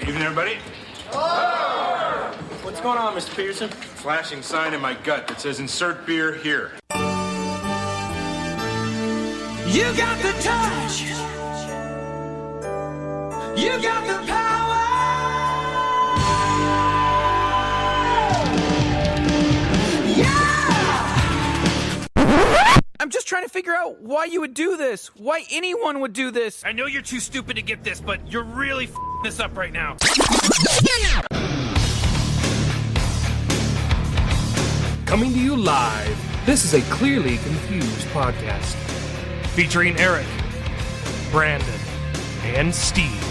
Evening, everybody. Hello. What's going on, Mr. Peterson? Flashing sign in my gut that says insert beer here. You got the touch. You got the power. I'm just trying to figure out why you would do this. Why anyone would do this. I know you're too stupid to get this, but you're really f***ing this up right now. Coming to you live, this is a Clearly Confused podcast. Featuring Eric, Brandon, and Steve.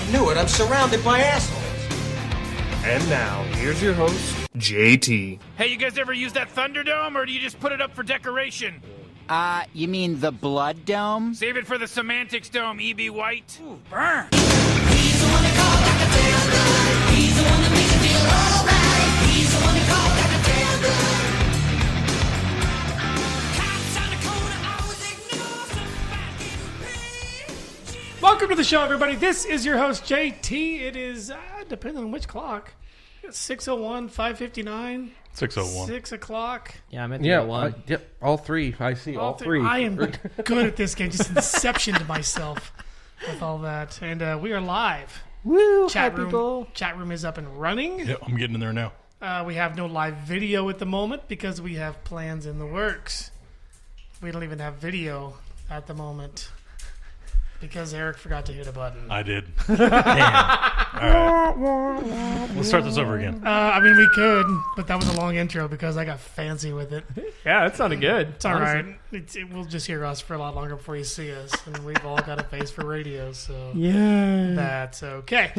I knew it, I'm surrounded by assholes. And now, here's your host, JT. Hey, you guys ever use that Thunderdome, or do you just put it up for decoration? You mean the Blood Dome? Save it for the Semantics Dome, E.B. White. Ooh, burn. He's the one that called like a tailgun. He's the one that makes you feel alright. He's the one that called like a tailgun. Cops on the corner, always ignore somebody in pain. Welcome to the show, everybody. This is your host, JT. It is, depending on which clock, 6:01, 5:59, 6:01. 6 o'clock. Yeah, I'm at the one. Yep, all three. I see all three. I am good at this game. Just inception to myself with all that. And we are live. Woo! Chat room is up and running. Yep, I'm getting in there now. We have no live video at the moment because we have plans in the works. We don't even have video at the moment because Eric forgot to hit a button. I did. Damn. All right. Let's start this over again. I mean, we could, but that was a long intro because I got fancy with it. Yeah, that sounded good. It's all right. We'll just hear us for a lot longer before you see us, and we've all got a face for radio, so yeah, that's okay.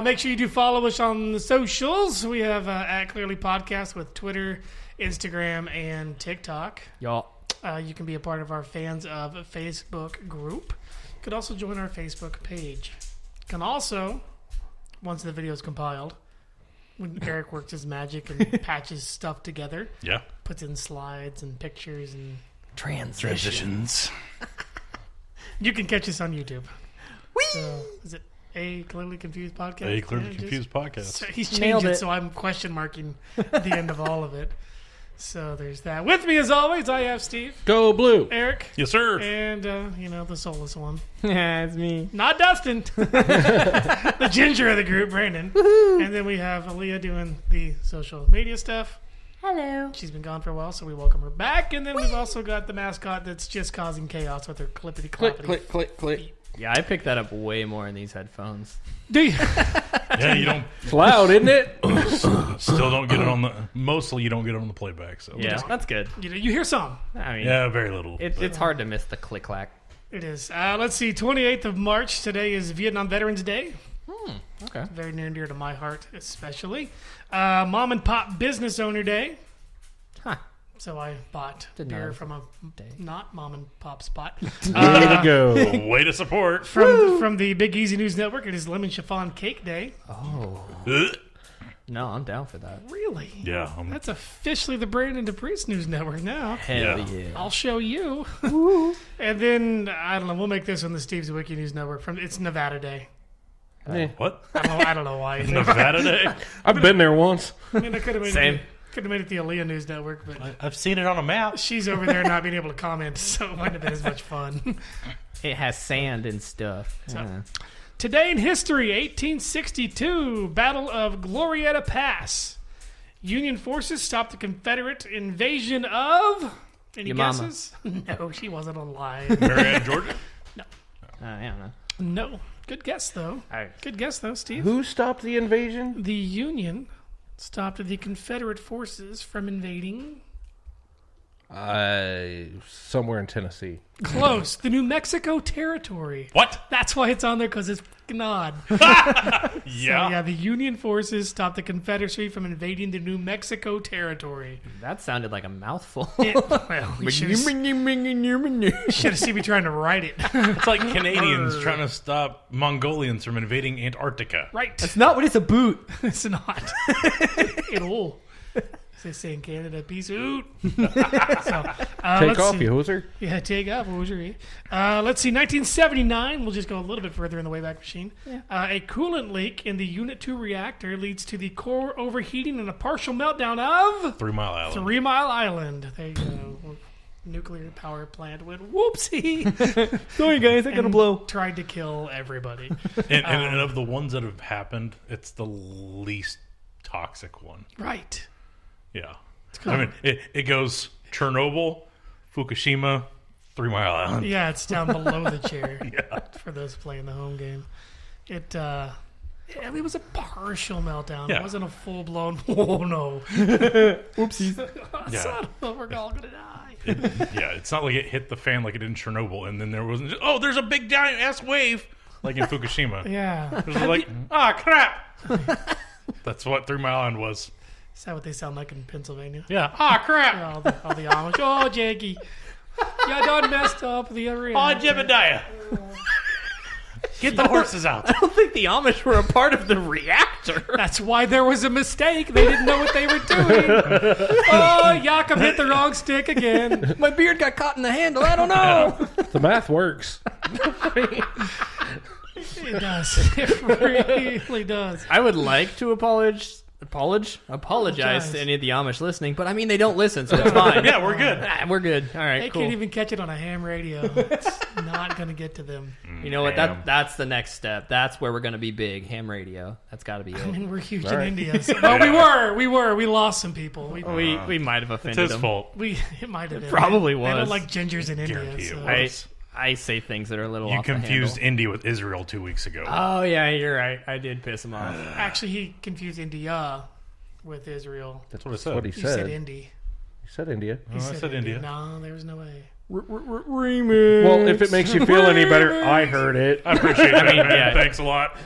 Make sure you do follow us on the socials. We have at Clearly Podcast with Twitter, Instagram, and TikTok. Y'all. You can be a part of our Fans of Facebook group. You could also join our Facebook page. You can also, once the video is compiled, when Eric works his magic and patches stuff together, Yeah. puts in slides and pictures and Transitions. you can catch us on YouTube. So, is it a Clearly Confused Podcast? A Clearly Yeah, Confused podcast. So he's Nailed changed it, it. so I'm question marking the end of all of it. So there's that. With me, as always, I have Steve, Go Blue. Eric, Yes, sir. and, the soulless one. Yeah, it's me. Not Dustin. The ginger of the group, Brandon. And then we have Aaliyah doing the social media stuff. Hello. She's been gone for a while, so we welcome her back. And then we've also got the mascot that's just causing chaos with her clippity Click, cloppity. click, click, click. Yeah, I picked that up way more in these headphones. Do you? Yeah, you don't. It's loud, isn't it? Still don't get it on the. Mostly, you don't get it on the playback. So Yeah, that's good. You hear some. I mean, yeah, very little. it's hard to miss the click clack. It is. Let's see. 28th of March. Today is Vietnam Veterans Day. Okay. Very near and dear to my heart, especially. Mom and Pop Business Owner Day. Huh. So I bought Didn't beer know. from a not mom and pop spot. Way to go. Way to support. From the Big Easy News Network, it is Lemon Chiffon Cake Day. Oh. Ugh. No, I'm down for that. Really? Yeah. That's officially the Brandon DePriest News Network now. Hell Yeah. yeah. I'll show you. And then, I don't know, we'll make this one the Steve's Wiki News Network. It's Nevada Day. What? I don't know why. Nevada Day? I've been there once. I mean, I could have made Same. it the Aaliyah News Network, but I've seen it on a map. she's over there not being able to comment, so it might have been as much fun. It has sand and stuff. So- Yeah. Today in history, 1862, Battle of Glorieta Pass. Union forces stopped the Confederate invasion of... Any Your mama. guesses? No, she wasn't alive. Marietta, Georgia? Yeah, no. No. Good guess, though. Good guess, though, Steve. Who stopped the invasion? The Union stopped the Confederate forces from invading... Somewhere in Tennessee. Close. The New Mexico Territory. What? That's why it's on there, because it's fucking odd. So, Yeah. the Union forces stopped the Confederacy from invading the New Mexico Territory. That sounded like a mouthful. Well, you should have seen me trying to write it. It's like Canadians trying to stop Mongolians from invading Antarctica. Right. That's not what it's a boot. It's not. At all. As they say in Canada, peace out. So, Take let's off, see. you hoser. Yeah, take off, hoser. Let's see, 1979. We'll just go a little bit further in the Wayback Machine. Yeah. A coolant leak in the Unit 2 reactor leads to the core overheating and a partial meltdown of 3 Mile Island. 3 Mile Island. There you go. Nuclear power plant went whoopsie. Sorry, guys, I'm gonna blow. Tried to kill everybody. And of the ones that have happened, it's the least toxic one. Right. Yeah. I mean, it goes Chernobyl, Fukushima, 3 Mile Island. Yeah, it's down below the chair. Yeah. For those playing the home game. It was a partial meltdown. Yeah. It wasn't a full blown. Oh no! Oopsies. Yeah. Son of a, we're all gonna die. Yeah, it's not like it hit the fan like it did in Chernobyl, and then there wasn't just, oh, there's a big giant ass wave like in Fukushima. Yeah. It was like, crap. That's what 3 Mile Island was. Is that what they sound like in Pennsylvania? Yeah. Crap. All the Amish. Oh, Jackie. You done messed up the area. Oh, Jebediah. Get the horses out. I don't think the Amish were a part of the reactor. That's why there was a mistake. They didn't know what they were doing. Oh, Jakob hit the wrong stick again. My beard got caught in the handle. I don't know. The math works. It does. It really does. I would like to apologize to any of the Amish listening, but I mean, they don't listen, so it's fine. Yeah, we're good. We're good. All right, They cool. can't even catch it on a ham radio. It's not going to get to them. You know what? That's the next step. That's where we're going to be big. Ham radio. That's got to be it. I mean, we're huge All in right. India. So, well, we were. We lost some people. We might have It's offended his them. fault. It might have been. probably They don't was. like gingers in India. Guarantee it So. was. I say things that are a little You off the confused handle. India with Israel 2 weeks ago. Oh, yeah, you're right. I did piss him off. Actually, he confused India with Israel. That's what I That's said. what he He said. said Indy. He said India. He I said India. No, there was no way. Remix. Well, if it makes you feel any better, I heard it. I appreciate that, man. yeah. Thanks a lot.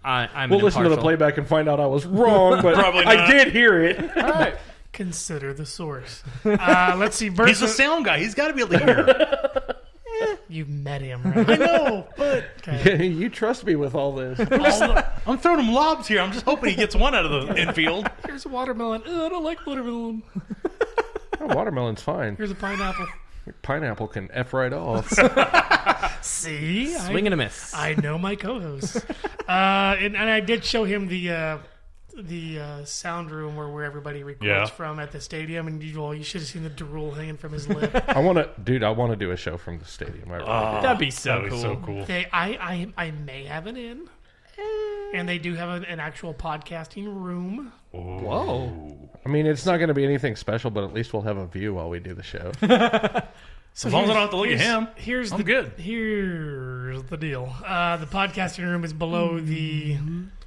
I'm We'll an listen to the impartial. playback and find out I was wrong, but Probably I not. did hear it. All right. Consider the source. Let's see. He's a sound guy. He's got to be able to hear. You've met him, right? I know, but Okay. You trust me with all this. I'm throwing him lobs here. I'm just hoping he gets one out of the infield. Here's a watermelon. I don't like watermelon. Oh, watermelon's fine. Here's a pineapple. Pineapple can F right off. See? Swing and a miss. I know my co-host. And I did show him the sound room where everybody records from at the stadium, and you should have seen the drool hanging from his lip. I want to do a show from the stadium. I really do. That'd be so That'd cool. be so cool. I may have it in, and they do have an actual podcasting room. Whoa. I mean, it's not going to be anything special, but at least we'll have a view while we do the show. So As long as I don't have to look at him, here's I'm good. Here's the deal. The podcasting room is below the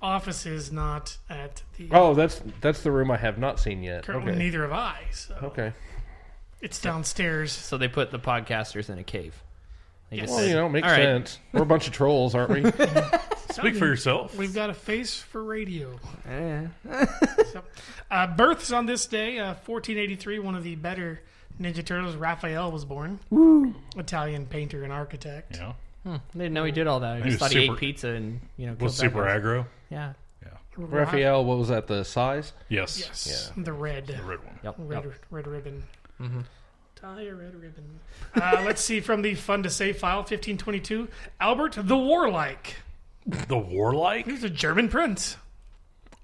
offices, not at the. Oh, that's the room I have not seen yet. Currently, Okay. neither have I. So Okay. it's downstairs. So they put the podcasters in a cave. They Yes. just Well, said, it makes "All right, sense. We're a bunch of trolls, aren't we? Speak for yourself. We've got a face for radio. eh." Births on this day, 1483. One of the better Ninja Turtles, Raphael, was born. Italian painter and architect. Yeah. I didn't know he did all that. I He just was thought he ate super- pizza and killed Was bad super guys. aggro. Yeah. Raphael, what was that? The size? Yes. Yes, the red. The red one. Yep. Red ribbon. Mm-hmm. Tie a red ribbon. Let's see from the fun to say file, 1522. Albert the Warlike. The warlike? He was a German prince,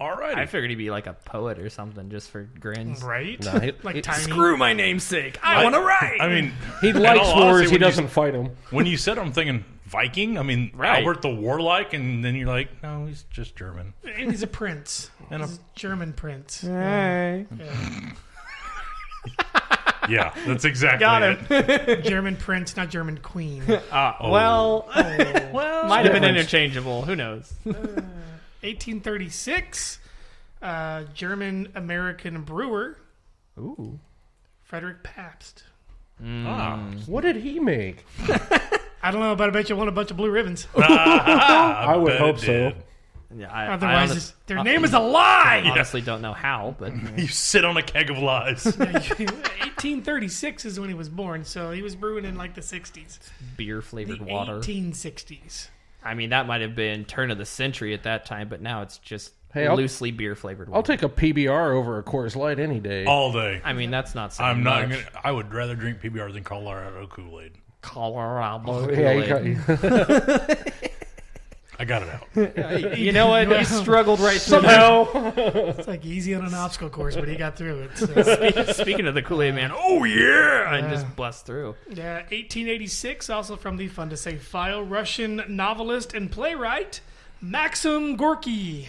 All right. I figured he'd be like a poet or something just for grins. right? No, Like tiny. Screw my namesake. I want to write. I mean, he in likes all honesty, wars. He when you- doesn't fight them. When you said I'm thinking Viking, I mean, Right. Albert the Warlike, and then you're like, no, he's just German. And he's a prince. And He's a German prince. Hey. Yeah. Yeah, that's exactly Got it. him. German prince, not German queen. Well, might have been interchangeable. Who knows? 1836. German-American brewer. Ooh. Frederick Pabst. What did he make? I don't know, but I bet you won a bunch of blue ribbons. I would bet hope it so. did. Yeah, I Otherwise, their name is a lie. honestly don't know how, but You sit on a keg of lies. 1836 is when he was born, so he was brewing in like the 60s. beer The flavored water. 1860s. I mean, that might have been turn of the century at that time, but now it's just Hey, loosely beer flavored. I'll take a PBR over a Coors Light any day. All day. I mean, that's not saying I'm not much. gonna. I would rather drink PBR than Colorado Kool-Aid. Colorado. I got it out. You know what? He struggled right through Somehow. It's like easy on an obstacle course, but he got through it. So. Speaking of the Kool-Aid Man, oh yeah, and just bust through. Yeah, 1886, also from the Fun to Say file, Russian novelist and playwright Maxim Gorky.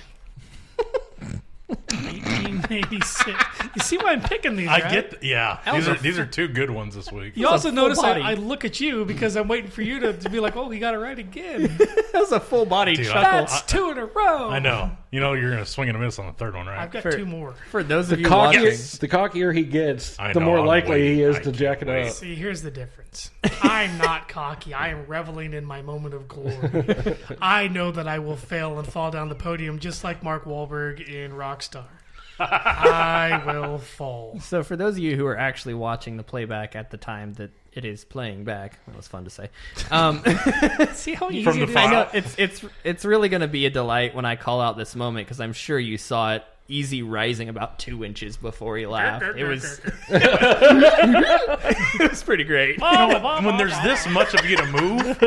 1886. You see why I'm picking these, right? I get. Yeah, these are two good ones this week. You also full notice body. I look at you because I'm waiting for you to be like, oh, he got it right again. That was a full body Dude, chuckle. That's two in a row. I know. You know you're gonna swing and a miss on the third one, right? I've got For- two more. For those of The you watching, cockier he gets, I the know, more I'm likely waiting. he is I to can't jack it wait. up. See, here's the difference. I'm not cocky. I am reveling in my moment of glory. I know that I will fail and fall down the podium just like Mark Wahlberg in Rockstar. I will fall. so for those of you who are actually watching the playback at the time that it is playing back, that was fun to say. See how easy From the it is? file. I know it's really going to be a delight when I call out this moment because I'm sure you saw it. Easy rising about 2 inches before he laughed. It was it was pretty great. When there's this much of you to move,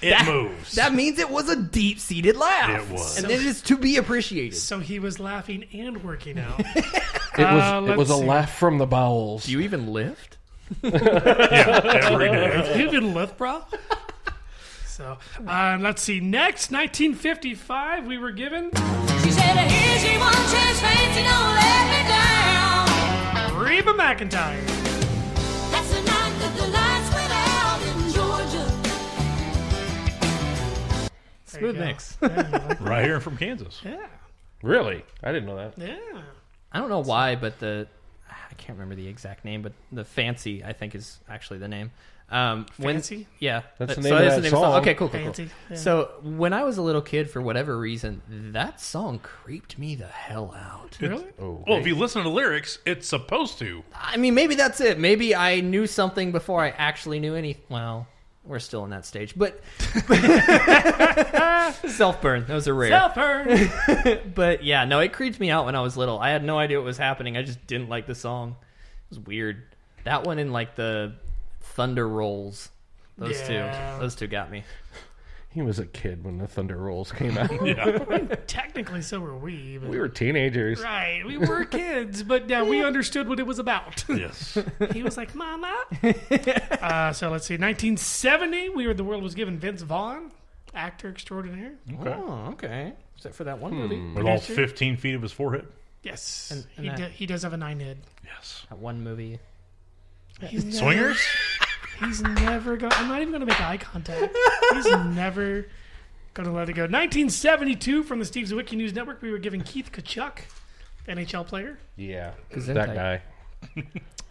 it moves. That means it was a deep-seated laugh. It was. And it is to be appreciated. So he was laughing and working out. It was a let's see. laugh from the bowels. Do you even lift? Yeah, every day. You even lift, bro? So, let's see. Next, 1955, we were given She said, here's your one chance, fancy, don't let me down. Reba McEntire. That's the night that the lights went out in Georgia. Smooth go. mix. Right here from Kansas. Yeah, Really? I didn't know that. yeah. I don't know why, but I can't remember the exact name, but the Fancy, I think, is actually the name. Fancy? Yeah. That's the So name of that's that the song. Okay, cool. Fancy. Yeah. So when I was a little kid, for whatever reason, that song creeped me the hell out. Really? Oh, Well, if you listen to the lyrics, it's supposed to. I mean, maybe that's it. Maybe I knew something before I actually knew any. Well, we're still in that stage, but self-burn. Those are rare. Self-burn. But yeah, no, it creeped me out when I was little. I had no idea what was happening. I just didn't like the song. It was weird. That one and like the Thunder Rolls. Yeah. Those two got me. he was a kid when the Thunder Rolls came out. Technically, so were we. But... We were teenagers. Right, we were kids, but yeah, we understood what it was about. Yes. He was like, "Mama." So let's see, 1970, the world was given Vince Vaughn, actor extraordinaire. Okay. Oh, okay. Except for that one movie. With all 15 feet of his forehead. Yes, And he does have a 9 head. Yes. That one movie. He's never, Swingers? He's never going. I'm not even going to make eye contact. He's never going to let it go. 1972, from the Steve Zwicky News Network, we were giving Keith Kachuk, NHL player. Yeah, Gesundheit. that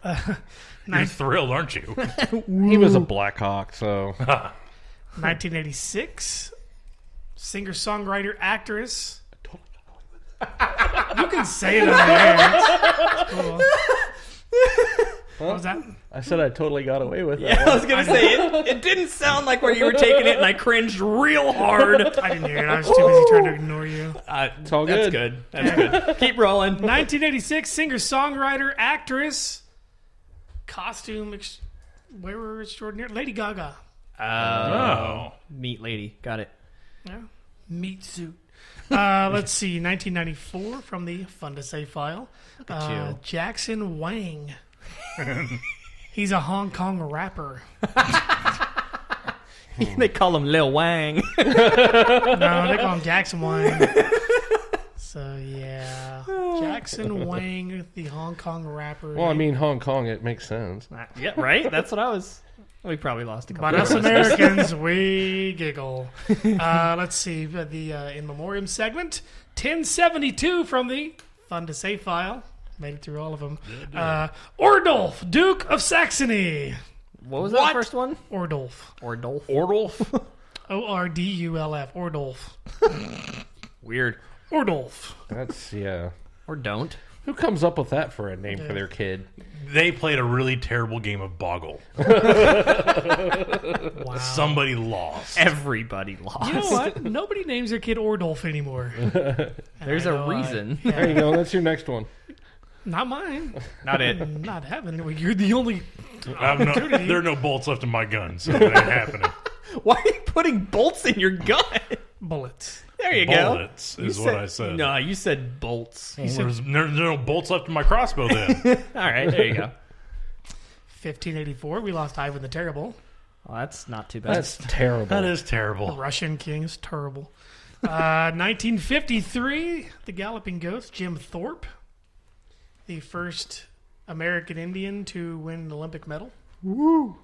guy. You're thrilled, aren't you? He was a Blackhawk, so 1986, singer-songwriter, actress. You can say it on the air. It's cool. What was that? I said I totally got away with Yeah, that. I was gonna say it didn't sound like where you were taking it, and I cringed real hard. I didn't hear it. I was too busy trying to ignore you. It's all That's good. good. That's good. Keep rolling. 1986, singer-songwriter, actress, costume wearer extraordinaire, Lady Gaga. Oh. Meat lady. Got it. Yeah. Meat suit. Let's see, 1994, from the Fun to Say file. at you. Jackson Wang. He's a Hong Kong rapper. They call him Lil Wang. No, they call him Jackson Wang. So, yeah. Jackson Wang, the Hong Kong rapper. Well, I mean, Hong Kong, it makes sense. Yeah, right? That's what I was... We probably lost a couple But of us listeners. Americans, we giggle. Let's see, the in memoriam segment, 1072 from the Fun to Say file. Made it through all of them. Ordulf, Duke of Saxony. What was that first one? Ordulf. Ordulf. Ordulf? Ordulf. Ordulf. Weird. Ordulf. That's, yeah. Or don't. Who comes up with that for a name for their kid? They played a really terrible game of Boggle. Wow. Somebody lost. Everybody lost. You know what? Nobody names their kid Ordolph anymore. There's a reason. There you go. That's your next one. Not mine. Not it. Not having it. You're the only. There are no bolts left in my gun, so it ain't happening. Why are you putting bolts in your gun? Bullets. There you go. Bullets is what I said. No, you said bolts. Well, there's no bolts left in my crossbow then. All right, there you go. 1584, we lost Ivan the Terrible. Well, that's not too bad. That's terrible. That is The terrible. Russian king is terrible. 1953, the Galloping Ghost, Jim Thorpe, the first American Indian to win an Olympic medal. Woo!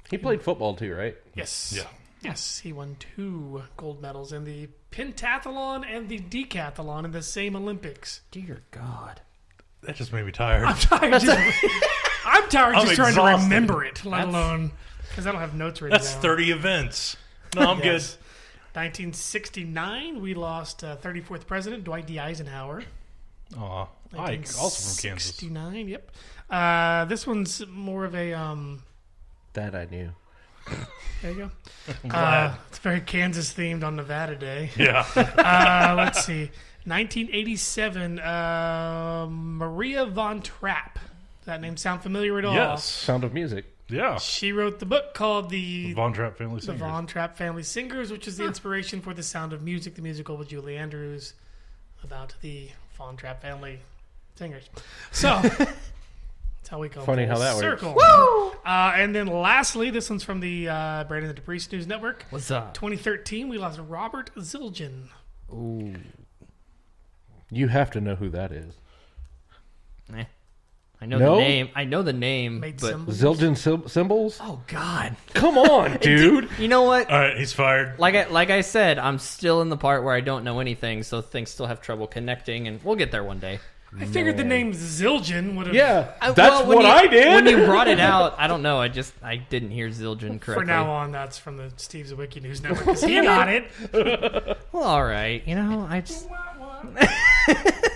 He played football too, right? Yes. Yeah. Yes, he won 2 gold medals in the pentathlon and the decathlon in the same Olympics. Dear God. That just made me tired. I'm tired just trying to exhausted. remember it, let alone because I don't have notes written That's down. 30 events. No, I'm good. 1969, we lost 34th president Dwight D. Eisenhower. Aw, Ike, also from Kansas. 69, yep. This one's more of a That I knew. there you go. glad. It's very Kansas themed on Nevada Day. Yeah. Let's see. 1987, Maria von Trapp. Does that name sound familiar at all? Yes. Sound of Music. Yeah. She wrote the book called the Von Trapp Family The Singers. Von Trapp Family Singers, which is the inspiration for The Sound of Music, the musical with Julie Andrews about the Von Trapp family singers. So that's how we go. Funny full how that works. circle. Woo! And then lastly, this one's from the Brandon the Priest News Network. What's up? 2013, we lost Robert Zildjian. Ooh. You have to know who that is. Eh. I know No? the name. I know the name, Made but symbols. Zildjian symbols? oh God. Come on, dude. You know what? All right, he's fired. Like I said, I'm still in the part where I don't know anything, so things still have trouble connecting, and we'll get there one day. I figured the name Zildjian would have. Yeah, that's Well, when what you- I did. When you brought it out, I don't know. I didn't hear Zildjian correctly. For now on, that's from the Steve Zawicki News Network because he got it. Well, all right. You know, I just.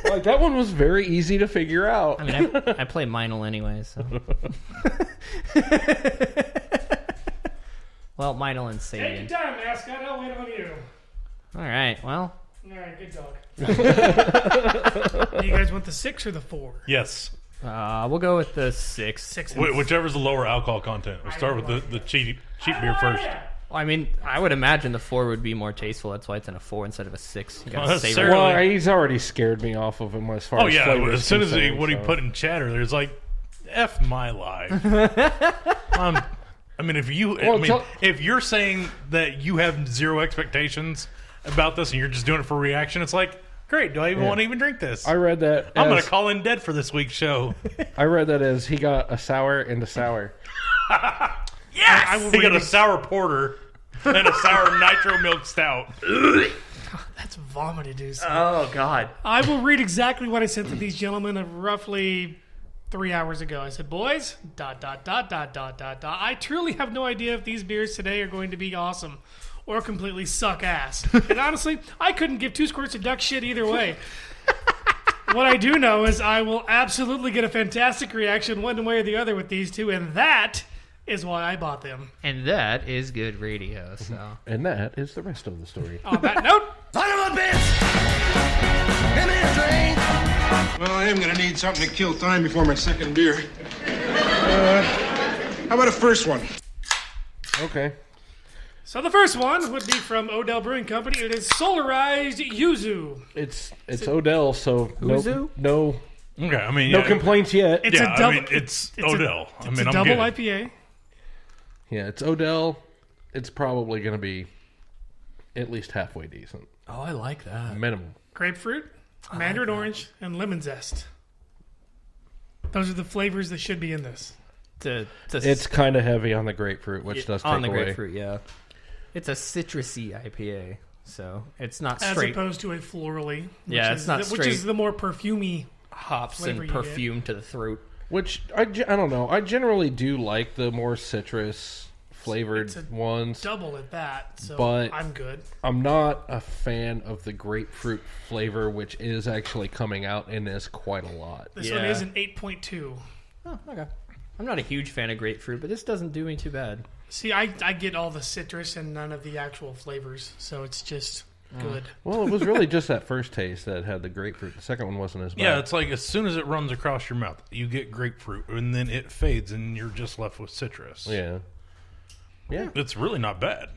Like, that one was very easy to figure out. I mean, I play Meinl anyway, so. Well, Meinl and Take your Sabian. time, mascot. I'll wait on you. All right. Well, All right, good dog. You guys want the 6 or the 4? Yes. we'll go with the 6. 6. Whichever's the lower alcohol content. We'll start with the cheap beer first. I mean, I would imagine the 4 would be more tasteful. That's why it's in a 4 instead of a 6. You gotta Well, save that's it. Well, he's already scared me off of him as far Oh, as yeah. flavor As is soon as concerned, what he so. put in chat earlier, it's like, F my life. I mean, if you're saying that you have zero expectations about this and you're just doing it for reaction, it's like, great. Do I even want to even drink this? I read that I'm going as- to call in dead for this week's show. I read that as he got a sour and a sour. Yes! He got a sour porter and a sour nitro milk stout. That's vomited, dude. Oh, God. I will read exactly what I sent to these gentlemen of roughly 3 hours ago. I said, boys, ... I truly have no idea if these beers today are going to be awesome or completely suck ass. And honestly, I couldn't give 2 squirts of duck shit either way. What I do know is I will absolutely get a fantastic reaction one way or the other with these two, and that is why I bought them. And that is good radio, so. And that is the rest of the story. On that note, Son of a bitch! Give me a drink! Well, I am gonna need something to kill time before my second beer. How about a first one? Okay. so the first one would be from Odell Brewing Company. It is Solarized Yuzu. It's Odell, so Uzu? no Okay, I mean, no complaints yet. It's yeah, a double. I mean, it's a- Odell. It's I'm a double good. IPA. Yeah, it's Odell. It's probably going to be at least halfway decent. Oh, I like that. Minimum. Grapefruit, mandarin orange, and lemon zest. Those are the flavors that should be in this. It's kind of heavy on the grapefruit, which does take on the away. grapefruit, yeah. It's a citrusy IPA, so it's not As straight opposed to a florally. Yeah, which it's is not Which straight. is the more perfumey. hops flavor and you get. perfume to the throat. Which, I don't know. I generally do like the more citrus flavored ones. Double at that, so but I'm good. I'm not a fan of the grapefruit flavor, which is actually coming out in this quite a lot. This one is an 8.2. Oh, okay. I'm not a huge fan of grapefruit, but this doesn't do me too bad. See, I get all the citrus and none of the actual flavors, so it's just good. Well, it was really just that first taste that had the grapefruit. The second one wasn't as bad. Yeah, it's like as soon as it runs across your mouth, you get grapefruit, and then it fades, and you're just left with citrus. Yeah. Yeah. It's really not bad.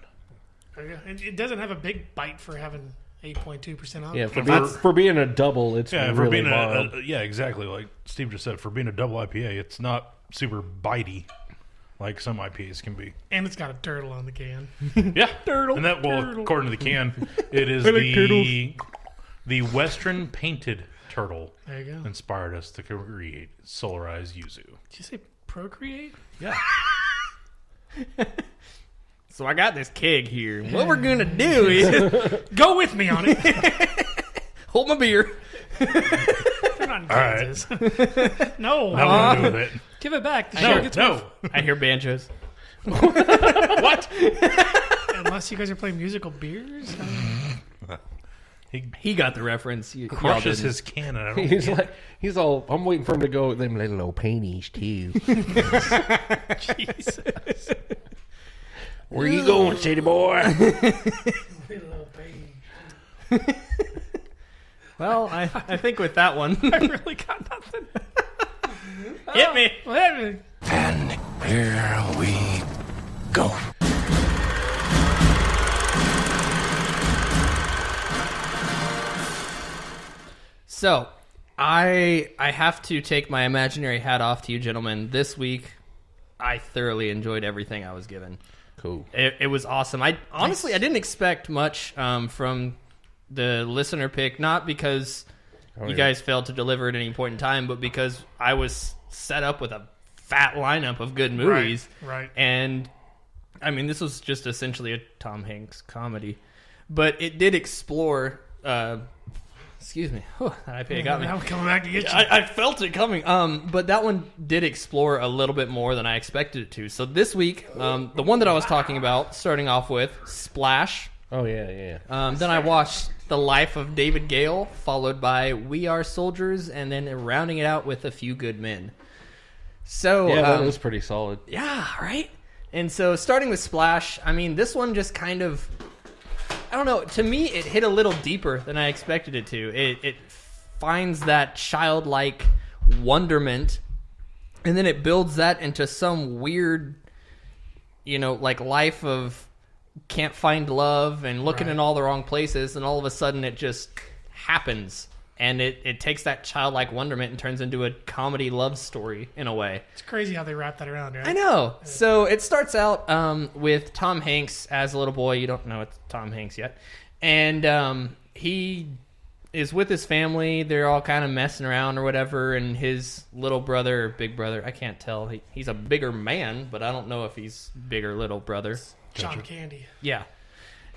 And it doesn't have a big bite for having 8.2% alcohol. Yeah, for being a double, it's yeah, really for being mild. yeah, exactly. Like Steve just said, for being a double IPA, it's not super bitey like some IPAs can be. And it's got a turtle on the can. Yeah, turtle. And that, well, turtle. According to the can, it is the Western painted turtle. There you go. Inspired us to create Solarized Yuzu. Did you say procreate? Yeah. So I got this keg here. What we're gonna do is go with me on it. Hold my beer. They're not in Kansas. Right. No. Not what to do with it. Give it back. The no, no. I hear banjos. What? Unless you guys are playing musical beers. He got the reference. Crushes his can. And I don't He's like, he's all. I'm waiting for him to go. Them little old painties too. Jesus. Where you going, city boy? Little old painties. Well, I think with that one, I really got nothing. hit me. Hit me. And here we go. So, I have to take my imaginary hat off to you gentlemen. This week, I thoroughly enjoyed everything I was given. Cool. It was awesome. I didn't expect much from the listener pick, not because you guys failed to deliver at any point in time, but because I was set up with a fat lineup of good movies. Right. And, I mean, this was just essentially a Tom Hanks comedy. But it did explore... excuse me. That IPA got me. Now we're coming back to get you. I felt it coming. But that one did explore a little bit more than I expected it to. So this week, the one that I was talking about, starting off with Splash. Oh, yeah. Then I watched The Life of David Gale, followed by We Are Soldiers, and then rounding it out with A Few Good Men. So Yeah, that was pretty solid. yeah, right? And so starting with Splash, I mean, this one just kind of... I don't know. To me, it hit a little deeper than I expected it to. It finds that childlike wonderment, and then it builds that into some weird, like life of can't find love and looking in all the wrong places, and all of a sudden it just happens. And it takes that childlike wonderment and turns into a comedy love story in a way. It's crazy how they wrap that around, right? I know. So it starts out with Tom Hanks as a little boy. You don't know it's Tom Hanks yet. And he is with his family. They're all kind of messing around or whatever. And his little brother or big brother, I can't tell. He's a bigger man, but I don't know if he's big or little brother. John Candy. Yeah.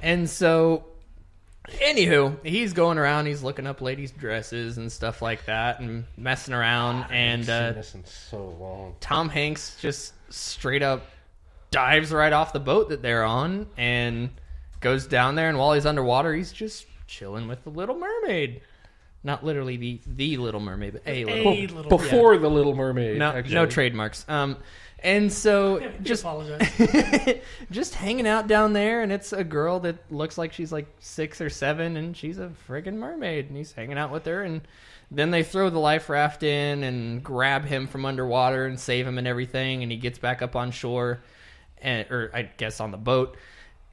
And so... Anywho, he's going around, he's looking up ladies' dresses and stuff like that and messing around. And this in so long. Tom Hanks just straight up dives right off the boat that they're on and goes down there. And while he's underwater, he's just chilling with the Little Mermaid. Not literally the Little Mermaid, but a little. Before the Little Mermaid. No trademarks. And so just just hanging out down there, and it's a girl that looks like she's like 6 or 7, and she's a friggin' mermaid, and he's hanging out with her. And then they throw the life raft in and grab him from underwater and save him and everything, and he gets back up on shore, or I guess on the boat.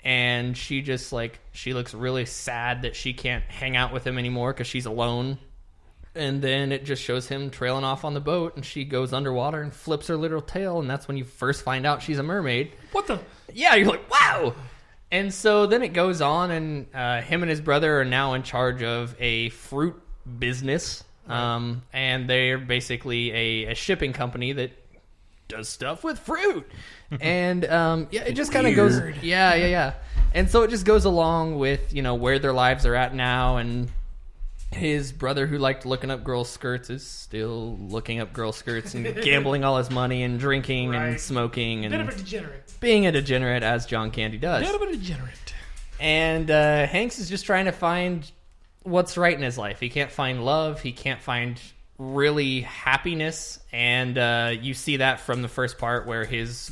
And she just she looks really sad that she can't hang out with him anymore because she's alone. And then it just shows him trailing off on the boat, and she goes underwater and flips her little tail, and that's when you first find out she's a mermaid. What the? Yeah, you're like, wow! And so then it goes on, and him and his brother are now in charge of a fruit business, and they're basically a shipping company that does stuff with fruit. And it just kind of goes... Yeah. And so it just goes along with, where their lives are at now, and... his brother who liked looking up girls' skirts is still looking up girls' skirts and gambling all his money and drinking and smoking and Bit of a degenerate. being a degenerate as John Candy does. Bit of a degenerate. And Hanks is just trying to find what's right in his life. He can't find love. He can't find really happiness. And you see that from the first part where his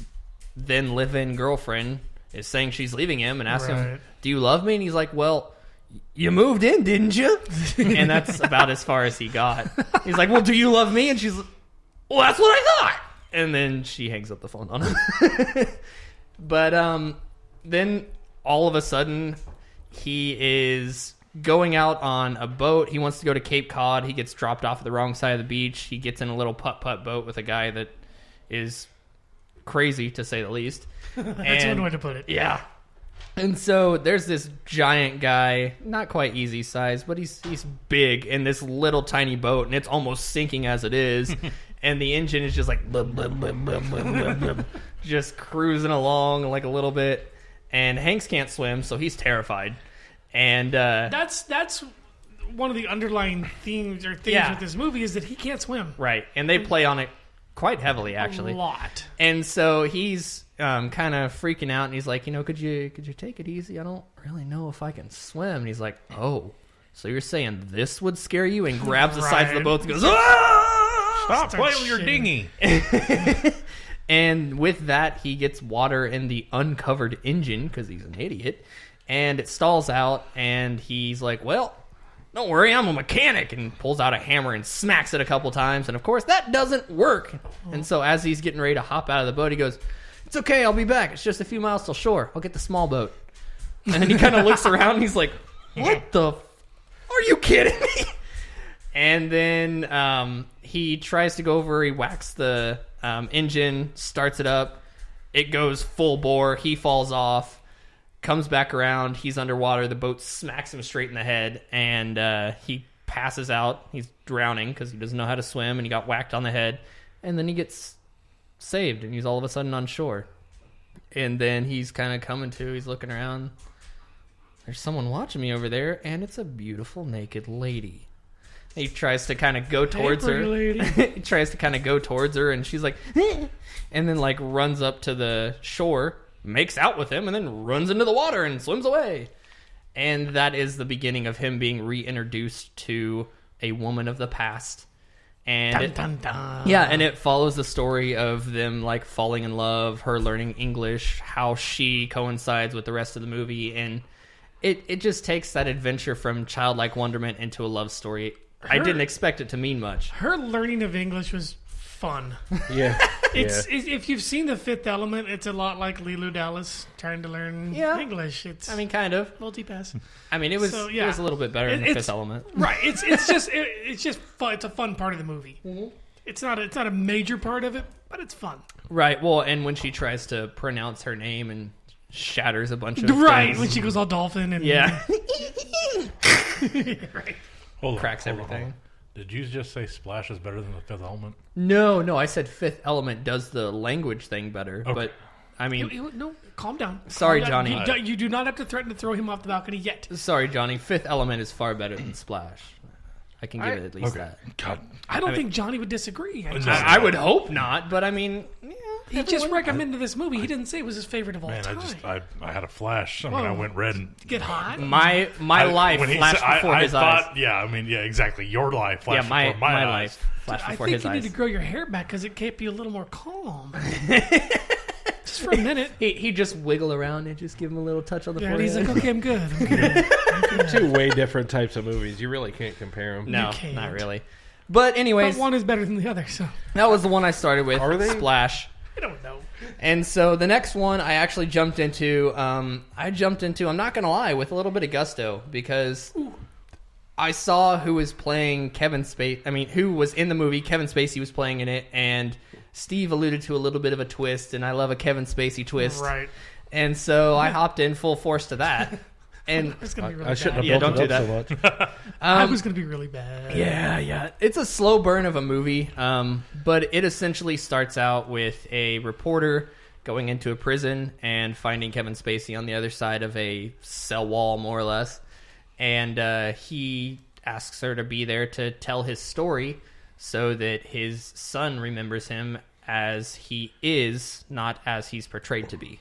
then live-in girlfriend is saying she's leaving him and asks him, do you love me? And he's like, well, you moved in, didn't you? And that's about as far as he got. He's like, well, do you love me? And she's like, well, that's what I thought. And then she hangs up the phone on him. But then all of a sudden, he is going out on a boat. He wants to go to Cape Cod. He gets dropped off at the wrong side of the beach. He gets in a little putt-putt boat with a guy that is crazy, to say the least. That's one way to put it. Yeah. And so there's this giant guy, not quite easy size, but he's big in this little tiny boat, and it's almost sinking as it is. And the engine is just like blub, blub, blub, blub, blub, blub, blub, just cruising along like a little bit. And Hanks can't swim, so he's terrified. And that's one of the underlying themes or things with this movie is that he can't swim. Right, and they play on it quite heavily, actually. A lot. And so he's kind of freaking out, and he's like, could you take it easy? I don't really know if I can swim. And he's like, oh, so you're saying this would scare you? And grabs the sides of the boat and goes, ah! Stop playing with your dinghy. And with that, he gets water in the uncovered engine because he's an idiot. And it stalls out, and he's like, well, don't worry, I'm a mechanic, and pulls out a hammer and smacks it a couple times. And, of course, that doesn't work. And so as he's getting ready to hop out of the boat, he goes, it's okay, I'll be back. It's just a few miles till shore. I'll get the small boat. And then he kind of looks around, and he's like, what the are you kidding me? And then he tries to go over, he whacks the engine, starts it up. It goes full bore. He falls off. Comes back around, he's underwater, the boat smacks him straight in the head, and he passes out. He's drowning because he doesn't know how to swim, and he got whacked on the head, and then he gets saved, and he's all of a sudden on shore. And then he's kind of coming to, he's looking around. There's someone watching me over there, and it's a beautiful naked lady. He tries to kind of go towards her. He tries to kind of go towards her, and she's like, and then like runs up to the shore, makes out with him, and then runs into the water and swims away. And that is the beginning of him being reintroduced to a woman of the past. And and it follows the story of them like falling in love, her learning English, how she coincides with the rest of the movie, and it just takes that adventure from childlike wonderment into a love story. I didn't expect it to mean much. Her learning of English was fun. Yeah. If you've seen The Fifth Element, it's a lot like Leeloo Dallas trying to learn English. It's kind of multipass. I mean, it was a little bit better than The Fifth Element. Right. It's just fun. It's a fun part of the movie. Mm-hmm. It's not a major part of it, but it's fun. Right. Well, and when she tries to pronounce her name and shatters a bunch of things. When she goes all dolphin and right. Cracks everything. Did you just say Splash is better than The Fifth Element? No, I said Fifth Element does the language thing better. Okay. But, I mean... No, calm down. Sorry, calm down. Johnny. You do not have to threaten to throw him off the balcony yet. Sorry, Johnny. Fifth Element is far better than Splash. I can give it at least that. God. I don't think Johnny would disagree. I would hope not, but I mean... He just recommended this movie. He didn't say it was his favorite of all time. I had a flash. I mean, I went red and get hot. My life flashed before his eyes. Exactly. Your life flashed before my eyes. Flashed before his eyes. I think you need to grow your hair back because it can't be a little more calm. Just for a minute. He just wiggle around and just give him a little touch on the forehead. He's like, okay, I'm good. Two way different types of movies. You really can't compare them. No, not really. But anyways, but one is better than the other. So that was the one I started with. Are they? Splash. I don't know. And so the next one I actually jumped into. I'm not going to lie, with a little bit of gusto because I saw who was playing Kevin Spacey. I mean, who was in the movie. Kevin Spacey was playing in it, and Steve alluded to a little bit of a twist, and I love a Kevin Spacey twist. Right. And so I hopped in full force to that. And it's gonna be really I shouldn't have built it up so much. I was going to be really bad. Yeah. It's a slow burn of a movie, but it essentially starts out with a reporter going into a prison and finding Kevin Spacey on the other side of a cell wall, more or less. And he asks her to be there to tell his story so that his son remembers him as he is, not as he's portrayed to be.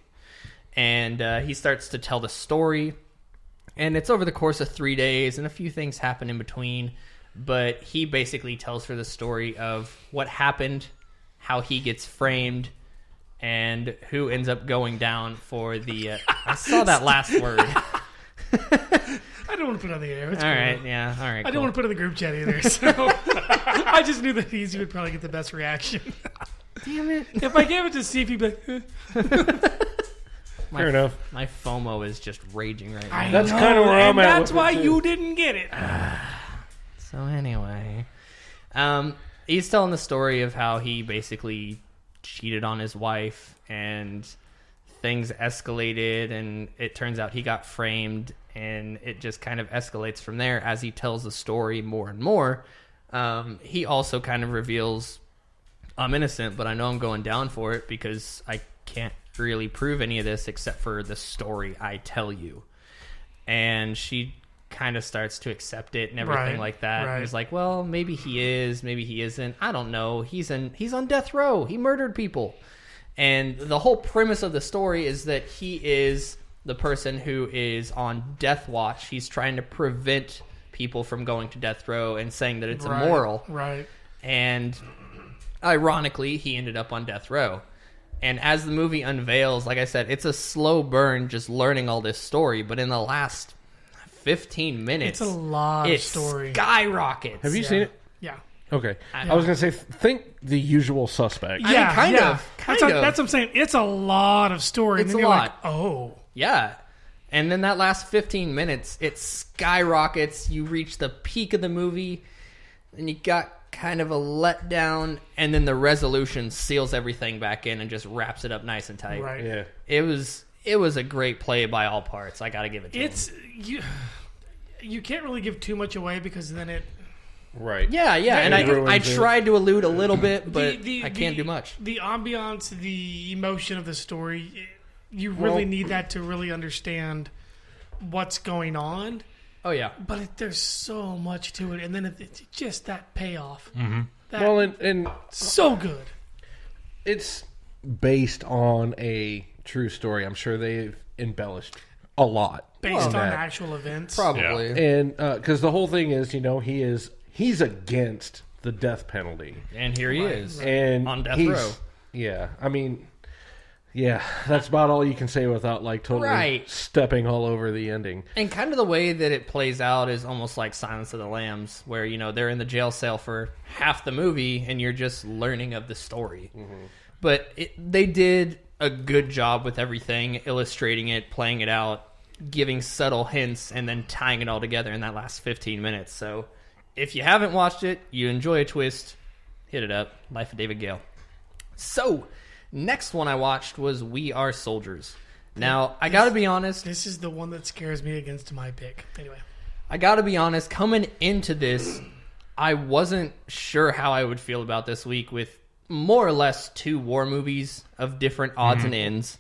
And he starts to tell the story, and it's over the course of 3 days, and a few things happen in between, but he basically tells her the story of what happened, how he gets framed, and who ends up going down for the... I saw that last word. I don't want to put it on the air. It's All cool. right, yeah, all right. I don't want to put it in the group chat either. So I just knew that Easy would probably get the best reaction. Damn it. If I gave it to Steve, he'd be like, Fair enough. My FOMO is just raging right now. That's kind of where I'm at. That's why you didn't get it. So anyway, he's telling the story of how he basically cheated on his wife and things escalated, and it turns out he got framed, and it just kind of escalates from there as he tells the story more and more. He also kind of reveals, I'm innocent, but I know I'm going down for it because I can't really prove any of this except for the story I tell you. And she kind of starts to accept it and everything like that. right. And he's like, well, maybe he is, maybe he isn't. I don't know. He's on death row. He murdered people. And the whole premise of the story is that he is the person who is on death watch. He's trying to prevent people from going to death row and saying that it's immoral. Right. And ironically, he ended up on death row. And as the movie unveils, like I said, it's a slow burn just learning all this story. But in the last 15 minutes, It's a lot of story. Skyrockets. Have you seen it? Yeah. Okay. I was going to say, think The Usual Suspect. Yeah, kind yeah. of. That's what I'm saying. It's a lot of story. It's and then a you're lot. like, oh. Yeah. And then that last 15 minutes, it skyrockets. You reach the peak of the movie, and you got kind of a letdown, and then the resolution seals everything back in and just wraps it up nice and tight. Right. Yeah. It was a great play by all parts. I got to give it to him. You can't really give too much away because then it... Right. Yeah, and It I ruins it. tried to allude a little bit, but I can't do much. The ambiance, the emotion of the story, you really need that to really understand what's going on. Oh, yeah. But there's so much to it, and then it's just that payoff. Well, and So good. it's based on a true story. I'm sure they've embellished a lot. Based on that. actual events. Probably. And because the whole thing is, he's against the death penalty. And here he is. And On death he's- row. Yeah. I mean, yeah, that's about all you can say without like totally Right. stepping all over the ending. And kind of the way that it plays out is almost like Silence of the Lambs, where, they're in the jail cell for half the movie and you're just learning of the story. But they did a good job with everything, illustrating it, playing it out, giving subtle hints, and then tying it all together in that last 15 minutes. So if you haven't watched it, you enjoy a twist, hit it up. Life of David Gale. So next one I watched was We Are Soldiers. Now, I got to be honest. This is the one that scares me against my pick. Anyway. I got to be honest. Coming into this, I wasn't sure how I would feel about this week with more or less 2 war movies of different odds and ends.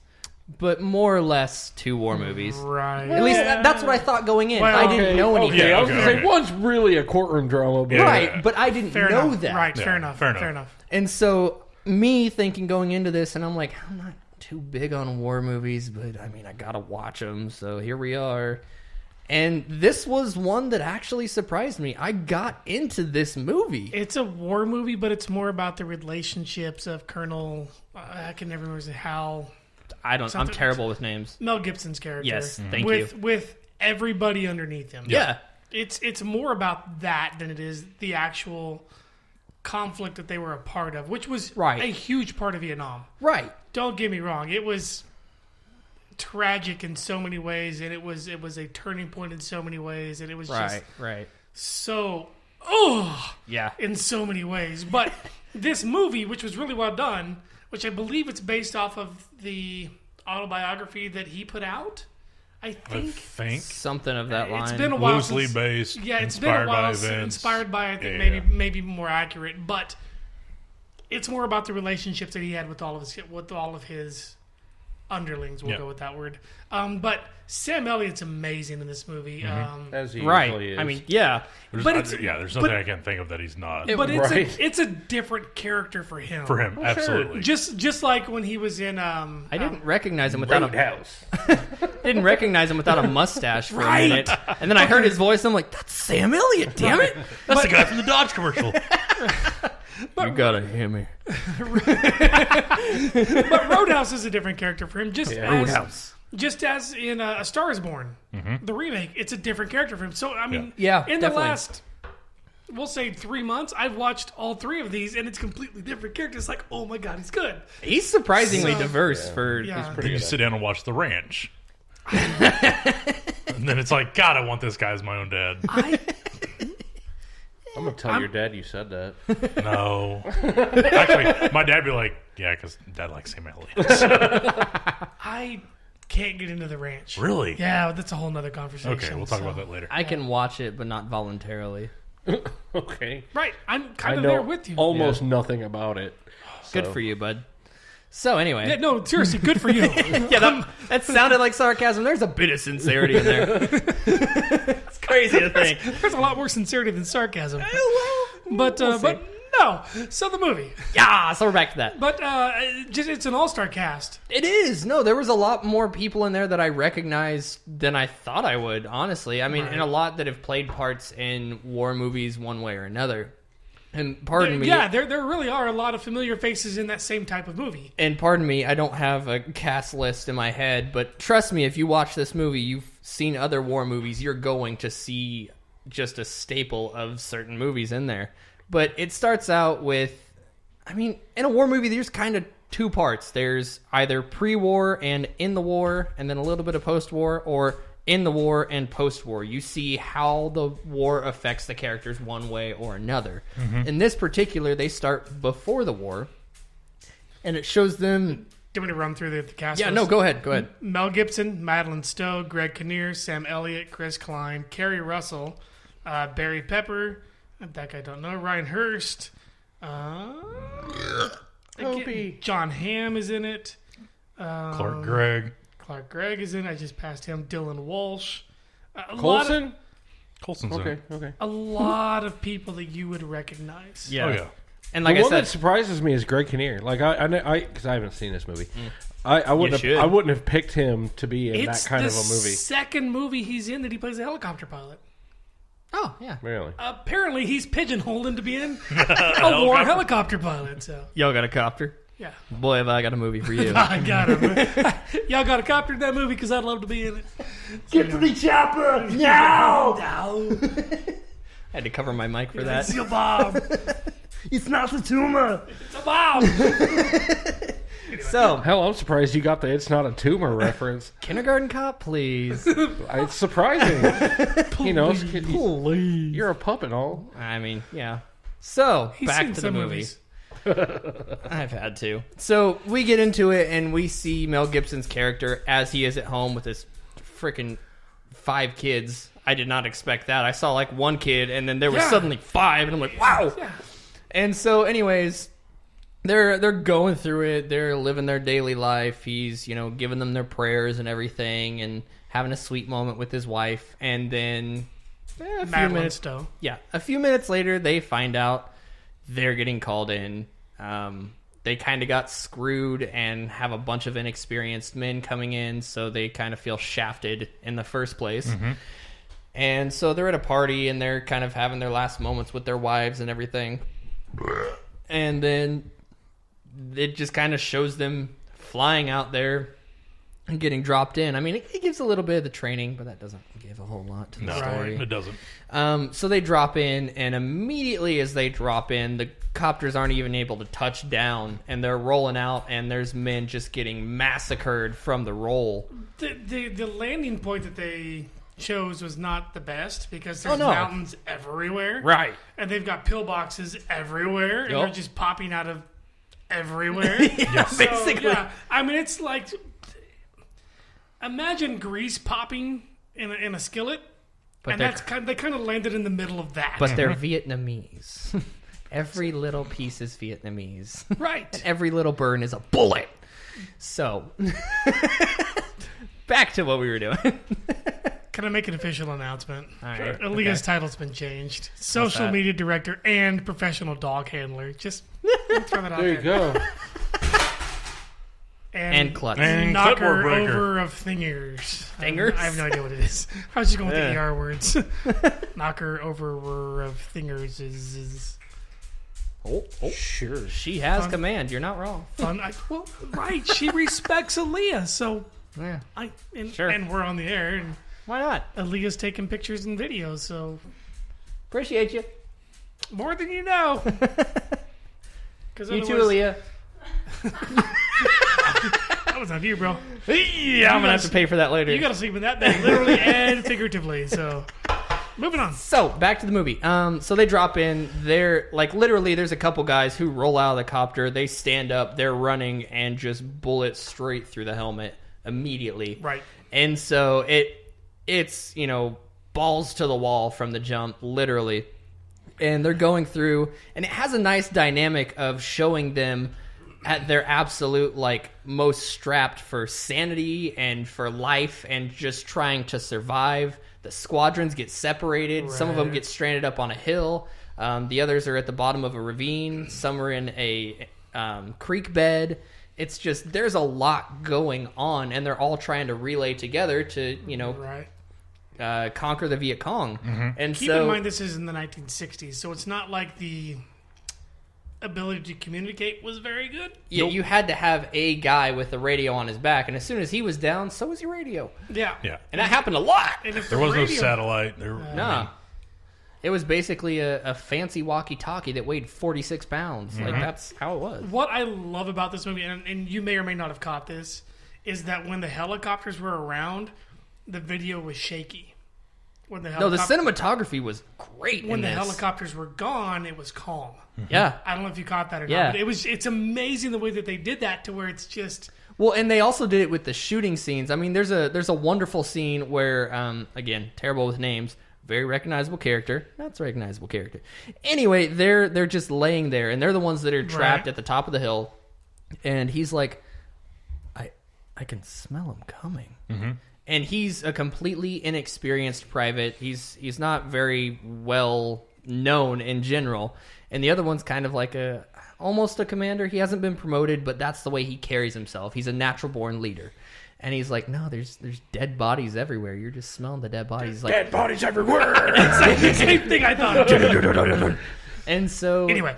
But more or less 2 war movies. Right. At least that's what I thought going in. Well, I didn't know anything. Okay, I was okay, going to say, okay. one's really a courtroom drama. But Right, but I didn't Fair know enough. that. Right, Yeah, fair enough. fair enough. Fair enough. And so, me thinking going into this, and I'm like, I'm not too big on war movies, but I mean, I gotta watch them, so here we are. And this was one that actually surprised me. I got into this movie. It's a war movie, but it's more about the relationships of Colonel... I can never remember how... I'm something- terrible with names. Mel Gibson's character. Yes, thank with, you. With everybody underneath him. Yeah. It's more about that than it is the actual conflict that they were a part of, which was Right. a huge part of Vietnam. Right. Don't get me wrong; it was tragic in so many ways, and it was a turning point in so many ways, and it was just Right. so Yeah. in so many ways. But this movie, which was really well done, which I believe it's based off of the autobiography that he put out. I I think think Something of that line. it's been a while loosely since, based. yeah, it's been inspired a while by since, events. inspired by I think Yeah. maybe more accurate, but it's more about the relationships that he had with all of his underlings. We'll go with that word. But Sam Elliott's amazing in this movie. As he Right. usually is. I mean, yeah. There's nothing I can think of that he's not. But it's a different character for him. For him, absolutely. Just like when he was in. I didn't recognize him without Roadhouse. didn't recognize him without a mustache for a minute, and then I heard his voice. And I'm like, "That's Sam Elliott, damn it! That's the guy from the Dodge commercial. You gotta hear me." But Roadhouse is a different character for him. Roadhouse. Just as in A Star Is Born, the remake, it's a different character for him. So I mean, Yeah, in definitely. the last, we'll say 3 months, I've watched all 3 of these, and it's completely different characters. It's like, oh my god, he's good. He's surprisingly diverse for. Yeah. Then you sit down and watch The Ranch. And then it's like, God, I want this guy as my own dad. I'm going to tell your dad you said that. No. Actually, my dad would be like, yeah, because Dad likes Sam Elliott. I can't get into The Ranch. Really? Yeah, that's a whole nother conversation. Okay, we'll talk about that later. I can watch it, but not voluntarily. Okay. Right, I'm I kind of know there with you. almost nothing about it. Good for you, bud. So anyway, Yeah, no, seriously, good for you. yeah, that sounded like sarcasm. There's a bit of sincerity in there. It's crazy to think. There's a lot more sincerity than sarcasm. But no. So the movie. Yeah, so we're back to that. But it's an all-star cast. It is. No, there was a lot more people in there that I recognized than I thought I would, honestly. I mean, and a lot that have played parts in war movies one way or another. And pardon me. Yeah, there really are a lot of familiar faces in that same type of movie. And pardon me, I don't have a cast list in my head, but trust me, if you watch this movie, you've seen other war movies, you're going to see just a staple of certain movies in there. But it starts out with, I mean, in a war movie, there's kind of 2 parts. There's either pre-war and in the war, and then a little bit of post-war, or in the war and post-war. You see how the war affects the characters one way or another. In this particular, they start before the war, and it shows them... Do you want me to run through the cast? Yeah, list? no, go ahead. Mel Gibson, Madeline Stowe, Greg Kinnear, Sam Elliott, Chris Klein, Kerry Russell, Barry Pepper, that guy I don't know, Ryan Hurst, John Hamm is in it. Clark Gregg. Clark Gregg is in it. I just passed him. Dylan Walsh. Colson? Colson's in it. Okay. A lot of people that you would recognize. Yeah. Oh, yeah. And like the I one said... that surprises me is Greg Kinnear. Like because I haven't seen this movie. I wouldn't have picked him to be in that kind of a movie. It's the second movie he's in that he plays a helicopter pilot. Oh, yeah. Really? Apparently, he's pigeonholed into being a war helicopter pilot. So, Y'all got a copter? yeah. Boy, have I got a movie for you. I got him. Y'all got a copter in that movie because I'd love to be in it. Get to the chopper now! I had to cover my mic for that. It's a bomb. It's not the tumor. It's a bomb. So, Hell, I'm surprised you got the "It's Not a Tumor" reference. Kindergarten Cop, please. It's surprising. Please. You're a pup and all. I mean, yeah. So, He's back seen to the some movie. movies. I've had to. So, we get into it, and we see Mel Gibson's character as he is at home with his freaking 5 kids. I did not expect that. I saw like 1 kid, and then there was suddenly 5, and I'm like, wow. Yeah. And so, anyways, they're going through it. They're living their daily life. He's, giving them their prayers and everything, and having a sweet moment with his wife. And then a few Madeline minutes, Stowe. a few minutes later, they find out they're getting called in. They kind of got screwed and have a bunch of inexperienced men coming in, so they kind of feel shafted in the first place. And so they're at a party, and they're kind of having their last moments with their wives and everything. And then it just kind of shows them flying out there and getting dropped in. I mean, it gives a little bit of the training, but that doesn't give a whole lot to the story. It doesn't. So they drop in, and immediately as they drop in, the copters aren't even able to touch down, and they're rolling out, and there's men just getting massacred from the roll. The landing point that they chose was not the best because there's no. mountains everywhere. Right. And they've got pillboxes everywhere, and Yup. they're just popping out of everywhere. Basically. Yeah, I mean, it's like, imagine grease popping in a skillet, But and they kind of landed in the middle of that. But they're Vietnamese. Every little piece is Vietnamese. Right. Every little burn is a bullet. So, back to what we were doing. Can I make an official announcement? All right. Aaliyah's title's been changed. Social media director and professional dog handler. Just throw that out there. There you go. And klutz. And knocker clipboard breaker. over of thingers. Fingers? I have no idea what it is. I was just going with the ER words. Knocker over of fingers is Oh, Sure. she has Fun. command. You're not wrong. fun. Right. She respects Aaliyah, so Yeah. Sure. And we're on the air, and Why not? Aaliyah's taking pictures and videos, so Appreciate you. more than you know. You too, Aaliyah. That was on you, bro. Yeah, I'm gonna have to pay for that later. You gotta sleep in that bed, literally and figuratively. So, moving on. So back to the movie. So they drop in. They're like literally. There's a couple guys who roll out of the copter. They stand up. They're running and just bullet straight through the helmet immediately. Right. And so it's balls to the wall from the jump, literally. And they're going through, and it has a nice dynamic of showing them at their absolute most strapped for sanity and for life and just trying to survive. The squadrons get separated. Some of them get stranded up on a hill. The others are at the bottom of a ravine. Some are in a creek bed. It's just there's a lot going on, and they're all trying to relay together to conquer the Viet Cong. And Keep in mind this is in the 1960s, so it's not like the ability to communicate was very good. Yeah, you had to have a guy with a radio on his back, and as soon as he was down, so was your radio. Yeah. And that happened a lot. And if There the was no radio- satellite. Nah. It was basically a fancy walkie-talkie that weighed 46 pounds. Like, that's how it was. What I love about this movie, and you may or may not have caught this, is that when the helicopters were around, the video was shaky. When the cinematography was great when in the this. helicopters were gone, it was calm. Yeah. I don't know if you caught that or Yeah. not, but it's amazing the way that they did that to where it's just... Well, and they also did it with the shooting scenes. I mean, there's a wonderful scene where, again, terrible with names, very recognizable character. Not so recognizable character. Anyway, they're just laying there, and they're the ones that are trapped at the top of the hill. And he's like, I can smell him coming. And he's a completely inexperienced private. He's not very well known in general. And the other one's kind of like almost a commander. He hasn't been promoted, but that's the way he carries himself. He's a natural born leader. And he's like, no, there's dead bodies everywhere. You're just smelling the dead bodies. He's like, Dead bodies everywhere. It's the same thing I thought. and so Anyway.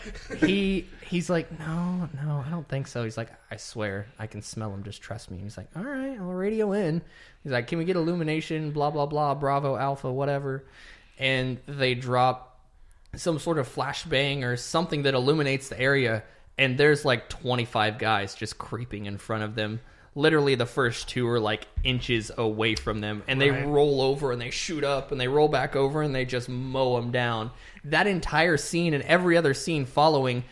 he's like, no, I don't think so. He's like, I swear, I can smell him. Just trust me. And he's like, all right, I'll radio in. He's like, can we get illumination? Blah, blah, blah, Bravo, Alpha, whatever. And they drop some sort of flashbang or something that illuminates the area. And there's like 25 guys just creeping in front of them. Literally, the first two are like inches away from them, and they roll over and they shoot up and they roll back over and they just mow them down. That entire scene and every other scene following,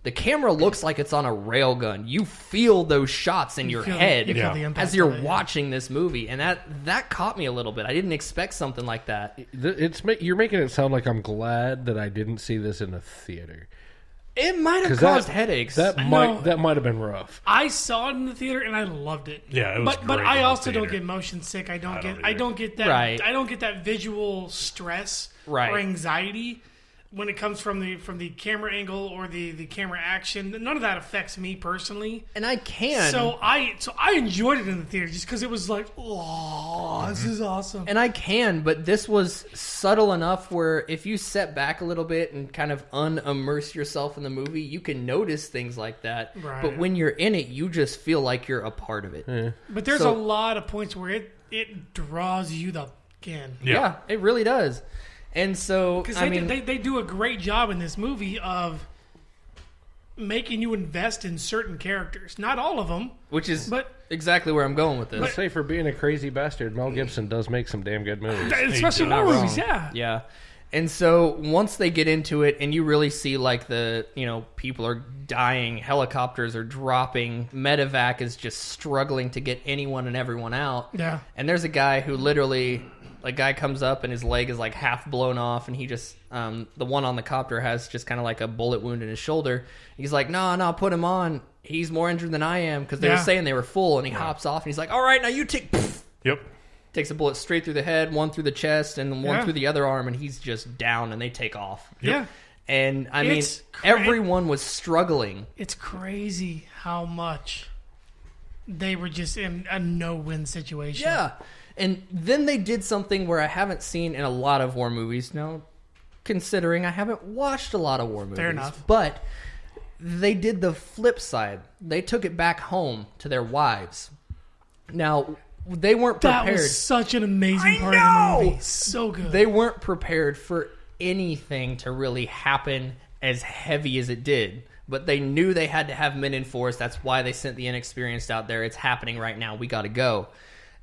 the camera looks like it's on a railgun. You feel those shots in your head as you're watching this movie, and that caught me a little bit. I didn't expect something like that. You're making it sound like I'm glad that I didn't see this in a theater. It might have caused headaches. That might have been rough. I saw it in the theater and I loved it. Yeah, it was but great I in the also don't theater. get motion sick. I don't get that. Right. I don't get that visual stress or anxiety when it comes from the camera angle or the camera action. None of that affects me personally. And I can. So I enjoyed it in the theater just because it was like, oh, this is awesome. And I can, but this was subtle enough where if you step back a little bit and kind of unimmerse yourself in the movie, you can notice things like that. Right. But when you're in it, you just feel like you're a part of it. But there's a lot of points where it draws you the in. Yeah, it really does. And so, because I mean, they do a great job in this movie of making you invest in certain characters. Not all of them, which is exactly where I'm going with this. Let's say for being a crazy bastard, Mel Gibson does make some damn good movies. Especially war movies, Yeah. And so once they get into it and you really see like people are dying, helicopters are dropping, medevac is just struggling to get anyone and everyone out. Yeah. And there's a guy who literally a guy comes up and his leg is like half blown off, and he just the one on the copter has just kind of like a bullet wound in his shoulder. He's like, no, put him on. He's more injured than I am, because they were saying they were full, and he hops off and he's like, all right, now you take. Yep. Takes a bullet straight through the head, one through the chest, and one through the other arm, and he's just down, and they take off. Yeah. And I mean, everyone was struggling. It's crazy how much they were just in a no-win situation. Yeah. And then they did something where I haven't seen in a lot of war movies. Now, considering I haven't watched a lot of war movies. Fair enough. But they did the flip side. They took it back home to their wives. Now, they weren't prepared. That was such an amazing part of the movie. So good. They weren't prepared for anything to really happen as heavy as it did. But they knew they had to have men in force. That's why they sent the inexperienced out there. It's happening right now. We got to go.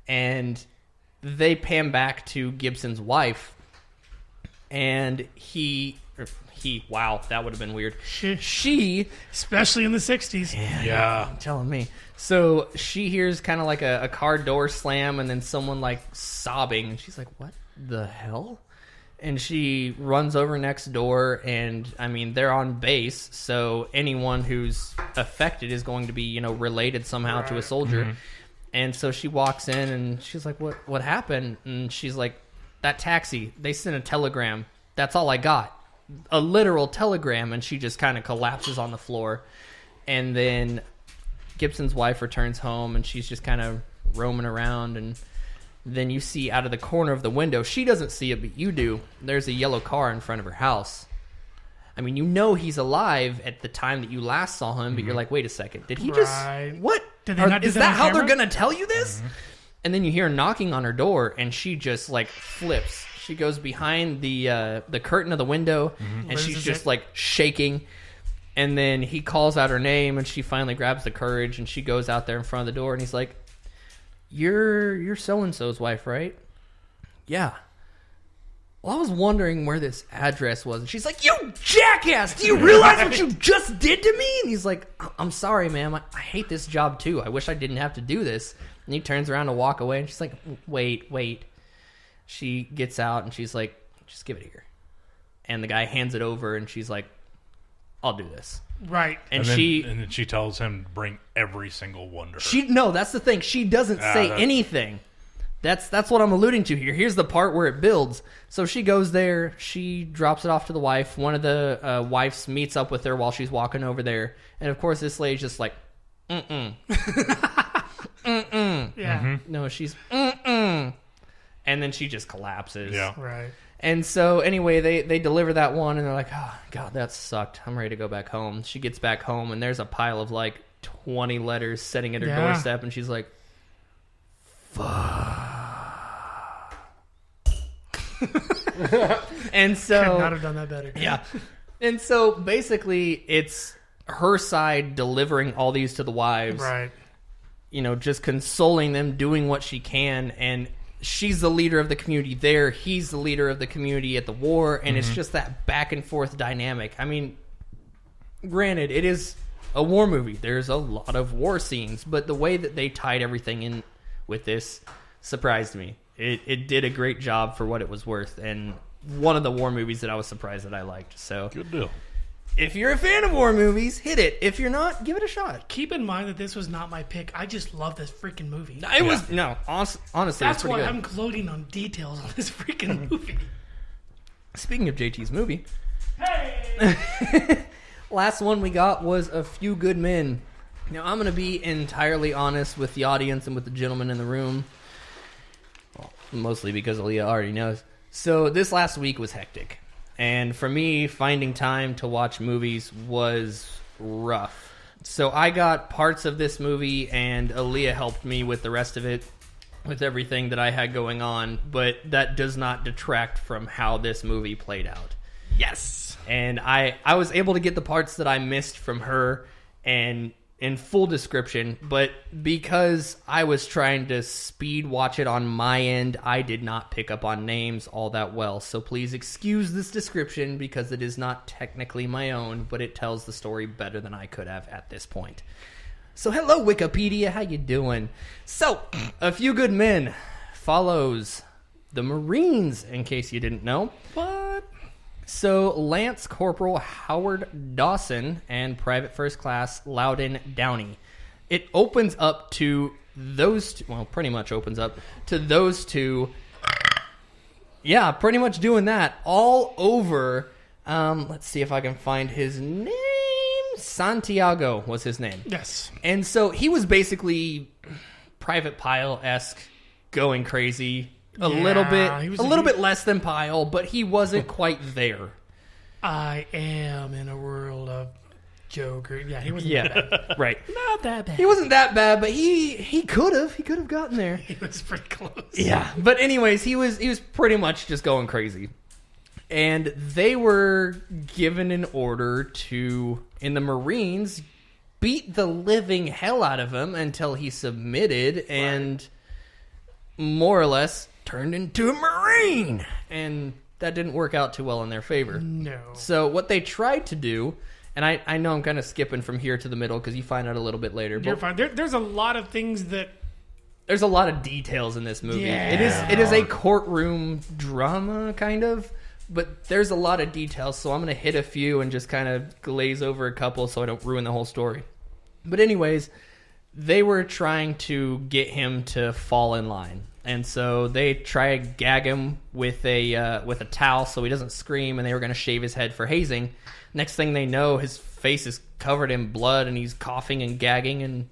And they pan back to Gibson's wife. And wow, that would have been weird. She especially in the 60s. Yeah. You're telling me. So she hears kind of like a car door slam and then someone like sobbing. And she's like, what the hell? And she runs over next door, and I mean, they're on base, so anyone who's affected is going to be, related somehow to a soldier. Mm-hmm. And so she walks in, and she's like, what happened? And she's like, that taxi, they sent a telegram. That's all I got. A literal telegram, and she just kind of collapses on the floor. And then Gibson's wife returns home, and she's just kind of roaming around, and then you see out of the corner of the window, she doesn't see it, but you do, there's a yellow car in front of her house. I mean, he's alive at the time that you last saw him, but you're like, wait a second, did he just... What? Did they not do is that that on how camera? they're going to tell you this? And then you hear knocking on her door, and she just, like, flips. She goes behind the curtain of the window, and she's just, like, shaking. And then he calls out her name, and she finally grabs the courage, and she goes out there in front of the door, and he's like, You're so-and-so's wife, right? Yeah. Well, I was wondering where this address was. And she's like, you jackass! Do you realize what you just did to me? And he's like, I'm sorry, ma'am. I hate this job, too. I wish I didn't have to do this. And he turns around to walk away, and she's like, wait. She gets out, and she's like, just give it here. And the guy hands it over, and she's like, I'll do this. Right. And then she tells him to bring every single one to her. No, that's the thing. She doesn't say anything. That's what I'm alluding to here. Here's the part where it builds. So she goes there. She drops it off to the wife. One of the wives meets up with her while she's walking over there. And, of course, this lady's just like, mm-mm. Mm-mm. Yeah. Mm-hmm. No, she's mm-mm. And then she just collapses. Yeah. Right. And so, anyway, they deliver that one, and they're like, oh, God, that sucked. I'm ready to go back home. She gets back home, and there's a pile of, 20 letters sitting at her doorstep, and she's like, fuck. And so... Could not have done that better. Yeah. And so, basically, it's her side delivering all these to the wives. Right. Just consoling them, doing what she can, and... She's the leader of the community there. He's the leader of the community at the war. And it's just that back and forth dynamic. I mean, granted, it is a war movie. There's a lot of war scenes. But the way that they tied everything in with this surprised me. It did a great job for what it was worth. And one of the war movies that I was surprised that I liked. So good deal. If you're a fan of war movies, hit it. If you're not, give it a shot. Keep in mind that this was not my pick. I just love this freaking movie. It was honestly. That's why good. I'm gloating on details on this freaking movie. Speaking of JT's movie, last one we got was A Few Good Men. Now I'm going to be entirely honest with the audience and with the gentleman in the room. Well, mostly because Aaliyah already knows. So this last week was hectic. And for me, finding time to watch movies was rough. So I got parts of this movie, and Aaliyah helped me with the rest of it, with everything that I had going on. But that does not detract from how this movie played out. Yes! And I was able to get the parts that I missed from her and in full description, but because I was trying to speed watch it on my end, I did not pick up on names all that well. So please excuse this description because it is not technically my own, but it tells the story better than I could have at this point. So hello, Wikipedia, how you doing? So, A Few Good Men follows the Marines, in case you didn't know. What? So Lance Corporal Howard Dawson and Private First Class Loudon Downey. It opens up to those two, well, pretty much opens up to those two. Yeah, pretty much doing that all over. Let's see if I can find his name. Santiago was his name. Yes. And so he was basically Private Pile-esque, going crazy. A little bit less than Pile, but he wasn't quite there. I am in a world of Joker. Yeah, he wasn't that bad. Right. Not that bad. He wasn't that bad, but he could have gotten there. He was pretty close. Yeah, but anyways, he was pretty much just going crazy. And they were given an order to, in the Marines, beat the living hell out of him until he submitted and more or less turned into a Marine. And that didn't work out too well in their favor. No. So what they tried to do, and I know I'm kind of skipping from here to the middle because you find out a little bit later. You're fine. There's a lot of things that... There's a lot of details in this movie. Yeah. It is a courtroom drama, kind of. But there's a lot of details, so I'm going to hit a few and just kind of glaze over a couple so I don't ruin the whole story. But anyways, they were trying to get him to fall in line. And so they try to gag him with a towel so he doesn't scream, and they were going to shave his head for hazing. Next thing they know, his face is covered in blood, and he's coughing and gagging, and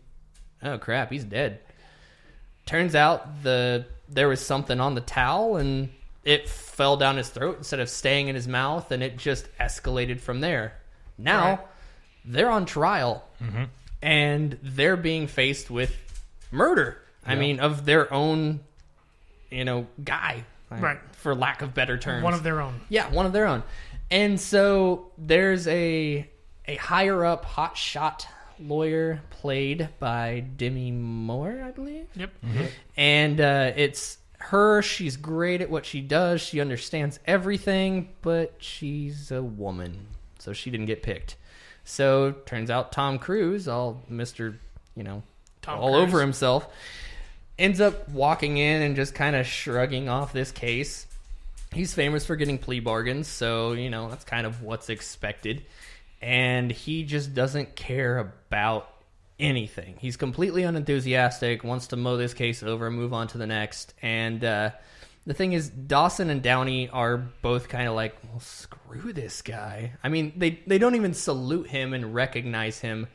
oh crap, he's dead. Turns out there was something on the towel, and it fell down his throat instead of staying in his mouth, and it just escalated from there. Now, they're on trial, and they're being faced with murder. Yeah. I mean, of their own, guy. Right. For lack of better terms. One of their own. Yeah, one of their own. And so there's a higher-up hotshot lawyer played by Demi Moore, I believe. Yep. Mm-hmm. And it's... her, she's great at what she does. She understands everything, but she's a woman, so she didn't get picked. So turns out Tom Cruise, all Mr. all over himself, ends up walking in and just kind of shrugging off this case. He's famous for getting plea bargains, so that's kind of what's expected. And he just doesn't care about anything. He's completely unenthusiastic, wants to mow this case over and move on to the next. And the thing is, Dawson and Downey are both kind of like, well, screw this guy. I mean, they don't even salute him and recognize him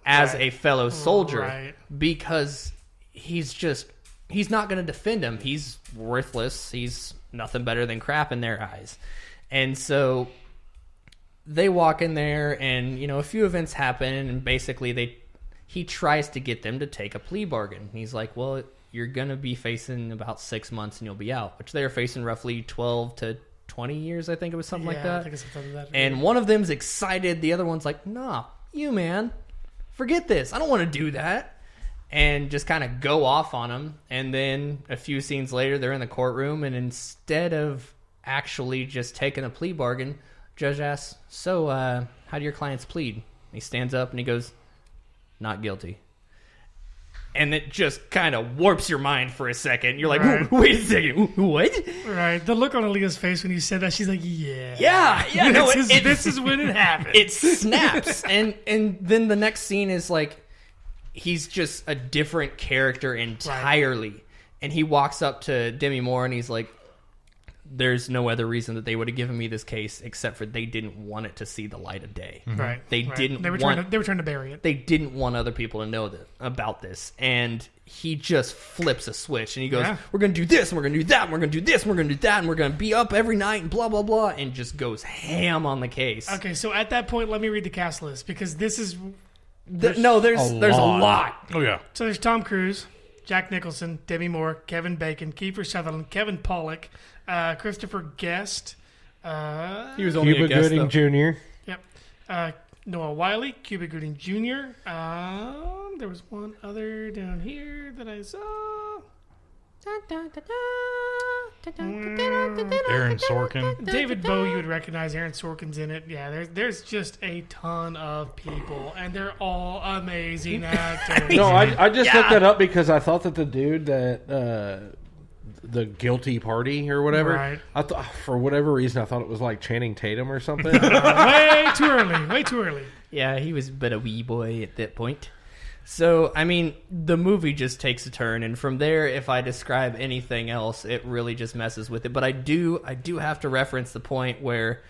as a fellow soldier because he's not going to defend him. He's worthless. He's nothing better than crap in their eyes. And so they walk in there, and a few events happen, and basically he tries to get them to take a plea bargain. He's like, well, you're going to be facing about 6 months and you'll be out, which they're facing roughly 12 to 20 years, I think it was something like that. I think it's something like that. And one of them's excited. The other one's like, nah, man, forget this. I don't want to do that. And just kind of go off on him. And then a few scenes later, they're in the courtroom, and instead of actually just taking a plea bargain, judge asks, so how do your clients plead? And he stands up and he goes, not guilty. And it just kind of warps your mind for a second. You're like, wait a second, what? Right. The look on Aaliyah's face when you said that, she's like, yeah. Yeah. No, this is when it happens. It snaps. and then the next scene is like, he's just a different character entirely. Right. And he walks up to Demi Moore and he's like, there's no other reason that they would have given me this case except for they didn't want it to see the light of day. Mm-hmm. Right. They were trying to bury it. They didn't want other people to know about this. And he just flips a switch and he goes, we're going to do this and we're going to do that and we're going to do this and we're going to do that and we're going to be up every night and blah, blah, blah, and just goes ham on the case. Okay, so at that point, let me read the cast list because this is... There's a lot. Oh, yeah. So there's Tom Cruise, Jack Nicholson, Demi Moore, Kevin Bacon, Kiefer Sutherland, Kevin Pollak, Christopher Guest. He was only Cuba a guest, Gooding Jr. Yep. Noah Wiley, Cuba Gooding Jr. There was one other down here that I saw. Aaron Sorkin. David Bowie, you would recognize. Aaron Sorkin's in it. Yeah, there's just a ton of people, and they're all amazing actors. No, I just looked that up because I thought that the dude that the guilty party or whatever. Right. I thought for whatever reason I thought it was like Channing Tatum or something. Way too early. Way too early. Yeah, he was but a wee boy at that point. So, I mean, the movie just takes a turn, and from there, if I describe anything else, it really just messes with it. But I do have to reference the point where,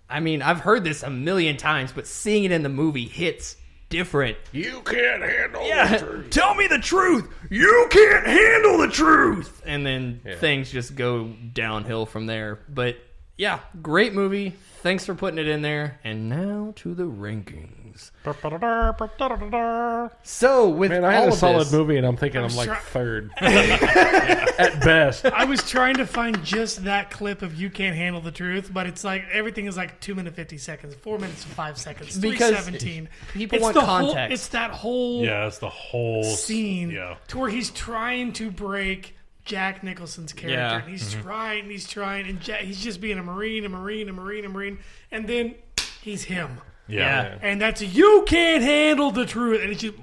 I mean, I've heard this a million times, but seeing it in the movie hits different. You can't handle the truth. Tell me the truth. You can't handle the truth. And then things just go downhill from there. But yeah, great movie. Thanks for putting it in there. And now to the rankings. So with Man, I had all a of solid this, movie, and I'm thinking I'm like third at best. I was trying to find just that clip of "You Can't Handle the Truth," but it's like everything is like 2 minutes 50 seconds, 4 minutes and 5 seconds, Because 3:17. people It's want the context. It's that whole it's the whole scene to where he's trying to break Jack Nicholson's character. Yeah. And he's trying, and he's just being a Marine, and then he's him. Yeah. And that's "You can't handle the truth," and it's just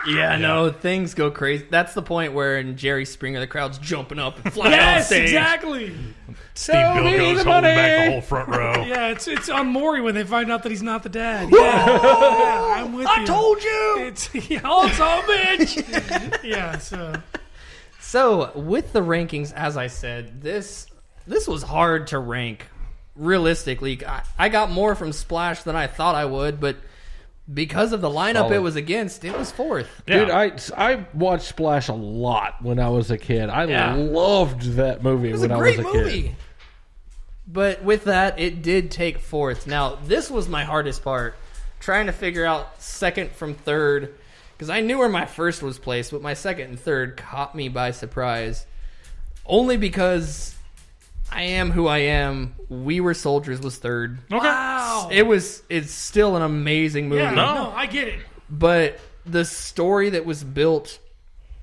no, things go crazy. That's the point where in Jerry Springer, the crowd's jumping up and flying off yes, stage. exactly. Steve Bilko's holding back the whole front row. Yeah, it's on Maury when they find out that he's not the dad. Yeah, I'm with you. I told you. It's also bitch. Yeah, So with the rankings, as I said, this was hard to rank. Realistically, I got more from Splash than I thought I would, but because of the lineup it was against, it was fourth. Dude, I watched Splash a lot when I was a kid. I loved that movie when I was a kid. It was a great movie. But with that, it did take fourth. Now, this was my hardest part, trying to figure out second from third, because I knew where my first was placed, but my second and third caught me by surprise. Only because I Am Who I Am, We Were Soldiers was third. Okay. wow. It's still an amazing movie. Yeah, no, I get it. But the story that was built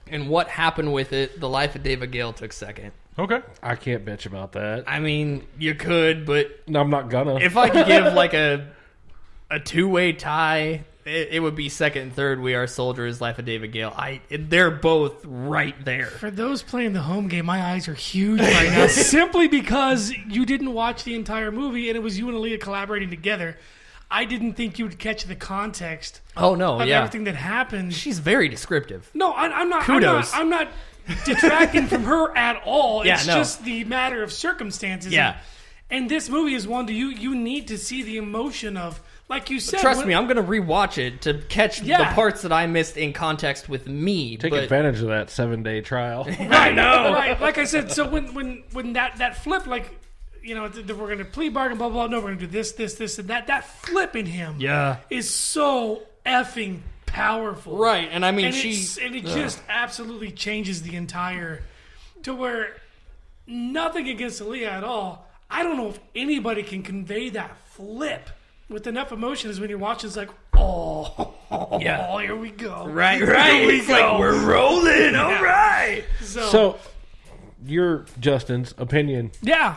and what happened with it, The Life of David Gale took second. Okay. I can't bitch about that. I mean, you could, but No, I'm not gonna. if I could give like a two-way tie, it would be second and third. We Are Soldiers, Life of David Gale. They're both right there. For those playing the home game, my eyes are huge right now, simply because you didn't watch the entire movie and it was you and Aaliyah collaborating together. I didn't think you would catch the context Oh no, of yeah. everything that happened. She's very descriptive. No, I'm not. Kudos. I'm not detracting from her at all. Yeah, It's no. just the matter of circumstances. Yeah. And this movie is one that you need to see the emotion of, like you said. Trust me, I'm going to rewatch it to catch Yeah. the parts that I missed in context with me. Take but advantage of that 7-day trial. I know. Right. Like I said, so when that flip, like, you know, we're going to plea bargain, blah, blah, no, we're going to do this, and that. That flip in him is so effing powerful. Right, and I mean, And it just absolutely changes the entire, to where nothing against Aaliyah at all. I don't know if anybody can convey that flip with enough emotion as when you're watching. It's like, here we go. Right. Here we It's go. like, we're rolling. All right. So, your Justin's opinion, Yeah.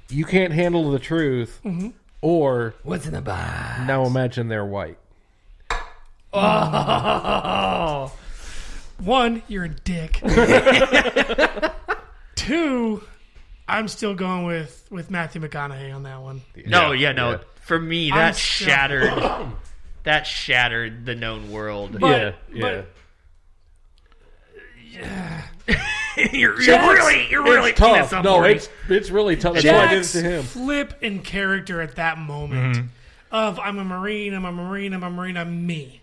You Can't Handle the Truth, or What's in the box? Now Imagine They're White. Oh. One, you're a dick. Two, I'm still going with Matthew McConaughey on that one. No. Yeah. For me, I'm that still- shattered. That shattered the known world. But- yeah. you're really It's tough. No, it's really tough. That's why I did it Jack's to him. flip in character at that moment of I'm a Marine, I'm me.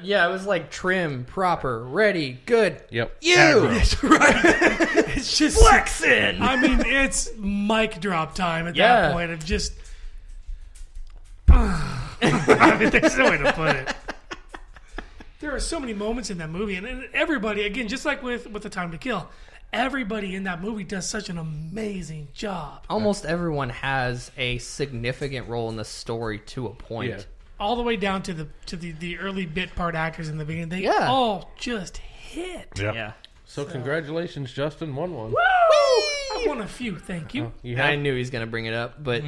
Yeah, it was like trim, proper, ready, good. Yep. You! That's right. It's just Flexing! I mean, it's mic drop time at Yeah. that point of just. I mean, there's no way to put it. There are so many moments in that movie, and everybody, again, just like with The Time to Kill, everybody in that movie does such an amazing job. Almost everyone has a significant role in the story to a point. Yeah. All the way down to the early bit part actors in the beginning. They Yeah. all just hit. Yep. Yeah. So congratulations, Justin won one. I won a few, thank you. You I knew he was going to bring it up, but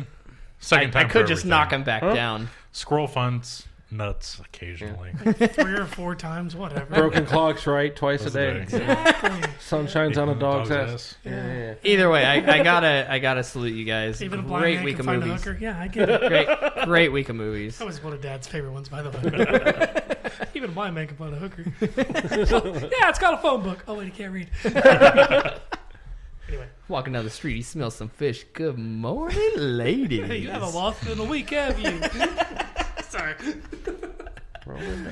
Second I time. could for just everything. knock him back down. Scroll funds. nuts occasionally. 3 or 4 times, whatever. Broken clocks, right? Twice a day. Exactly. Sun shines on a dog's ass. Yeah. Either way, I gotta salute you guys. Even a blind Great man week can of find movies. a hooker. Yeah, I get it. Great week of movies. That was one of Dad's favorite ones, by the way. Even a blind man can find a hooker. Yeah, it's got a phone book. Oh, wait, he can't read. Anyway. Walking down the street, he smells some fish. Good morning, ladies. Hey, you haven't lost in a week, have you? Sorry.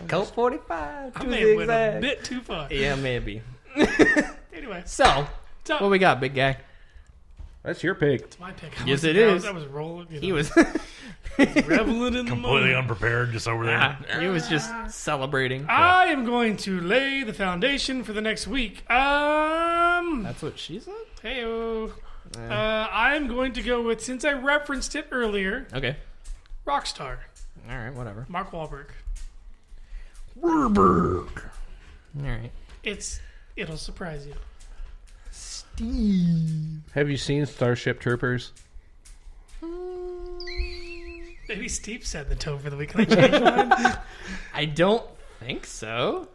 Colt 45. I may have went a bit too far. Yeah, maybe. Anyway. So, what we got, big guy? That's your pick. It's my pick. Yes, it is. I was rolling. He was reveling in the completely moment. unprepared, just over there. He was just celebrating. I am going to lay the foundation for the next week. That's what she said? Hey-o. I'm going to go with, since I referenced it earlier, Okay. Rockstar. All right, whatever. Mark Wahlberg. All right. It'll surprise you. Steve. Have you seen Starship Troopers? Maybe Steve set the tone for the week. Can I change mine? I don't think so.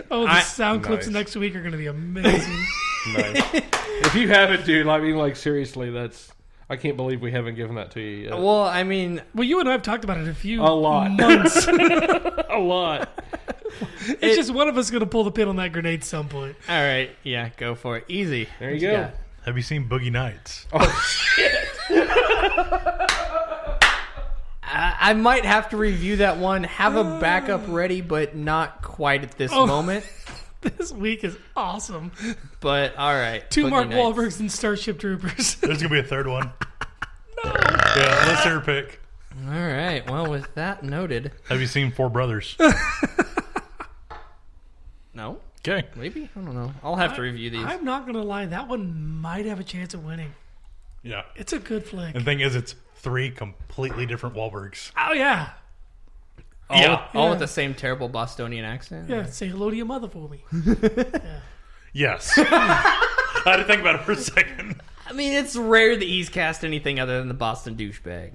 The sound clips next week are going to be amazing. Nice. If you haven't, dude, I mean, like, seriously, I can't believe we haven't given that to you yet. Well, I mean... Well, you and I have talked about it a lot. months. A lot. It's just one of us going to pull the pin on that grenade some point. All right. Yeah, go for it. Easy. There you go. got? Have you seen Boogie Nights? Oh, shit. I might have to review that one. Have a backup ready, but not quite at this moment. This week is awesome. But, all right. 2 Boogie Mark Nights. Wahlbergs and Starship Troopers. There's going to be a third one. No. Yeah, let's hear your pick. All right. Well, with that noted. Have you seen Four Brothers? No. Okay. Maybe. I don't know. I'll have to review these. I'm not going to lie. That one might have a chance of winning. Yeah. It's a good flick. And the thing is, it's 3 completely different Wahlbergs. Oh, yeah. All with the same terrible Bostonian accent? Yeah, say hello to your mother for me. Yes. I had to think about it for a second. I mean, it's rare that he's cast anything other than the Boston douchebag.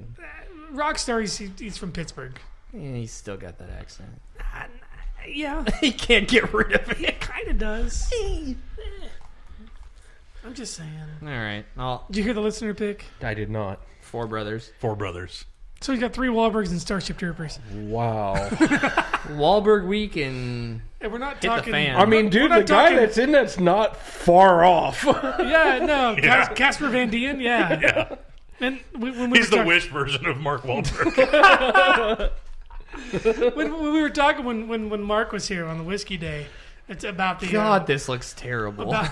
Rockstar, he's from Pittsburgh. Yeah, he's still got that accent. Yeah. He can't get rid of it. It kind of does. I'm just saying. All right. Did you hear the listener pick? I did not. Four Brothers. Four Brothers. So he's got 3 Wahlbergs and Starship Troopers. Wow. Wahlberg week and we're not hit talking. the fan. I mean, dude, the guy that's in that's not far off. Yeah, no. Yeah. Casper Van Dien, yeah. Yeah. And when we He's were the Wish version of Mark Wahlberg. when we were talking when Mark was here on the Whiskey Day, it's about the God, this looks terrible. What?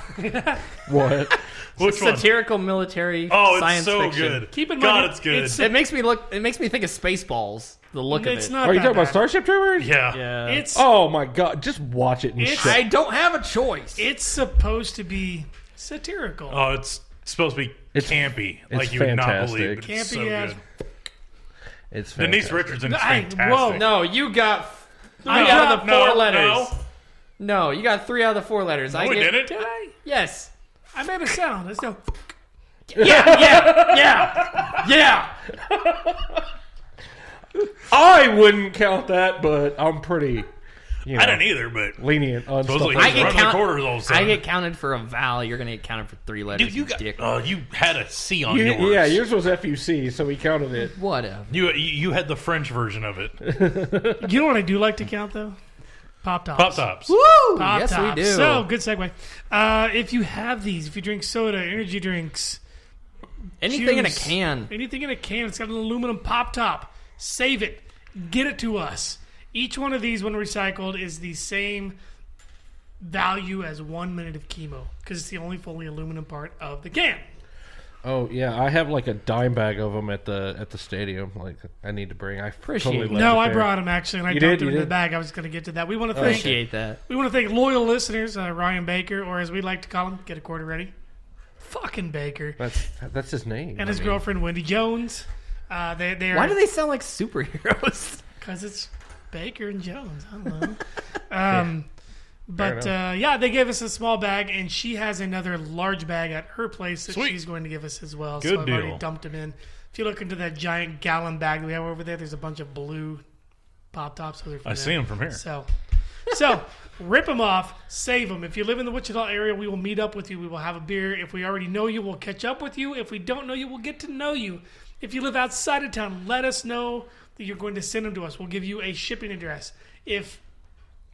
Which one? Satirical military Oh, it's science so fiction. good. Keep in God, mind, it's good. It makes me think of Spaceballs. The look of It's it. not. Are you that talking about bad. Starship Troopers? Yeah. Yeah. It's Oh my god, just watch it and It's- shit. I don't have a choice. it's supposed to be satirical. Oh, it's supposed to be campy. it's Like you would not fantastic. believe. But it's Campy so as- good. It's Denise fantastic. Richardson is Hey, fantastic. whoa. No, you got No, 3 out of the 4 no, letters. no. No, you got 3 out of the 4 letters. No, we didn't. Did I? Yes. I made a sound. Let's go. Yeah. I wouldn't count that, but I'm pretty, I didn't either, but lenient on stuff. supposedly Like he's running the quarters all of a I sudden. get counted for a vowel. You're gonna get counted for 3 letters. Dude, you got. dick. You had a C on you, yours. yeah, yours was FUC, so we counted it. Whatever. You had the French version of it. You know what I do like to count though? Pop tops. Pop tops. Woo! Pop Yes, tops. we do. So good segue. If you have these, if you drink soda, energy drinks, Anything in a juice, can. anything in a can, it's got an aluminum pop top. Save it. Get it to us. Each one of these, when recycled, is the same value as 1 minute of chemo because it's the only fully aluminum part of the can. Oh yeah, I have like a dime bag of them at the stadium. Like I need to bring. I Appreciate totally it. left No, it I there. brought them actually, and I You dumped did? them in You the did? bag. I was going to get to that. We want to thank Appreciate that. we want to thank loyal listeners, Ryan Baker, or as we like to call him, get a quarter ready, fucking Baker, That's his name. and his girlfriend Wendy Jones. They are, Why do they sound like superheroes? Because it's Baker and Jones. I don't know. But yeah, they gave us a small bag, and she has another large bag at her place that Sweet. she's going to give us as well. Good so I've already deal. dumped them in. If you look into that giant gallon bag that we have over there, there's a bunch of blue Pop Tops. So I see them from here. So rip them off, save them. If you live in the Wichita area, we will meet up with you. We will have a beer. If we already know you, we'll catch up with you. If we don't know you, we'll get to know you. If you live outside of town, let us know that you're going to send them to us. We'll give you a shipping address. If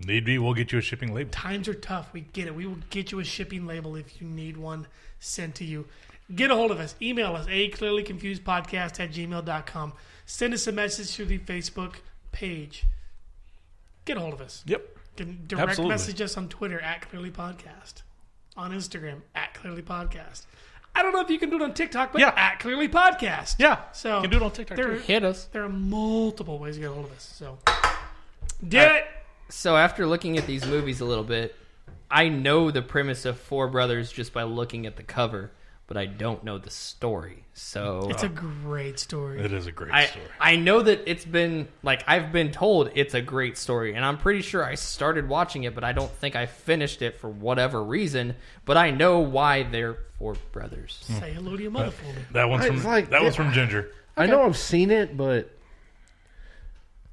need be, we'll get you a shipping label. Times are tough. We get it. We will get you a shipping label if you need one sent to you. Get a hold of us. Email us, aclearlyconfusedpodcast@gmail.com. Send us a message through the Facebook page. Get a hold of us. Yep. You can direct Absolutely. message us on Twitter @ClearlyPodcast. On Instagram @ClearlyPodcast. I don't know if you can do it on TikTok, but @ClearlyPodcast. Yeah. So you can do it on TikTok. Hit us. There are multiple ways to get a hold of us. So did it. So after looking at these movies a little bit, I know the premise of Four Brothers just by looking at the cover, but I don't know the story. So it's a great story. It is a great story. I know that it's been, like, I've been told it's a great story, and I'm pretty sure I started watching it, but I don't think I finished it for whatever reason, but I know why they're four brothers. Say hello to your mother for me. That one's from Ginger. I know I've seen it, but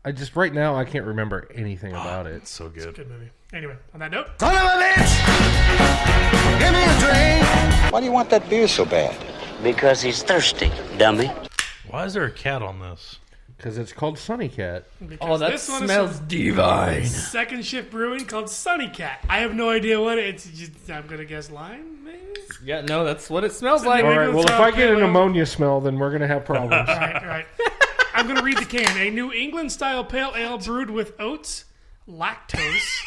I just right now I can't remember anything about it. It's so good. It's a good movie. Anyway, on that note, Son of a bitch! Give me a drink! Why do you want that beer so bad? Because he's thirsty, dummy. Why is there a cat on this? Because it's called Sunny Cat. Oh, that this one smells is divine. Second Shift Brewing called Sunny Cat. I have no idea what it's. Just, I'm gonna guess lime, maybe. Yeah, no, that's what it smells like. All right. Well, if I get an ammonia smell, then we're gonna have problems. All right. I'm gonna read the can. A New England style pale ale brewed with oats, lactose,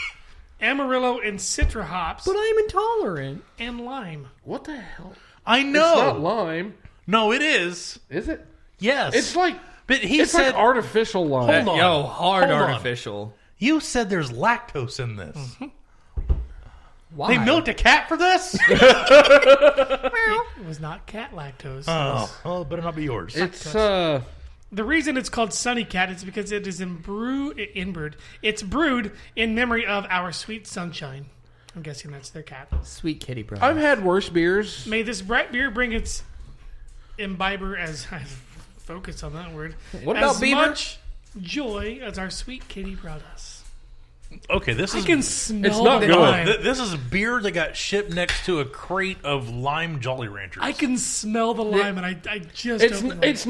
Amarillo, and Citra hops. But I'm intolerant. And lime. What the hell? I know. It's not lime. No, it is. Is it? Yes. It's like. But it's said like artificial lime. Hold on. Yo, hard Hold on. artificial. You said there's lactose in this. Mm-hmm. Why? They milked a cat for this? It was not cat lactose. Oh, it better not be yours. It's The reason it's called Sunny Cat is because it is It's brewed in memory of our sweet sunshine. I'm guessing that's their cat. Sweet kitty, bro. I've had worse beers. May this bright beer bring its imbiber as I focus on that word. What about as Beaver? much joy as our sweet kitty brought us. Okay, this is. I can smell It's not the good. lime. This is a beer that got shipped next to a crate of lime Jolly Ranchers. I can smell the lime, and I just opened it. It's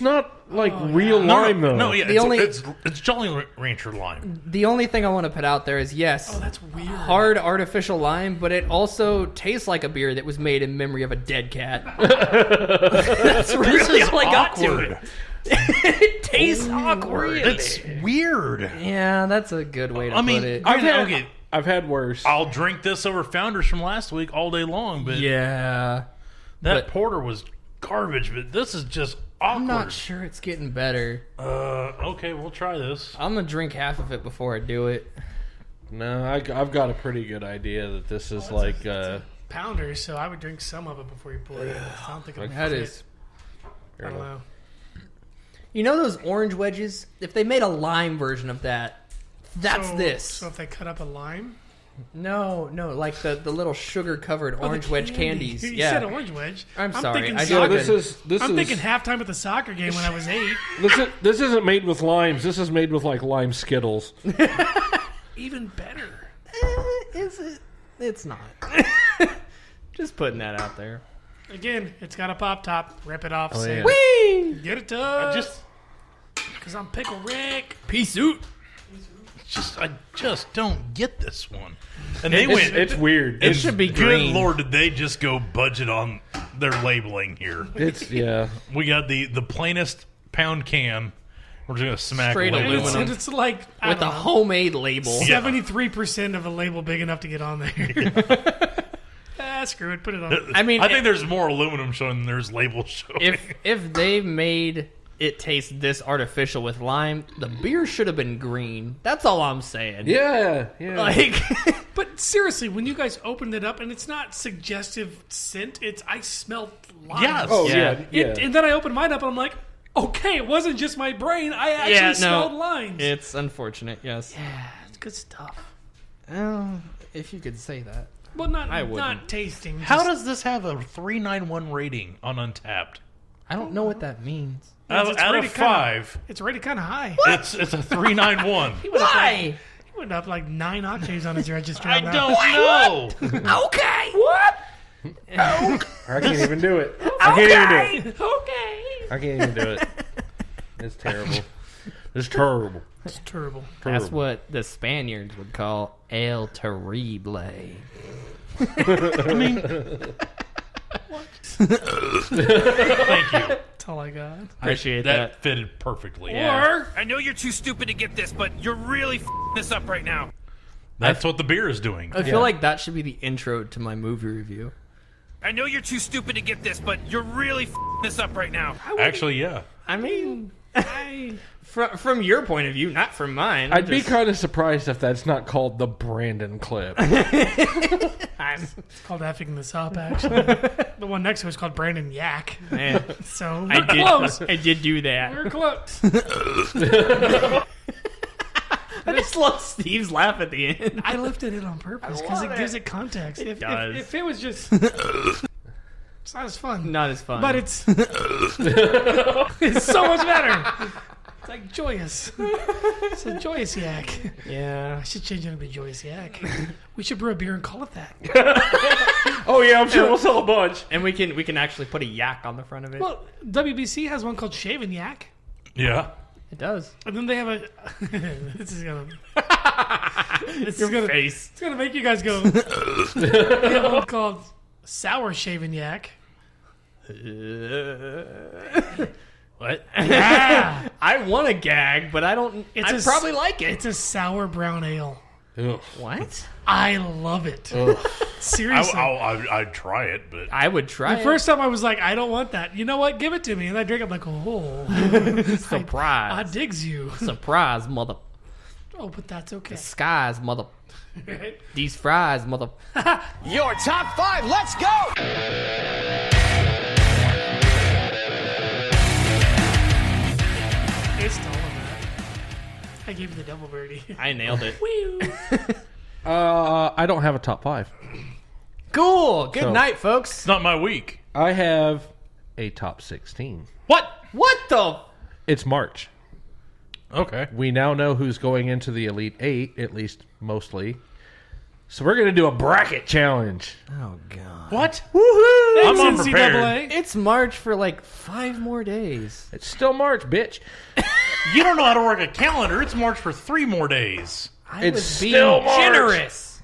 not like real lime though. No, yeah, The only- it's Jolly Rancher lime. The only thing I want to put out there is yes, Oh, that's weird. hard artificial lime, but it also tastes like a beer that was made in memory of a dead cat. That's really all I got to it. It tastes awkward. It's weird. Yeah, that's a good way to put it. I've had worse. I'll drink this over Founders from last week all day long, but Yeah, that porter was garbage. But this is just awkward. I'm not sure it's getting better. Okay, we'll try this. I'm gonna drink half of it before I do it. No, I've got a pretty good idea that this is like. Pounder, so I would drink some of it before you pour it in. I don't think That is. I don't know. You know those orange wedges? If they made a lime version of that, that's this. So if they cut up a lime? No, like the little sugar covered orange wedge candies. You yeah. said orange wedge. I'm sorry. Thinking I soccer. This I'm is thinking halftime at the soccer game when I was 8. this isn't made with limes. This is made with like lime Skittles. Even better. Is it? It's not. Just putting that out there. Again, it's got a pop top. Rip it off. yeah. Whee! Get it done. Because I'm Pickle Rick. Peace out. I just don't get this one. And It's weird. It should be Good green. Lord, did they just go budget on their labeling here? It's We got the plainest pound can. We're just gonna smack Straight label. aluminum. It's like I With a don't know, homemade label. 73% of a label big enough to get on there. Screw it. Put it on. I mean, I think there's more aluminum showing than there's labels showing. if they made it taste this artificial with lime, the beer should have been green. That's all I'm saying. Yeah. Like, But seriously, when you guys opened it up, and it's not suggestive scent, I smelled lime. Yes. Oh Yeah. yeah. And then I opened mine up, and I'm like, okay, it wasn't just my brain. I actually smelled limes. it's unfortunate. Yes. Yeah, it's good stuff. If you could say that. Well, not wouldn't. tasting. How does this have a 391 rating on Untapped? I don't know what that means. Out of 5, it's rated kind of high. it's a 391. Why? He went up like 9 octaves on his register. I don't know. Okay. What? I can't even do it. I can't even do it. Okay. I can't even do it. It's terrible. It's terrible. It's terrible. That's what the Spaniards would call El Terrible. I mean, thank you. That's all I got. Appreciate that. Fitted perfectly. Or, I know you're too stupid to get this, but you're really this up right now. That's what the beer is doing. I feel like that should be the intro to my movie review. I know you're too stupid to get this, but you're really this up right now. Actually, yeah. I mean, from your point of view, not from mine. I'd be kind of surprised if that's not called the Brandon clip. It's called effing this up, actually. The one next to it is called Brandon Yak. Man, so I we're close. I did do that. We're close. I just love Steve's laugh at the end. I lifted it on purpose because it gives it context. It if, does. If it was just... It's not as fun. Not as fun. But it's... it's so much better. It's like joyous. It's a joyous yak. Yeah. I should change it to be joyous yak. We should brew a beer and call it that. Oh yeah, I'm sure we'll sell a bunch. And we can actually put a yak on the front of it. Well, WBC has one called Shaven Yak. Yeah. It does. And then they have a... This is gonna... Face. It's gonna make you guys go... They have one called Sour Shaven Yak. What? Yeah. I want a gag, but I don't... I probably like it. It's a sour brown ale. Ugh. What? I love it. Seriously. I'd try it, but... I would try The first time I was like, I don't want that. You know what? Give it to me. And I drink it. I'm like, oh. Surprise. I digs you. Surprise, mother. Oh, but that's okay. The skies, mother. These fries, mother. Your top 5, let's go! It's all of that. I gave you the double birdie. I nailed it. I don't have a top 5. Cool. Good night, folks. It's not my week. I have a top 16. What? What the? It's March. Okay. We now know who's going into the Elite 8, at least mostly. So we're going to do a bracket challenge. Oh, God. What? Woohoo! I'm unprepared. It's March for like 5 more days. It's still March, bitch. You don't know how to work a calendar. It's March for 3 more days. It's was being still March. generous.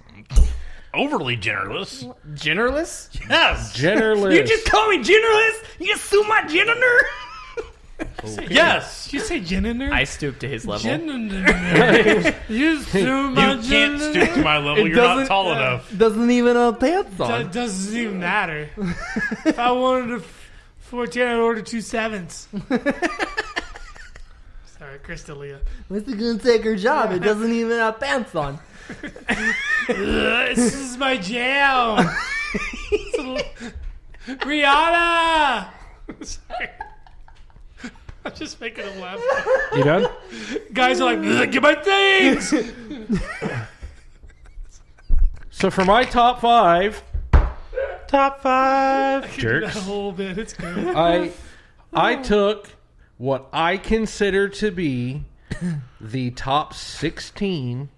Overly generous. Generous? Yes. Generous. You just call me generous? You just sue my genitor? Yes. Did you say genitor? I stoop to his level. Genitor. You sue my You can't stoop to my level. You're not tall enough. Doesn't even have pants on. That doesn't even matter. If I wanted a 14, I'd order 2 7s. Sorry, Crystalia. What's it gonna take her job? It doesn't even have pants on. This is my jam. Rihanna. Sorry. I'm just making him laugh. You done? Guys are like, get my things. So for my top 5, That jerks, whole bit, it's good. I took what I consider to be the top 16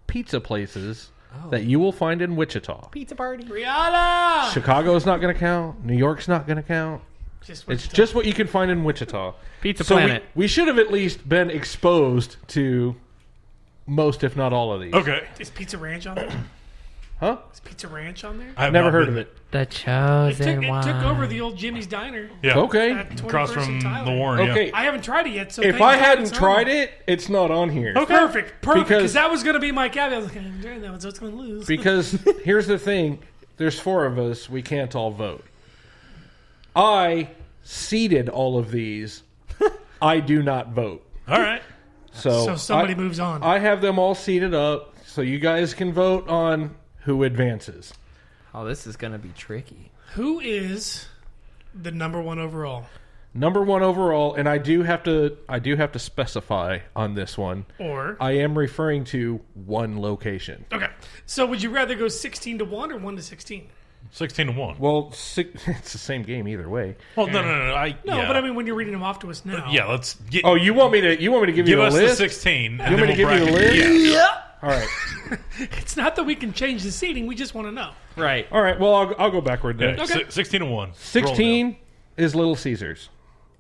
pizza places that you will find in Wichita. Pizza party. Rihanna. Chicago's not going to count. New York's not going to count. It's just what you can find in Wichita. Pizza so Planet. We should have at least been exposed to most, if not all of these. Okay. Is Pizza Ranch on there? Huh? Is Pizza Ranch on there? I've never heard of it. The It chosen took over the old Jimmy's Diner. Yeah. Okay. At 21st Across from and the Tyler. Warren. Okay. I haven't tried it yet, so If thank I God hadn't it's on tried there. it, it's not on here. Perfect. Because- Because that was going to be my caveat. I was like, I'm doing that one, so it's going to lose. Because here's the thing. There's 4 of us. We can't all vote. I seeded all of these. I do not vote. All right. So somebody moves on. I have them all seated up so you guys can vote on who advances. Oh, this is gonna be tricky. Who is the number 1 overall? Number 1 overall, and I do have to specify on this one. Or I am referring to one location. okay. So would you rather go 16 to 1 or 1 to 16? 16-1. Well, it's the same game either way. Well, no. But I mean, when you're reading them off to us now. Yeah, let's get. Oh, you want me to give you the us list? the 16. You want me to give you the list? Yeah. All right. It's not that we can change the seating. We just want to know. Right. All right. Well, I'll go backward then. Yeah, 16-1. 16 is Little Caesars.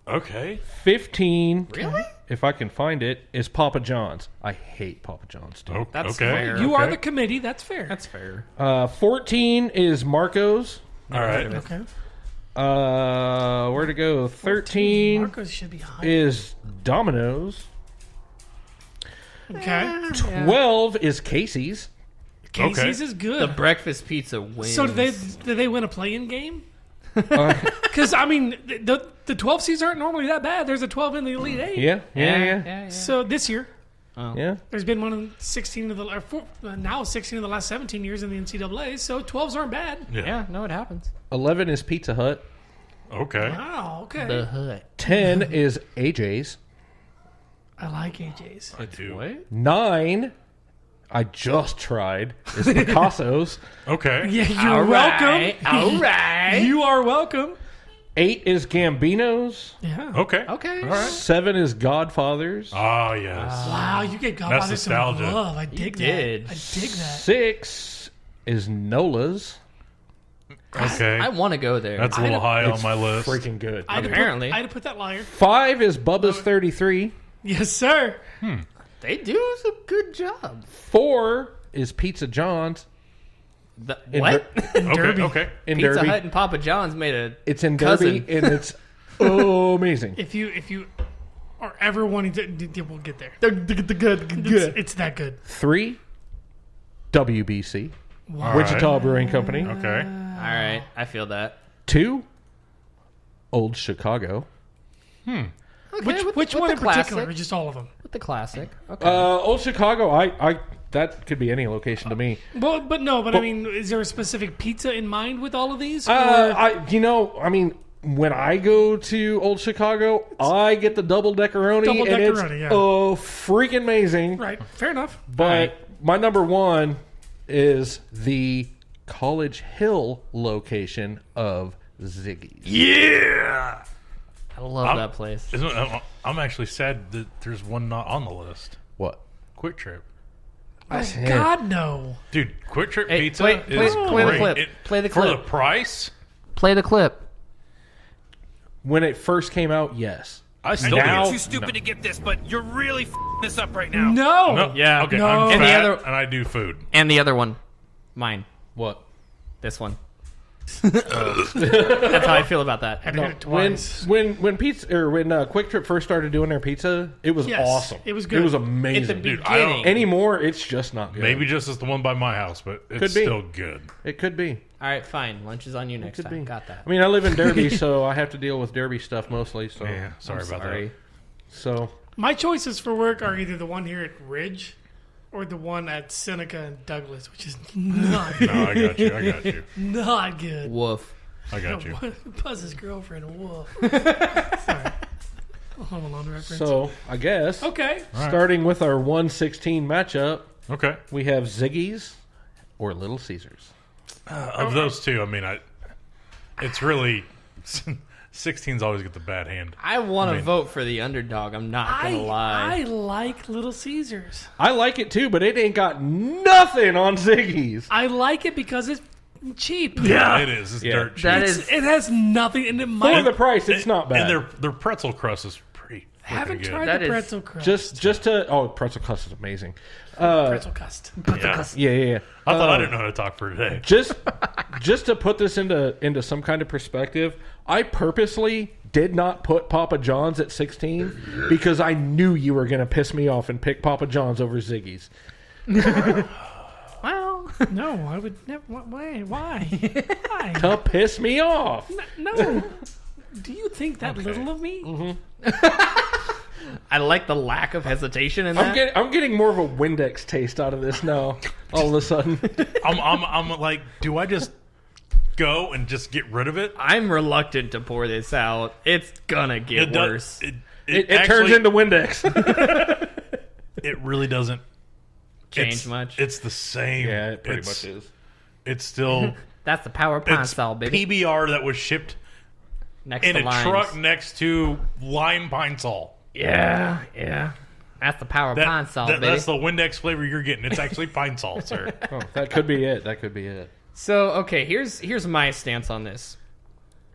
Okay. 15. Really? If I can find it, is Papa John's. I hate Papa John's, dude. That's okay. fair. You are the committee. That's fair. That's fair. 14 is Marco's. All right. Okay. Where to go? 13 Marcos should be high. is Domino's. Okay. 12 is Casey's. Casey's is good. The breakfast pizza wins. So did they win a play-in game? Because I mean, the 12 seeds aren't normally that bad. There's a 12 in the Elite Eight. Yeah. So this year, Yeah. there's been one in 16 of the now 16 of the last 17 years in the NCAA. So 12s aren't bad. Yeah, no, it happens. 11 is Pizza Hut. Okay. Wow. Okay. The Hut. 10 is AJ's. I like AJ's. I do. What? 9, I just tried, is Picasso's. Okay. Yeah, you're welcome. All right. You are welcome. 8 is Gambino's. Yeah. Okay. Okay. All right. 7 is Godfather's. Oh, yes. Wow, you get Godfather some nostalgia. love. I dig that. did. I dig that. 6 is Nola's. Okay. I want to go there. That's a little high It's on my list. freaking good. I had to Apparently. I had to put that liar. 5 is Bubba's 33. Yes, sir. They do a good job. 4 is Pizza John's. In What? Derby. Okay. In Pizza Derby. Hut and Papa John's made a It's in cousin. Derby, and it's amazing. If you are ever wanting to, we'll get there. It's that good. 3, WBC. Wow. Wichita Brewing Company. Okay. All right, I feel that. 2, Old Chicago. Okay, Which with one the in classic, particular, or just all of them? With the classic. Okay. Old Chicago, I that could be any location to me. Well, but I mean, is there a specific pizza in mind with all of these? When I go to Old Chicago, I get the double deckeroni, and it's Double-deckeroni, yeah. freaking amazing. Right, fair enough. But my number one is the College Hill location of Ziggy's. Yeah. I love that place. I'm actually sad that there's one not on the list. What? Quick Trip. God, no. Dude, Quick Trip Hey, Pizza play is the great. clip. Play the For clip. the price, Play the clip. When it first came out, yes. I I still know Now- you're too stupid to get this, but you're really this up right now. No. No, Yeah. Okay, No. I'm And the fat, other- and I do food. And the other one. Mine. What? This one. That's how I feel about that. Had to hit it When twice. when Quick Trip first started doing their pizza, it was Yes, awesome. it was good. It was At the amazing. Dude, I don't- beginning. Anymore, it's just not good. Maybe just as the one by my house, but it's Could be. still good. It could be. All right, fine. Lunch is on you next Could time. be. Got that. I mean, I live in Derby, so I have to deal with Derby stuff mostly. So, Yeah, sorry about that. so My choices for work are either the one here at Ridge or the one at Seneca and Douglas, which is not No, I got you. I got you. not good. Woof. I got you. Buzz's girlfriend, woof. Sorry. Home Alone reference. so I guess Okay. starting with our 116 matchup, Okay. we have Ziggy's or Little Caesars. Of those two, I mean, it's really 16's always get the bad hand. I want to mean- vote for the underdog. I'm not going to lie. I like Little Caesars. I like it too, but it ain't got nothing on Ziggy's. I like it because it's cheap. Yeah, it is. It's Yeah. dirt cheap. That is It has nothing, and it For might. the price, it's not bad. And their pretzel crust is pretty Haven't freaking good. tried That the is pretzel crust. just to pretzel crust is amazing. pretzel crust. Yeah. I thought I didn't know how to talk for today. Just to put this into some kind of perspective, I purposely did not put Papa John's at 16 because I knew you were going to piss me off and pick Papa John's over Ziggy's. well, No, I would never. Why? Why? To piss me off. No. Do you think that little of me? I like the lack of hesitation in that. I'm getting more of a Windex taste out of this now. All of a sudden, I'm like, do I just go and just get rid of it? I'm reluctant to pour this out. It's gonna get worse. it turns into Windex. It really doesn't Change much. It's the same. Yeah, it pretty much is. It's still That's the power pine It's style, baby. PBR that was shipped Next in to a limes. truck next to lime pine sol. Yeah. That's the power pine style, baby. That's the Windex flavor you're getting. It's actually pine sol, sir. Oh, that could be it. So, okay, here's my stance on this.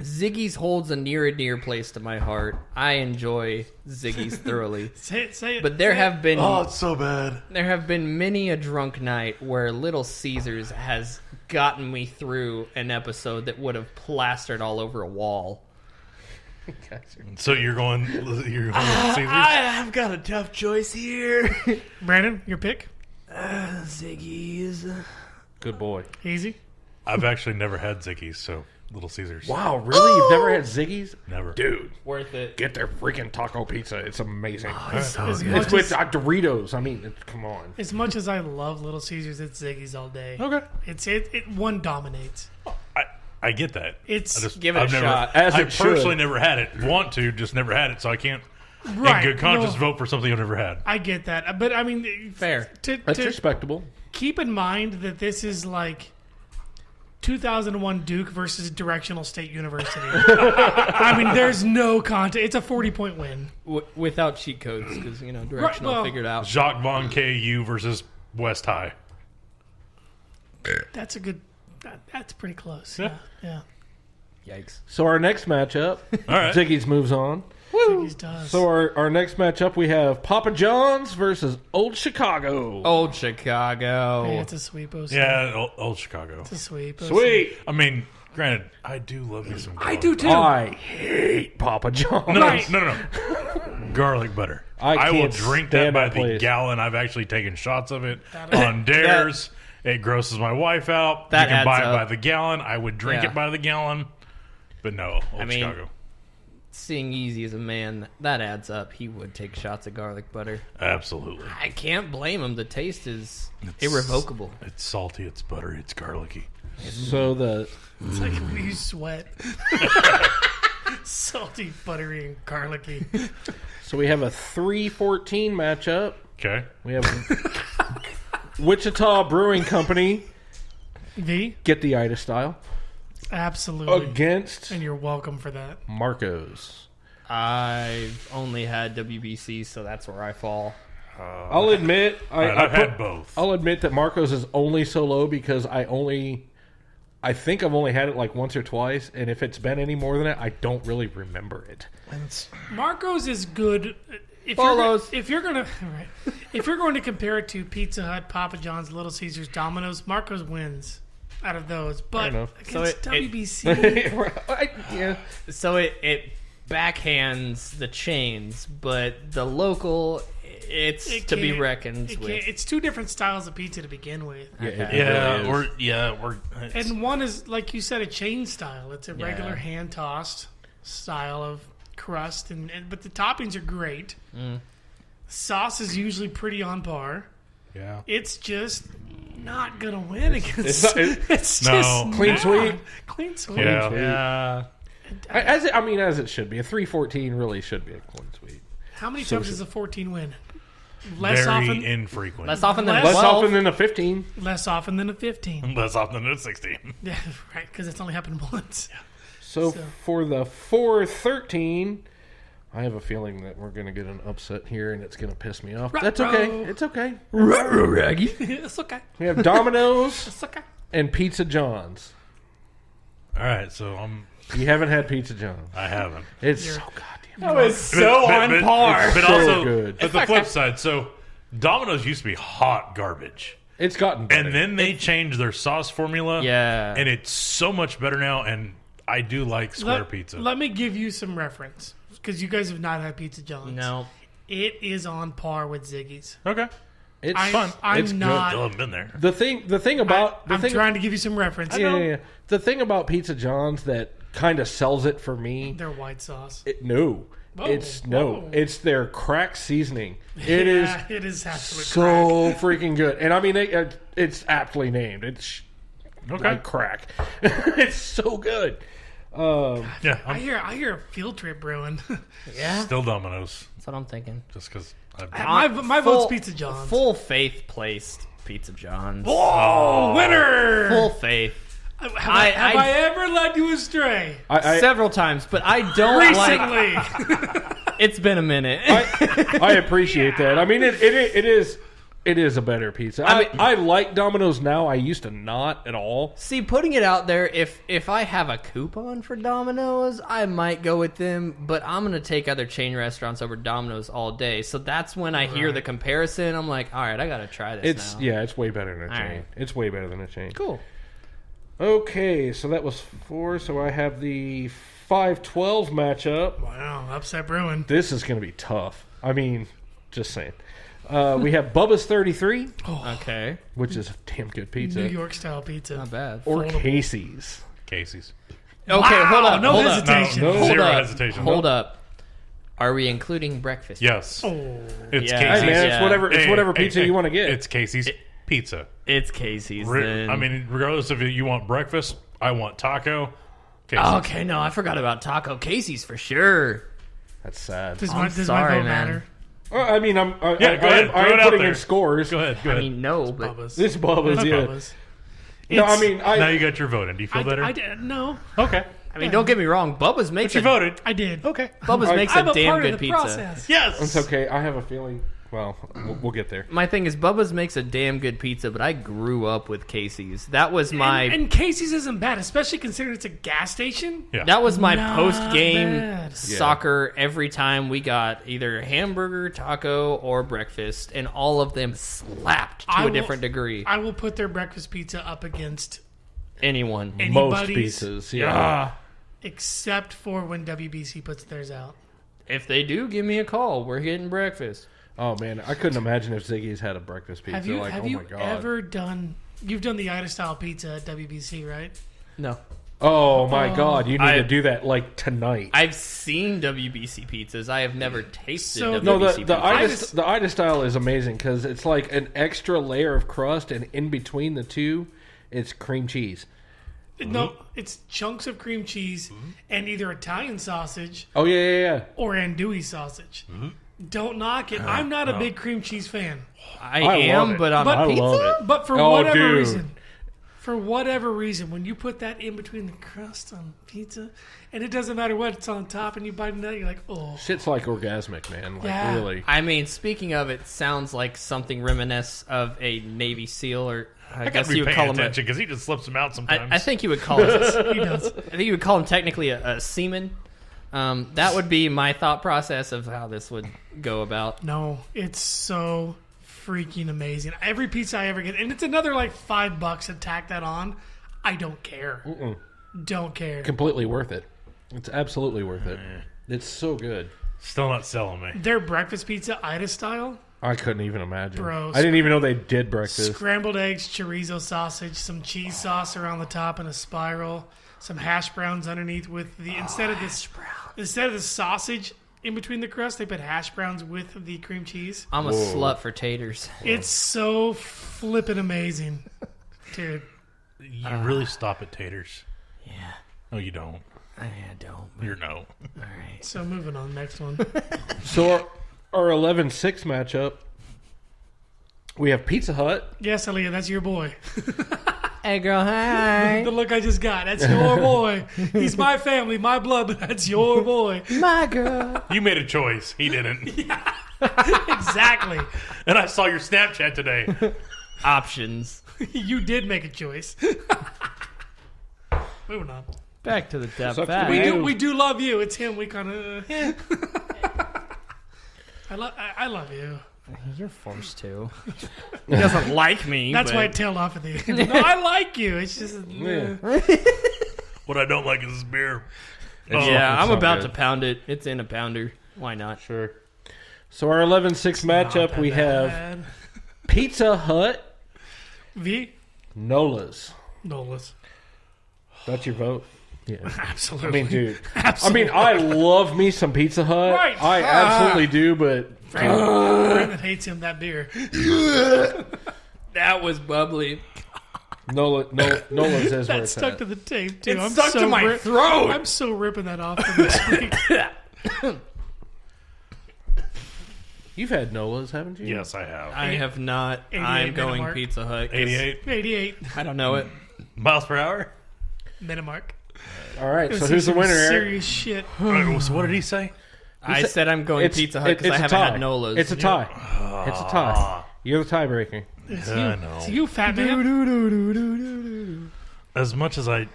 Ziggy's holds a near and dear place to my heart. I enjoy Ziggy's thoroughly. Say it. But there have been it's so bad. There have been many a drunk night where Little Caesars has gotten me through an episode that would have plastered all over a wall. So you're going with Caesars? I've got a tough choice here. Brandon, your pick? Ziggy's. Good boy. Easy. I've actually never had Ziggy's, so Little Caesars. Wow, really? You've never had Ziggy's? Never. Dude. Worth it. Get their freaking taco pizza. It's amazing. As It's much with as- Doritos. I mean, come on. As much as I love Little Caesars, it's Ziggy's all day. Okay. It one dominates. I get that. It's Give it I've a never, shot. As I it personally should. never had it. Want to, just never had it, so I can't right. in good conscience no, vote for something I've never had. I get that, but I mean, Fair. That's respectable. Keep in mind that this is like 2001 Duke versus Directional State University. I mean, there's no content. It's a 40-point win. Without cheat codes, because, directional well- figured out. Jacques Von KU versus West High. That's a good. That's pretty close. Yeah. Yeah. Yikes. So our next matchup, All right. Ziggy's moves on. Ziggy's does. So our next matchup, we have Papa John's versus Old Chicago. Old Chicago. Hey, it's a sweep. OC. Yeah, old Chicago. It's a sweep. OC. Sweet. I mean, granted, I do love me some garlic. I do too. I hate Papa John's. No. Garlic butter. I will can't drink that stand by that the place. gallon. I've actually taken shots of it on dares. It grosses my wife out. That You can adds buy it up. by the gallon. I would drink Yeah. it by the gallon. But no, Old mean, Chicago. Seeing Easy as a man, that adds up. He would take shots of garlic butter. Absolutely. I can't blame him. The taste is irrevocable. It's salty, it's buttery, it's garlicky. So the It's like when you sweat. Salty, buttery, and garlicky. so we have a 3-14 matchup. Okay. We have Wichita Brewing Company, V? get the Ida style, Absolutely. against And you're welcome for that. Marco's. I've only had WBC, so that's where I fall. I'll admit, I've had both. I'll admit that Marco's is only so low because I think I've only had it like once or twice, and if it's been any more than that, I don't really remember it. Marco's is good. If Follows. you're gonna if you're going to compare it to Pizza Hut, Papa John's, Little Caesars, Domino's, Marco's wins out of those. But enough. against So WBC, Yeah. So it backhands the chains, but the local, it's it to be can't- reckoned it with. can't- It's two different styles of pizza to begin with. And one is, like you said, a chain style. It's a regular hand tossed style of crust, but the toppings are great. Sauce is usually pretty on par. Yeah. It's just not gonna win against. It's No. just Clean not. sweep? Clean sweep. Yeah. Yeah. As it should be. A 3-14 really should be a clean sweep. How many times does a 14 win? Less Very often. infrequent. Less often than Less 12. Less often than a 15. Less often than a 15. Less often than 16. Yeah, right. Because it's only happened once. So for the 4-13, I have a feeling that we're going to get an upset here, and it's going to piss me off. That's okay. It's okay. It's okay. We have Domino's It's okay. and Pizza John's. All right, so You haven't had Pizza John's. I haven't. It's so goddamn That was so on par. But So also, good. but the flip side, so Domino's used to be hot garbage. It's gotten better. And then they changed their sauce formula. Yeah. And it's so much better now, and I do like square pizza. Let me give you some reference because you guys have not had Pizza John's. No. It is on par with Ziggy's. Okay. It's I'm it's good. not. Still haven't been there. The thing about I'm trying to give you some reference. yeah. The thing about Pizza John's that kind of sells it for me. Their white sauce. No. Whoa, It's whoa. It's their crack seasoning. It is It is absolutely so freaking good. And I mean, it's aptly named. It's like crack. It's so good. Yeah. I hear a field trip brewing. Yeah. Still Domino's. That's what I'm thinking. Just because my vote's Pizza John's. Full faith placed Pizza John's. Oh, winner! Full faith. Have I ever led you astray? Several times, but I don't recently. It's been a minute. I appreciate that. I mean, it is a better pizza. I like Domino's now. I used to not at all. See, putting it out there, if I have a coupon for Domino's, I might go with them, but I'm going to take other chain restaurants over Domino's all day. So that's when I hear the comparison. I'm like, all right, I got to try this now. Yeah, it's way better than a chain. Right. It's way better than a chain. Cool. Okay, so that was 4. So I have the 5-12 matchup. Wow, upset brewing. This is going to be tough. I mean, just saying. We have Bubba's 33. Okay. Which is a damn good pizza. New York style pizza. Not bad. Or Foldable. Casey's. Casey's. Okay, Wow, hold up. no hold hesitation. Up. No, Hold zero up. hesitation. Hold up. Are we including breakfast? Yes. Oh. It's Yeah. Casey's. Hey, man, it's whatever, Hey, whatever hey, pizza hey, you want to get. It's Casey's pizza. It's Casey's. Then. I mean, regardless if you want breakfast, I want taco. Casey's. Okay, no, I forgot about taco. Casey's for sure. That's sad. Does I'm my sorry, vote man. matter? I mean, I'm Go ahead. I Throw it am out putting there. in scores. Go ahead. Go I ahead. mean, no, but Bubba's. This Bubba's, Love yeah. Bubba's. No, I It's- mean, Now you got your vote in. Do you feel better? No, Okay. I mean, don't get me wrong. Bubba's makes But you voted. I did. Okay. Bubba's makes I'm a a damn part good of the pizza. process. Yes. it's okay. I have a feeling. Well, we'll get there. My thing is, Bubba's makes a damn good pizza, but I grew up with Casey's. That was my And Casey's isn't bad, especially considering it's a gas station. Yeah. that was my Not post game bad. soccer. Every time we got either hamburger, taco, or breakfast, and all of them slapped to a different degree. I will put their breakfast pizza up against Anyone. Most anybody's, pizzas, yeah. except for when WBC puts theirs out. If they do, give me a call. We're getting breakfast. Oh man, I couldn't imagine if Ziggy's had a breakfast pizza. Have you oh my god. ever done? You've done the Ida style pizza at WBC, right? No. Oh my god, you need I- to do that like tonight. I've seen WBC pizzas. I have never tasted So- WBC No, pizzas. the Ida style is amazing because it's like an extra layer of crust, and in between the two, it's cream cheese. No, it's chunks of cream cheese and either Italian sausage Oh yeah. or andouille sausage. Don't knock it. I'm not a big cream cheese fan, I love am, it. but on But I pizza? love it. but for Oh, whatever dude. reason, when you put that in between the crust on pizza, and it doesn't matter what it's on top, and you bite into that, you're like, oh, Shit's like orgasmic, man. Like Yeah. really. I mean, speaking of, it sounds like something reminiscent of a Navy SEAL, or I I guess got to you be would paying call him. attention because he just slips them out sometimes. I think you would call it. he does. I think you would call him technically a seaman. That would be my thought process of how this would go about. No, it's so freaking amazing. Every pizza I ever get, and it's another like $5 to tack that on. I don't care. Don't care. Completely worth it. It's absolutely worth it. It's so good. Still not selling me. Their breakfast pizza, Ida style, I couldn't even imagine. Bro, I didn't even know they did breakfast. scrambled eggs, chorizo sausage, some cheese sauce around the top in a spiral, some hash browns underneath with the instead of the sausage in between the crust, they put hash browns with the cream cheese. I'm a slut for taters. It's so flippin' amazing, dude. You really stop at taters. Yeah. No, you don't. I don't. You're no. All right. So moving on, next one. So our 11-6 matchup, we have Pizza Hut. Yes, Aaliyah, that's your boy. Hey, girl, hi. The look I just got, that's your boy. He's my family, my blood, but that's your boy. My girl. You made a choice. He didn't. Exactly. And I saw your Snapchat today. Options. You did make a choice. Moving on. Back to the depth. So Back. We do love you. It's him. We kind of. I love you. You're forced to. He doesn't like me. That's but why I tailed off at the end. No, I like you. It's just. What I don't like is this beer. Yeah, it's I'm not about good. to pound it. It's in a pounder. Why not? Sure. So our 11-6 matchup, we have Pizza Hut, V. Nola's. Nola's. That's your vote? Yeah. Absolutely. I mean, dude. Absolutely. I mean, I love me some Pizza Hut. Right. I absolutely do, but Brandon hates him, that beer. That was bubbly. Nola's is where That it's stuck at. to the tape, too. It I'm stuck to my throat. I'm so ripping that off from this week. You've had Nola's, haven't you? Yes, I have. I have not. 88 I'm minute going mark. Pizza Hut. 88 88. I don't know it. miles per hour. Minimark. All right, Gonna so see who's the some winner, Eric? Serious shit. All right, so what did he say? I said I'm going Pizza Hut because I haven't had Nola's. It's a tie. It's a tie. You're the tiebreaker. It's I you. know. It's you, fat man. As much as I...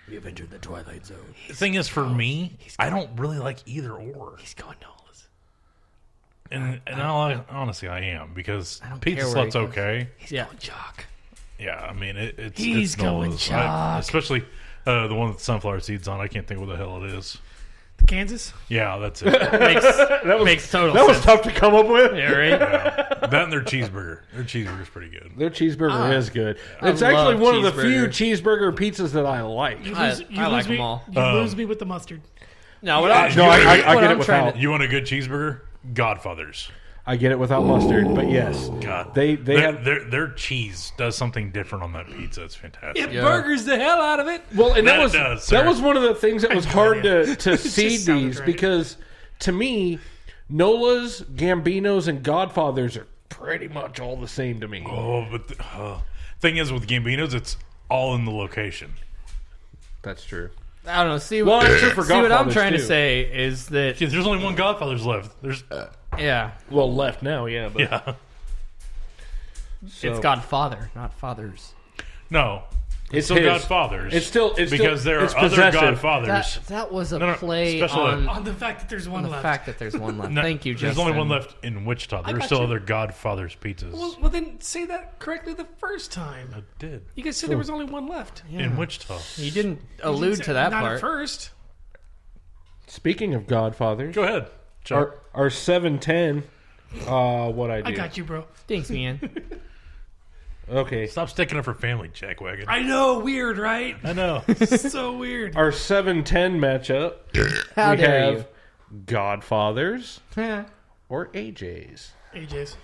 We've entered the Twilight Zone. The thing is, for me, I don't really like either or. He's going Nola's. And honestly, I am, because don't Pizza care where he Slut's goes. okay. He's going Chalk. Yeah, I mean, it's He's it's going Nola's. chalk. Especially the one with sunflower seeds on. I can't think what the hell it is. Kansas? Yeah, that's it. Makes total That was sense. tough to come up with. Yeah, right? Yeah. That and their cheeseburger. Their cheeseburger's pretty good. Their cheeseburger is good. I It's actually love one of the few cheeseburger. cheeseburger pizzas that I like. You I lose like me. them all. You lose me with the mustard. No, what I'm, No, I what get I'm it trying without. to- You want a good cheeseburger? Godfather's. I get it without mustard, but yes, God, they their, have. their cheese does something different on that pizza. It's fantastic. It burgers the hell out of it. Well, and That that was does, that sir. was one of the things that was hard to just seed sounded these right. because to me, Nola's, Gambinos, and Godfathers are pretty much all the same to me. Oh, but thing is with Gambinos, it's all in the location. That's true. I don't know. See, Well, that's true for see what I'm Godfathers, trying to too. say is that Yeah, there's only one Godfather's left. There's yeah, Well, left now, yeah, but yeah, it's Godfather, not fathers. no, it's It's still his. Godfather's. It's still because there it's are other possessive. Godfathers. That was a No, no, play special ed. On the fact that there's one on the left. fact that there's one left. No, Thank you, There's Justin. only one left in Wichita. There's got still you. other Godfather's pizzas. Well, then say that correctly the first time. I did You guys said there was only one left. in Wichita. You didn't allude to that Not part. at first. Speaking of Godfathers, Go ahead, Chuck. our 710. What I do? I got you, bro. Thanks, man. Okay, Stop sticking up for family, Jackwagon. I know, weird, right? I know. So weird. our 710 matchup. How we dare have Godfathers you? or AJ's. AJ's.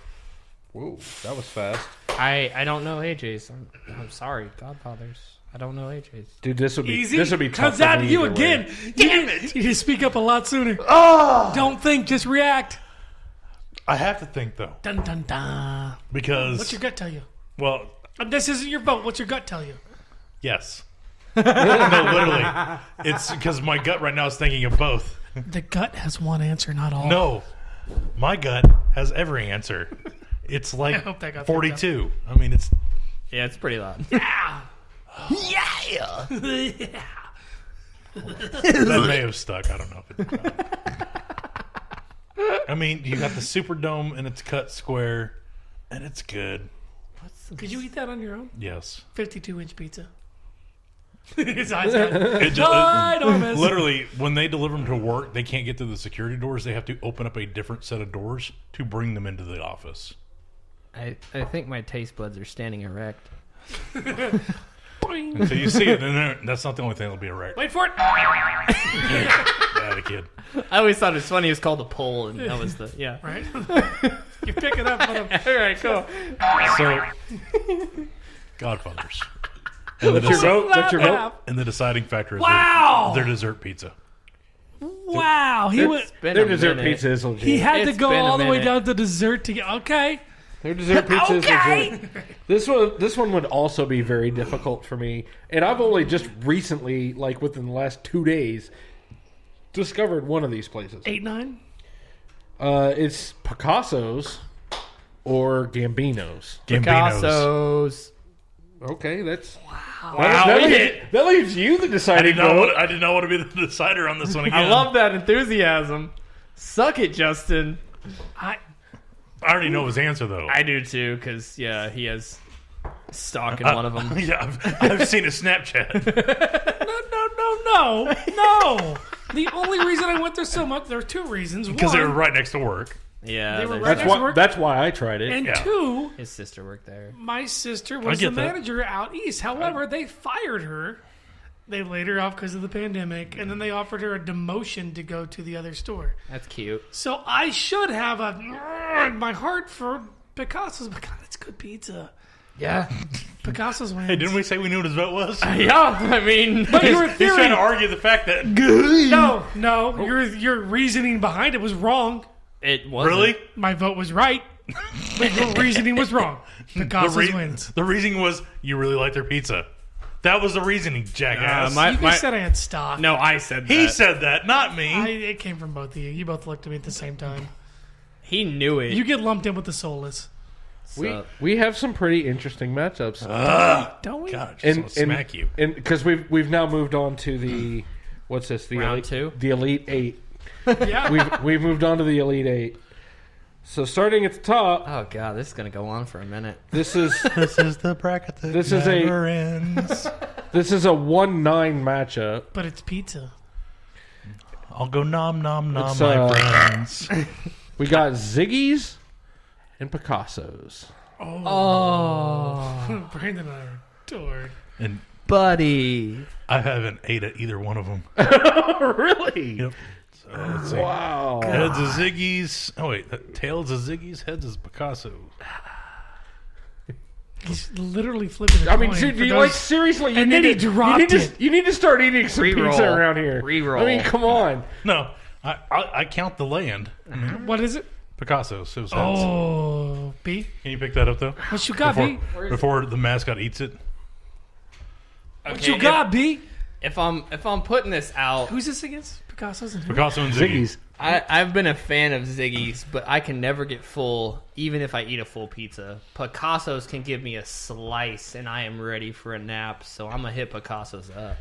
Whoa, that was fast, I don't know AJ's. I'm sorry, Godfathers. I don't know AJ's. dude. This would be Easy. This would be tough. Comes for down to me you either again. way. Damn it! You just speak up a lot sooner. Oh! Don't think, just react. I have to think though, Dun dun dun. because What's your gut tell you? well, This isn't your vote. What's your gut tell you? yes. No, literally, it's because my gut right now is thinking of both. The gut has one answer, not all. No, my gut has every answer. It's like I hope that got 42. I mean, it's Yeah, it's pretty loud. Yeah. that may have stuck. I don't know if it. I mean, you got the Superdome and it's cut square, and it's good. Could you eat that on your own? Yes. 52-inch pizza. His eyes got It literally, when they deliver them to work, they can't get through the security doors. They have to open up a different set of doors to bring them into the office. I think my taste buds are standing erect. Boing. Until you see it, and that's not the only thing that'll be erect. Wait for it. Yeah, the kid. I always thought it was funny. It was called a pole, and that was the yeah. Right? You pick it up. All right, cool. So, Godfathers. That's your vote. That's your vote. And the deciding factor is Wow. their dessert pizza. Wow. He went. Been Their a dessert minute. pizza is legit. He had to It's go been a all the way minute. down to dessert to get. Okay. Their dessert pizza Okay. is legit. This one would also be very difficult for me, and I've only just recently, like within the last 2 days, discovered one of these places. 8-9. It's Picasso's or Gambino's. Picasso's. Okay, that's Wow, that leaves you the I deciding did not vote. want to be the decider on this one again. I love that enthusiasm. Suck it, Justin. I already know his answer though. I do too, because yeah, he has stock in one of them. Yeah, I've seen his Snapchat. No. The only reason I went there so much, there are two reasons. Because they were One, right next to work. Yeah, They were there's- right That's next to why. work. That's why I tried it. And Yeah. two, his sister worked there. my sister was the get that. manager out east. However, they fired her. They laid her off because of the pandemic, and then they offered her a demotion to go to the other store. That's cute. So I should have my heart for Picasso's, but God, it's good pizza. Yeah. Picasso's wins. Hey, didn't we say we knew what his vote was? Yeah, I mean, But your He's trying theory, to argue the fact that no, your reasoning behind it was wrong. it wasn't. really My vote was right, but your reasoning was wrong. Picasso's wins. the reasoning was you really like their pizza. That was the reasoning, jackass. You guys said I had stock. No, I said that. He said that, not me. It came from both of you. You both looked at me at the same time. He knew it. You get lumped in with the soulless. We have some pretty interesting matchups. Don't we? God, I just want to smack you. And because we've now moved on to the what's this? The Round elite, 2? The Elite 8. Yeah. We've moved on to the Elite 8. So starting at the top. Oh god, this is gonna go on for a minute. This is the bracket that never ends. This is a 1-9 matchup. But it's pizza. I'll go nom nom nom, It's, my friends. We got Ziggy's and Picasso's. Oh. Brandon and I are adored. And buddy, I haven't ate at either one of them. Really? Yep. So, let's see. Wow. Heads of Ziggy's. Oh wait, tails of Ziggy's. Heads is Picasso. He's literally flipping it. I mean, dude, you like seriously? And then he dropped it. You need to start eating some Re-roll. pizza around here. Re-roll. I mean, come on. No, I count the land. What is it? Picasso. So heads. Oh, B. Can you pick that up though? What you got, B? Before the mascot eats it. What you got, B? If I'm putting this out, Who's this against? Picasso's and who? Picasso and Ziggy's. I've been a fan of Ziggy's, but I can never get full, even if I eat a full pizza. Picasso's can give me a slice, and I am ready for a nap. So I'm gonna hit Picasso's up.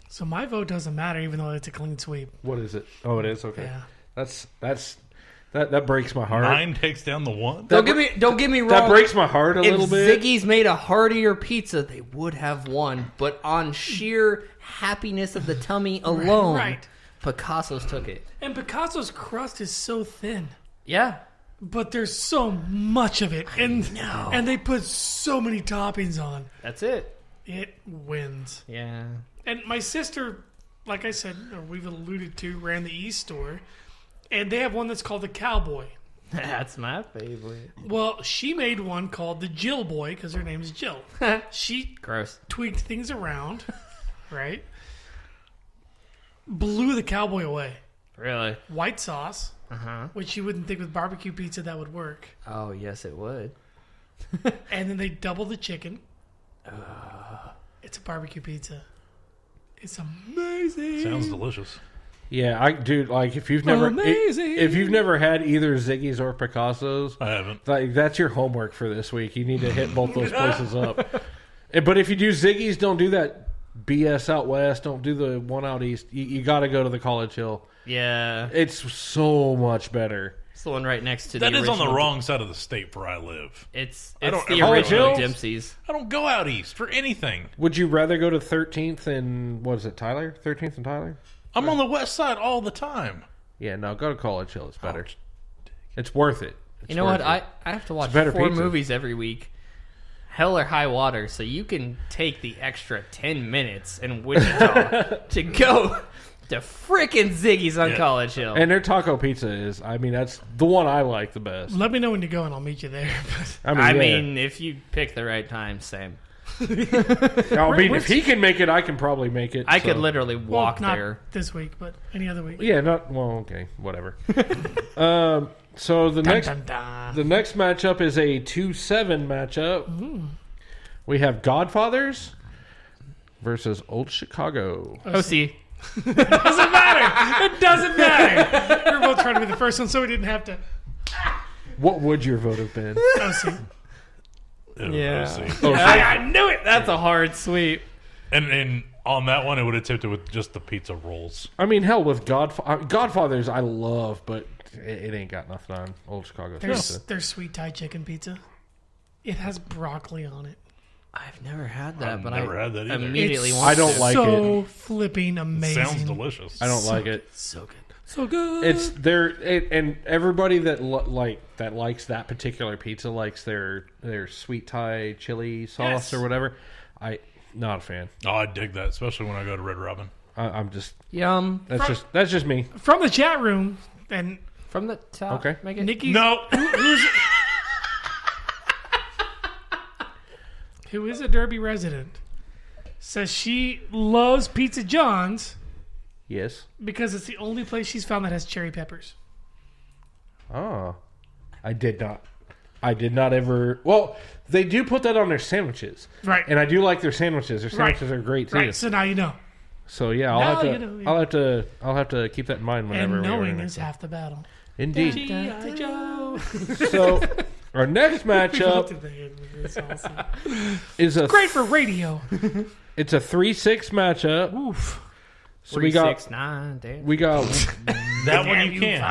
So my vote doesn't matter, even though it's a clean sweep. What is it? Oh, it is? Okay. Yeah. That breaks my heart. 9 takes down the 1. Don't get me wrong. That breaks my heart a little bit. If Ziggy's made a heartier pizza, they would have won. But on sheer happiness of the tummy alone, Right. Picasso's took it. And Picasso's crust is so thin. Yeah. But there's so much of it. And they put so many toppings on. That's it. It wins. Yeah. And my sister, like I said, or we've alluded to, ran the East store. And they have one that's called the Cowboy. That's my favorite. Well, she made one called the Jill Boy because her name's Jill. She Gross. tweaked things around, right? Blew the Cowboy away. Really? White sauce, Uh-huh. which you wouldn't think with barbecue pizza that would work. Oh, yes, it would. And then they double the chicken. It's a barbecue pizza. It's amazing. Sounds delicious. Yeah, like if you've never Amazing. if you've never had either Ziggy's or Picasso's, I haven't. Like that's your homework for this week. You need to hit both those places up. But if you do Ziggy's, don't do that BS out west. Don't do the one out east. You got to go to the College Hill. Yeah. It's so much better. It's the one right next to That the is on the original- wrong side of the state where I live. It's I don't- the College original Hills? Dempsey's. I don't go out east for anything. Would you rather go to 13th and what is it, Tyler? 13th and Tyler? I'm on the west side all the time. Yeah, no, go to College Hill. It's better. It's worth it. It's You know worth what? it. I have to watch better 4 pizza. movies every week. Hell or high water, so you can take the extra 10 minutes in Wichita to go to frickin' Ziggy's on College Hill. And their taco pizza is, I mean, that's the one I like the best. Let me know when you go and I'll meet you there. I yeah. mean, if you pick the right time, same. I mean, if he can make it, I can probably make it. I so. could literally walk not there. this week, but any other week. Yeah, okay, whatever. So the next matchup is a 2-7 matchup. We have Godfathers versus Old Chicago. OC. It doesn't matter. It doesn't matter. We were both trying to be the first one, so we didn't have to. What would your vote have been? OC. Yeah. Oh, I knew it. That's a hard sweep. And on that one, it would have tipped it with just the pizza rolls. I mean, hell, with Godfathers, I love, but it ain't got nothing on Old Chicago pizza. There's sweet Thai chicken pizza. It has broccoli on it. I've never had that, I've but never I had that either. immediately It's want I don't to. like so it. flipping amazing. Sounds delicious. I don't like it. So good. So good. It's and everybody that that likes that particular pizza likes their sweet Thai chili sauce Yes. or whatever. Not a fan. Oh, I dig that, especially when I go to Red Robin. I'm just Yum. that's just me. From the chat room, and From the top. Okay. Make it. Nikki, No. who is a Derby resident, says she loves Pizza John's Yes. because it's the only place she's found that has cherry peppers. Oh, I did not. I did not ever. Well, they do put that on their sandwiches, Right. And I do like their sandwiches. Their sandwiches are great too. Right. So now you know. So yeah, I'll have to keep that in mind whenever. And we order knowing next is time. half the battle. Indeed. G.I. Joe. So our next matchup is a great for radio. It's a 3-6 matchup. Oof. So we got 3-6-9. Damn. we got that one you can.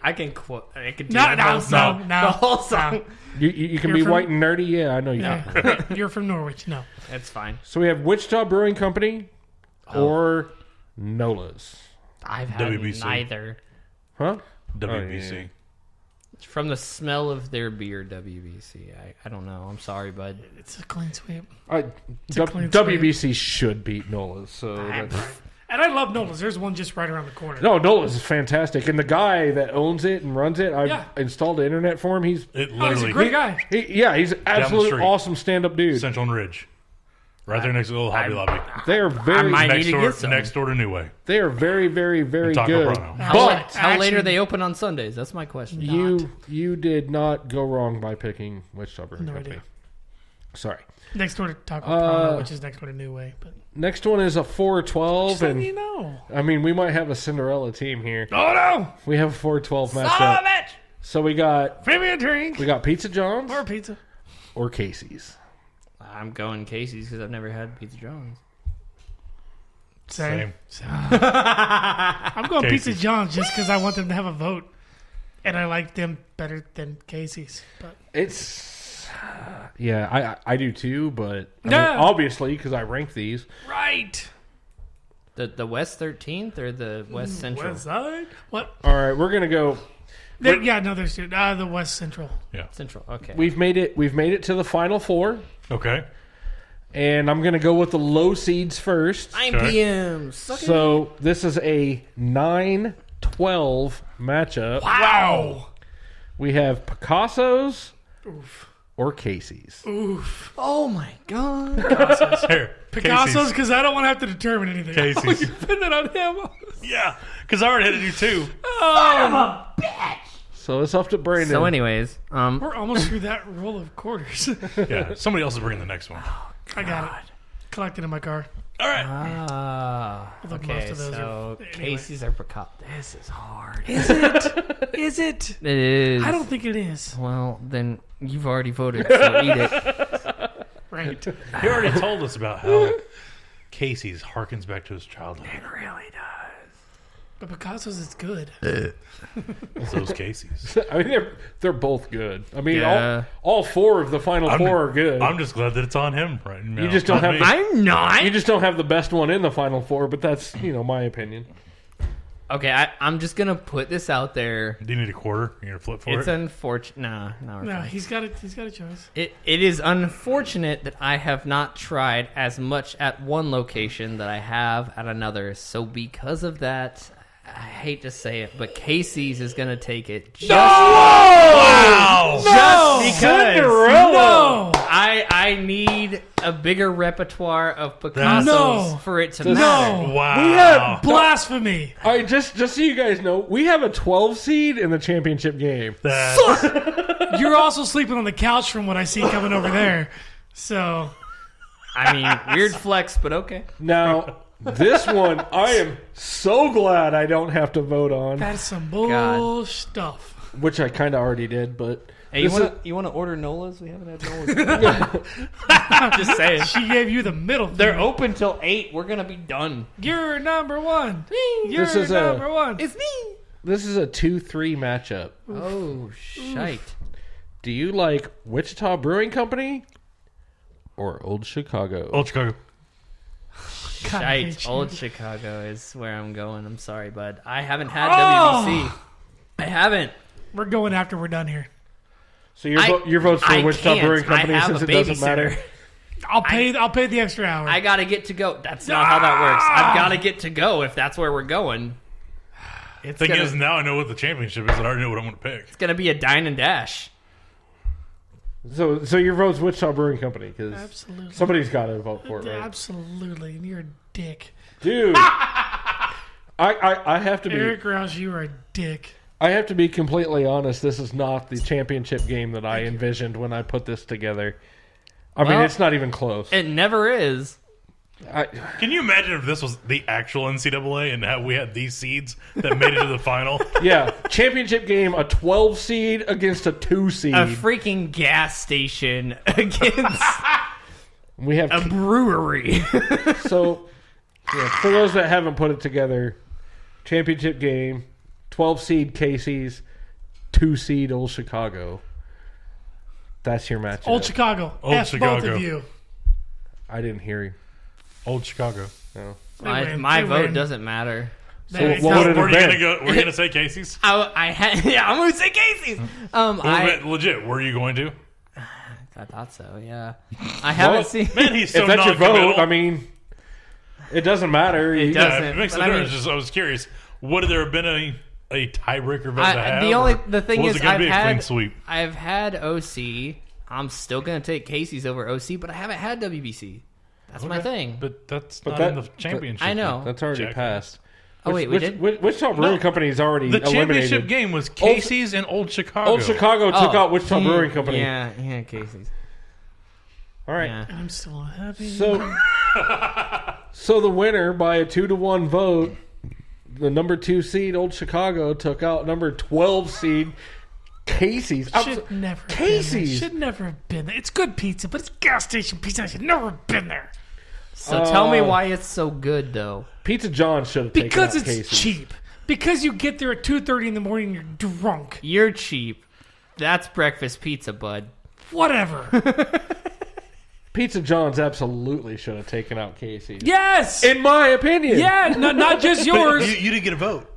I can quote. I can do No, the whole song. you can You're be from- white and nerdy. Yeah, I know you. Yeah. You're from Norwich. No. That's fine. So we have Wichita Brewing Company or Nola's. I've had WBC. neither. Huh? WBC. Oh, yeah. From the smell of their beer, WBC. I don't know. I'm sorry, bud. It's a clean sweep. WBC should beat Nola's. So And I love Nola's. There's one just right around the corner. no, Nola's is fantastic, and the guy that owns it and runs it, I've installed the internet for him. He's he's a great guy. He's an absolute awesome stand-up dude. Central and Ridge. Right there next to the little Hobby Lobby. They are very next door to New Way. They are very, very, very Taco good. Brano. How late are they open on Sundays? That's my question. You did not go wrong by picking Wichita Brewing Company. idea. Sorry. Next door to Taco Brano, which is next door to New Way. But Next one is a 4-12, just and letting you know. I mean we might have a Cinderella team here. Oh no! We have a 4-12 matchup. So we got Give me a drink. We got Pizza John's Or pizza. or Casey's. I'm going Casey's because I've never had Pizza John's. Same. I'm going Casey's. Pizza John's just because I want them to have a vote, and I like them better than Casey's. But It's I do too, but I No. mean, obviously because I rank these. right. The West 13th or the West Central? West Side. What? All right, we're gonna go. There's two. The West Central. Yeah. Central. Okay. We've made it to the final four, Okay. and I'm gonna go with the low seeds first. 9 p.m. So this is a 9-12 matchup. Wow. We have Picasso's or Casey's. Oof. Oh my god. Here. Picasso's because I don't want to have to determine anything. Casey's. Oh, you're putting it on him. Yeah. Because I already had to do two. Oh, So it's up to Brandon. So, anyways, we're almost through that roll of quarters. Yeah. Somebody else is bringing the next one. I got it. Collected in my car. All right. Although okay, most of those so are- anyway. Casey's or Picasso. This is hard. Is it? Is it? It is. I don't think it is. Well, then you've already voted, so eat it. Right. He already told us about how Casey's harkens back to his childhood. It really does. But Picasso's is good. Those Casey's. I mean, they're both good. I mean, Yeah. all four of the final four are good. I'm just glad that it's on him right now. You just don't Not have. me. I'm not. You just don't have the best one in the final four, but that's my opinion. Okay, I'm just gonna put this out there. Do you need a quarter? You need to flip for It's it? unfortunate. No, we're No, fine. he's got a choice. It is unfortunate that I have not tried as much at one location that I have at another. So because of that, I hate to say it, but Casey's is gonna take it. Just, Wow! just because No. I need a bigger repertoire of Picasso's No. for it to No. matter. Wow. We have Blasphemy. All right, just so you guys know, we have a 12 seed in the championship game. You're also sleeping on the couch from what I see coming over there. So I mean, weird flex, but okay. Now, this one, I am so glad I don't have to vote on, that's some bull stuff. which I kind of already did, but Hey, this you want to order Nola's? We haven't had Nola's. Just saying. She gave you the middle. They're finger. open till 8. We're gonna be done. You're number one. You're This is number one. It's me. this is a 2-3 matchup. Oh shite! Do you like Wichita Brewing Company or Old Chicago? Old Chicago. God, I hate Shite. you. Old Chicago is where I'm going. I'm sorry, bud. I haven't had WBC. I haven't. We're going after we're done here. So your vote's for I Wichita can't. Brewing Company I have since a it doesn't matter. babysitter. I'll pay the extra hour. I gotta get to go. That's not how that works. I've gotta get to go if that's where we're going. It's Thing gonna, is, now I know what the championship is, and I already know what I'm going to pick. it's gonna be a dine and dash. So your vote's Wichita Brewing Company because Absolutely. somebody's got to vote for it, right? Absolutely. And you're a dick. Dude, I have to be. Eric Rouse, you are a dick. I have to be completely honest. This is not the championship game that I envisioned when I put this together. I mean, it's not even close. It never is. Can you imagine if this was the actual NCAA and how we had these seeds that made it to the final? Yeah, championship game, a 12 seed against a 2 seed. A freaking gas station against we have a brewery. So, yeah, for those that haven't put it together, championship game, 12 seed Casey's, 2 seed Old Chicago. That's your match. Old Chicago. Old F Chicago. both of you. I didn't hear you. Old Chicago. No. My vote doesn't matter. So what would it have been? We're gonna say Casey's. I'm gonna say Casey's. Legit. Were you going to? I thought so. Yeah. I haven't seen. Man, he's so if that's your non-committal. vote, I mean, it doesn't matter. It doesn't. It makes no difference. I was curious. Would there have been a tiebreaker vote to have? The thing is, I've had clean sweep? I've had OC. I'm still gonna take Casey's over OC, but I haven't had WBC. That's my thing. But that's not in the championship. I know. That's already passed. Oh, wait, we did? Wichita Brewing Company is already the eliminated. championship game was Casey's and Old Chicago. Old Chicago took out Wichita Brewing Company. Yeah, Casey's. All right. Yeah. I'm still happy. So the winner by a 2-1 vote, the number 2 seed Old Chicago took out number 12 seed Casey's. Should never have been there. It's good pizza, but it's gas station pizza. I should never have been there. So tell me why it's so good, though. Pizza John should have taken out Because it's Casey's. cheap. Because you get there at 2:30 in the morning and you're drunk. You're cheap. That's breakfast pizza, bud. Whatever. Pizza John's absolutely should have taken out Casey's. Yes! In my opinion. Yeah, not just yours. You didn't get a vote.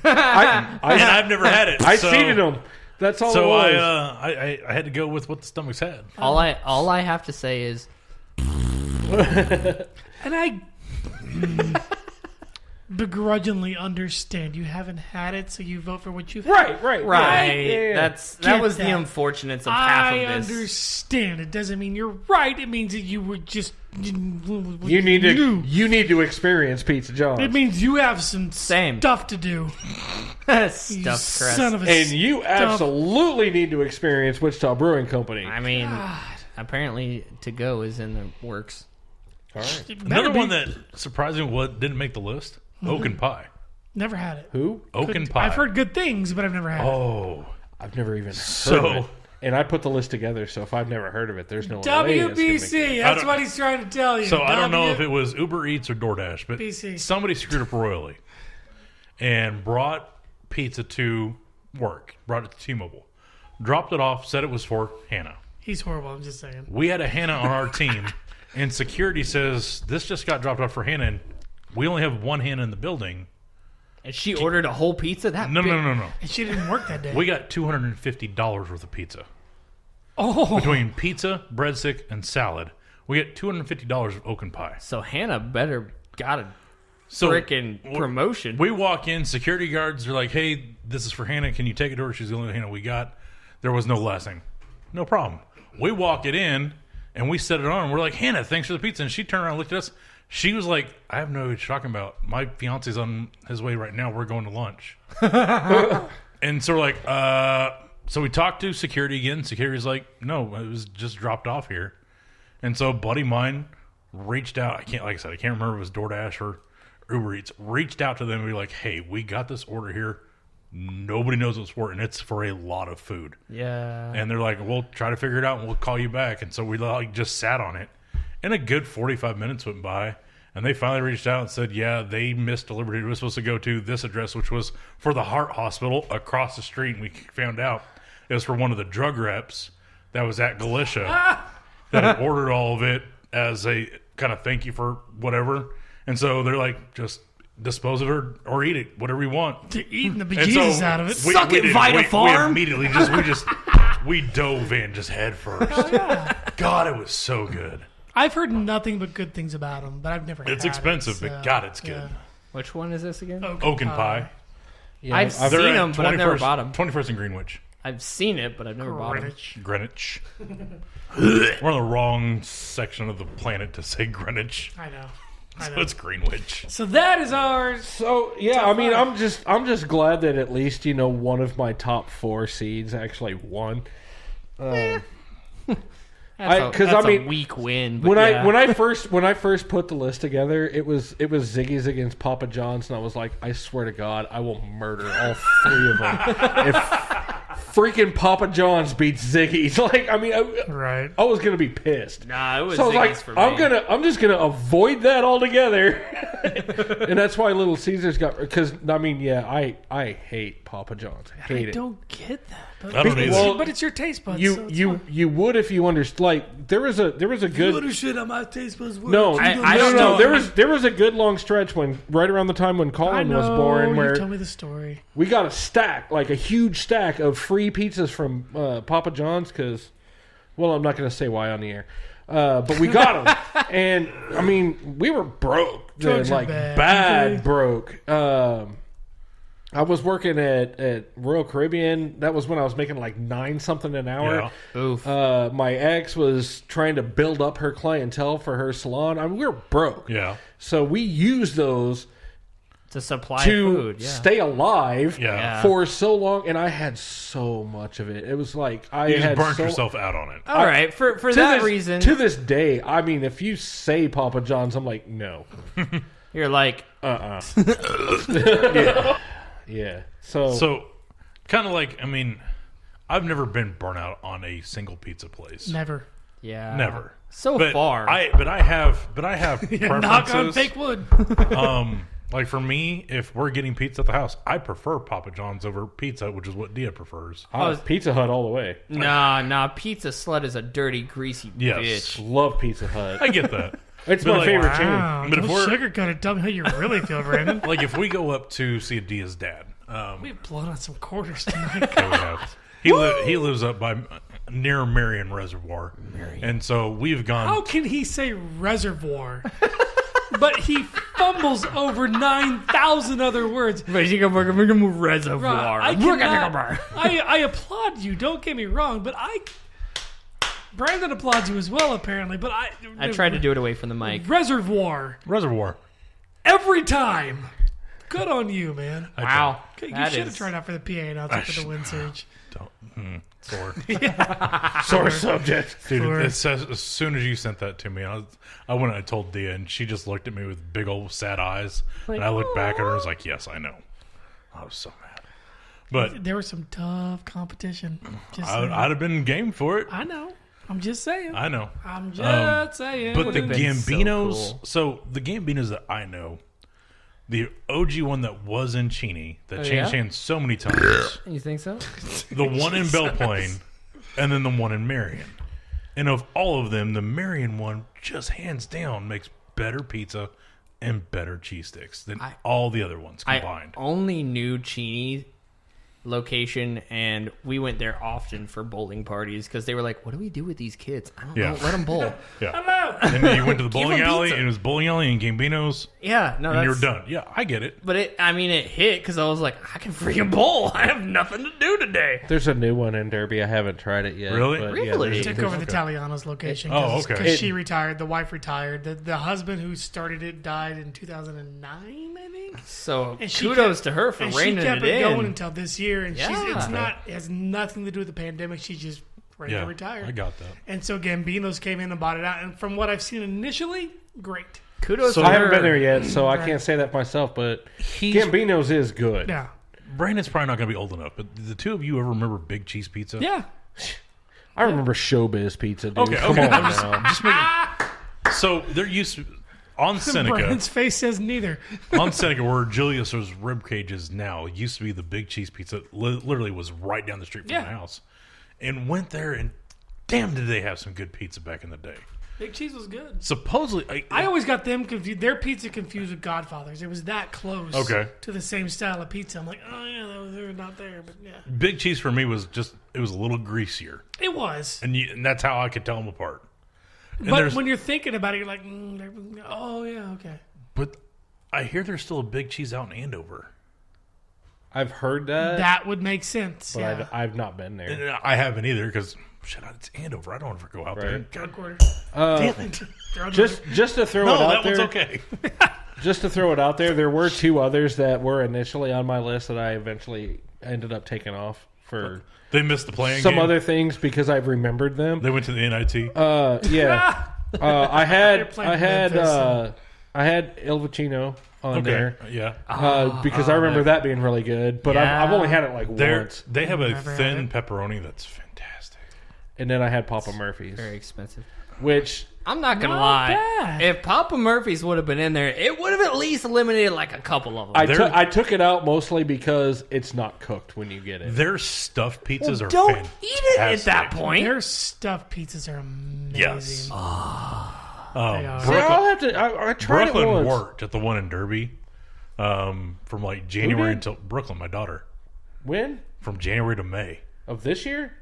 And I've never had it. I seeded them. That's all So it was. I had to go with what the stomachs had. All I have to say is, And I begrudgingly understand you haven't had it, so you vote for what you've had. Right. right? That was the that. unfortunates of half I of this. understand. It doesn't mean you're right. It means that you were just... You need to experience Pizza John's. It means you have some stuff to do. Stuffed crust. Son of a And you absolutely need to experience Wichita Brewing Company. I mean, apparently to go is in the works. All right. Another one that surprisingly didn't make the list. Oak and pie. Never had it. Who? Oak and pie. I've heard good things, but I've never had it. Oh, I've never even heard of it. And I put the list together, so if I've never heard of it, there's no way. WBC. That's what he's trying to tell you. So I don't know if it was Uber Eats or DoorDash, but BC. somebody screwed up royally and brought pizza to work, brought it to T-Mobile, dropped it off, said it was for Hannah. He's horrible, I'm just saying. We had a Hannah on our team, and security says, this just got dropped off for Hannah, and we only have one Hannah in the building. And she ordered a whole pizza? No. And she didn't work that day. We got $250 worth of pizza. Oh. Between pizza, breadstick, and salad, we get $250 of oak and pie. So Hannah better got a frickin' promotion. We walk in, security guards are like, hey, this is for Hannah. Can you take it to her? She's the only Hannah we got. There was no last name. No problem. We walk it in, and we set it on, and we're like, Hannah, thanks for the pizza. And she turned around and looked at us. She was like, I have no idea what you're talking about. My fiance's on his way right now. We're going to lunch. And so we're like, so we talked to security again. Security's like, no, it was just dropped off here. And so buddy mine reached out. I can't remember if it was DoorDash or Uber Eats. Reached out to them and be like, hey, we got this order here. Nobody knows what it's for, and it's for a lot of food. Yeah. And they're like, we'll try to figure it out, and we'll call you back. And so we just sat on it. And a good 45 minutes went by, and they finally reached out and said, yeah, they misdelivered it. It was supposed to go to this address, which was for the heart hospital across the street. And we found out it was for one of the drug reps that was at Galicia that had ordered all of it as a kind of thank you for whatever. And so they're like, just dispose of it or eat it, whatever you want. They're eating the bejesus out of it. Suck it, Vita Farm. We immediately we dove in just head first. Oh, yeah. God, it was so good. I've heard nothing but good things about them, but I've never had it. It's expensive, but God, it's good. Yeah. Which one is this again? Oak and pie. Yeah, I've seen them, but I've never bought them. 21st and Greenwich. I've seen it, but I've never bought them. Greenwich. We're on the wrong section of the planet to say Greenwich. I know. So it's Greenwich. So that is ours. So yeah, I mean, I'm just glad that at least one of my top 4 seeds actually won. That's a weak win. But when I first put the list together, it was Ziggy's against Papa John's, and I was like, I swear to God, I will murder all 3 of them if freaking Papa John's beats Ziggy's. Like, I mean, I was gonna be pissed. Nah, it was. So I was Ziggy's like, for me. I'm just gonna avoid that altogether, and that's why Little Caesars got. Because I mean, yeah, I hate Papa John's. I don't get that. But, I don't either. But it's your taste buds. You would if you understood. Like there was a good. You would have shit on my taste buds. No, I don't know. There was a good long stretch right around the time when Colin was born, where tell me the story. We got a stack, like a huge stack of free pizzas from Papa John's because, well, I'm not going to say why on the air, but we got them, and I mean we were broke, then, like bad broke. I was working at Royal Caribbean. That was when I was making like $9 something an hour. Yeah. Oof. My ex was trying to build up her clientele for her salon. I mean, we were broke. Yeah. So we used those to supply to food, stay alive Yeah. for so long, and I had so much of it. It was like You just burnt yourself out on it. All right, for that reason. To this day, I mean, if you say Papa John's, I'm like, no. You're like, Yeah. Yeah. So kind of like, I mean, I've never been burnt out on a single pizza place. Never. Yeah. Never. So far. But I have preferences. Knock on fake wood. Like for me, if we're getting pizza at the house, I prefer Papa John's over pizza, which is what Dia prefers. Pizza Hut all the way. Nah. Pizza Slut is a dirty, greasy bitch. Love Pizza Hut. I get that. It's my favorite chain. But if we're sugarcoat it, tell me how you really feel, Brandon. like, if we go up to see Dia's dad, we have blown on some quarters tonight. okay, we have. He lives up by near Marion Reservoir, and so we've gone. How can he say reservoir? But he fumbles over 9,000 other words. Reservoir. I applaud you. Don't get me wrong, but Brandon applauds you as well, apparently. But I tried to do it away from the mic. Reservoir. Every time. Good on you, man. Wow. You should have tried out for the PA announcer for the wind surge. Sore. Sore subject. Dude, as soon as you sent that to me, I went and I told Dia, and she just looked at me with big old sad eyes. And I looked back at her and was like, yes, I know. I was so mad. But there was some tough competition. I'd have been game for it. I know. I'm just saying. I know. I'm just saying. But the Gambinos, so the Gambinos that I know, the OG one that was in Cheney, that changed hands so many times. You think so? The one in Belle Plaine, and then the one in Marion. And of all of them, the Marion one just hands down makes better pizza and better cheese sticks than all the other ones combined. I only knew Cheney location, and we went there often for bowling parties because they were like, what do we do with these kids? I don't know. Let them bowl. And then you went to the bowling alley, and it was bowling alley and Gambinos. Yeah, no, and you're done. Yeah, I get it. But it hit because I was like, I can freaking bowl. I have nothing to do today. There's a new one in Derby. I haven't tried it yet. Really? But Really? He took over the Taliano's location because she retired. The wife retired. The husband who started it died in 2009, I think. So kudos to her for reining it in. She kept it going until this year. And it has nothing to do with the pandemic. She just ready to retire. I got that. And so Gambinos came in and bought it out. And from what I've seen initially, great. Kudos to I haven't her. been there yet, so I can't say that myself, but Gambino's is good. Yeah. Brandon's probably not going to be old enough, but the two of you ever remember Big Cheese Pizza? Yeah. I remember Showbiz Pizza, dude. Okay, Come on I'm just making... So there used to... On Seneca. Brandon's face says neither. On Seneca, where Julius's rib cage is now, it used to be the Big Cheese Pizza. Literally was right down the street from my house. And went there, and damn, did they have some good pizza back in the day. Big Cheese was good. Supposedly... I always got them confused. Their pizza confused with Godfather's. It was that close to the same style of pizza. I'm like, oh, yeah, they're not there, but yeah. Big Cheese for me was just... It was a little greasier. It was. And that's how I could tell them apart. And but when you're thinking about it, you're like, oh, yeah, okay. But I hear there's still a Big Cheese out in Andover. I've heard that. That would make sense. But Yeah. I've not been there. I haven't either because shit, it's Andover. I don't ever go out there. God quarter. Damn it! Just to throw it No, out that there. one's okay. Just to throw it out there were 2 others that were initially on my list that I eventually ended up taking off for They missed the playing some game. other things because I've remembered them. They went to the NIT. Yeah. I had playing Memphis I had Il Vicino on there. Yeah. Because I remember that being really good, but Yeah. I've only had it like once. They have a Never had thin it. pepperoni that's fantastic. And then I had Papa Murphy's, Very expensive. which I'm not gonna Not lie. bad. If Papa Murphy's would have been in there, it would have at least eliminated like a couple of them. I took it out mostly because it's not cooked when you get it. Their stuffed pizzas are don't fantastic. eat it at that point. Their stuffed pizzas are amazing. Yes. They See, are. I'll have to. I tried it Brooklyn once. worked at the one in Derby from like January did? until Brooklyn, my daughter, When from January to May of this year,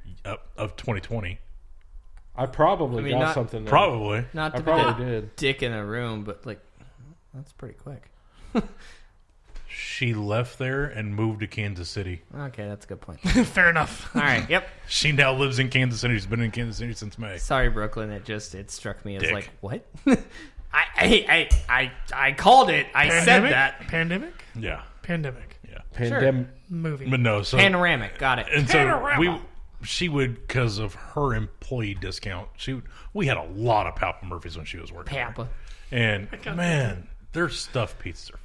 of 2020. I probably I mean, got not- something. There. Probably. Not I to probably put a did. dick in a room, but like that's pretty quick. She left there and moved to Kansas City. Okay, that's a good point. Fair enough. All right, yep. She now lives in Kansas City. She's been in Kansas City since May. Sorry, Brooklyn. It struck me as Dick. like what? I called it. I said Pandemic? that. Pandemic? Yeah. Pandemic. Yeah. Pandemic. Movie. But no, so Panoramic. Got it. and Panorama. she would, because of her employee discount, we had a lot of Papa Murphy's when she was working there. Papa. And man, their stuffed pizzas are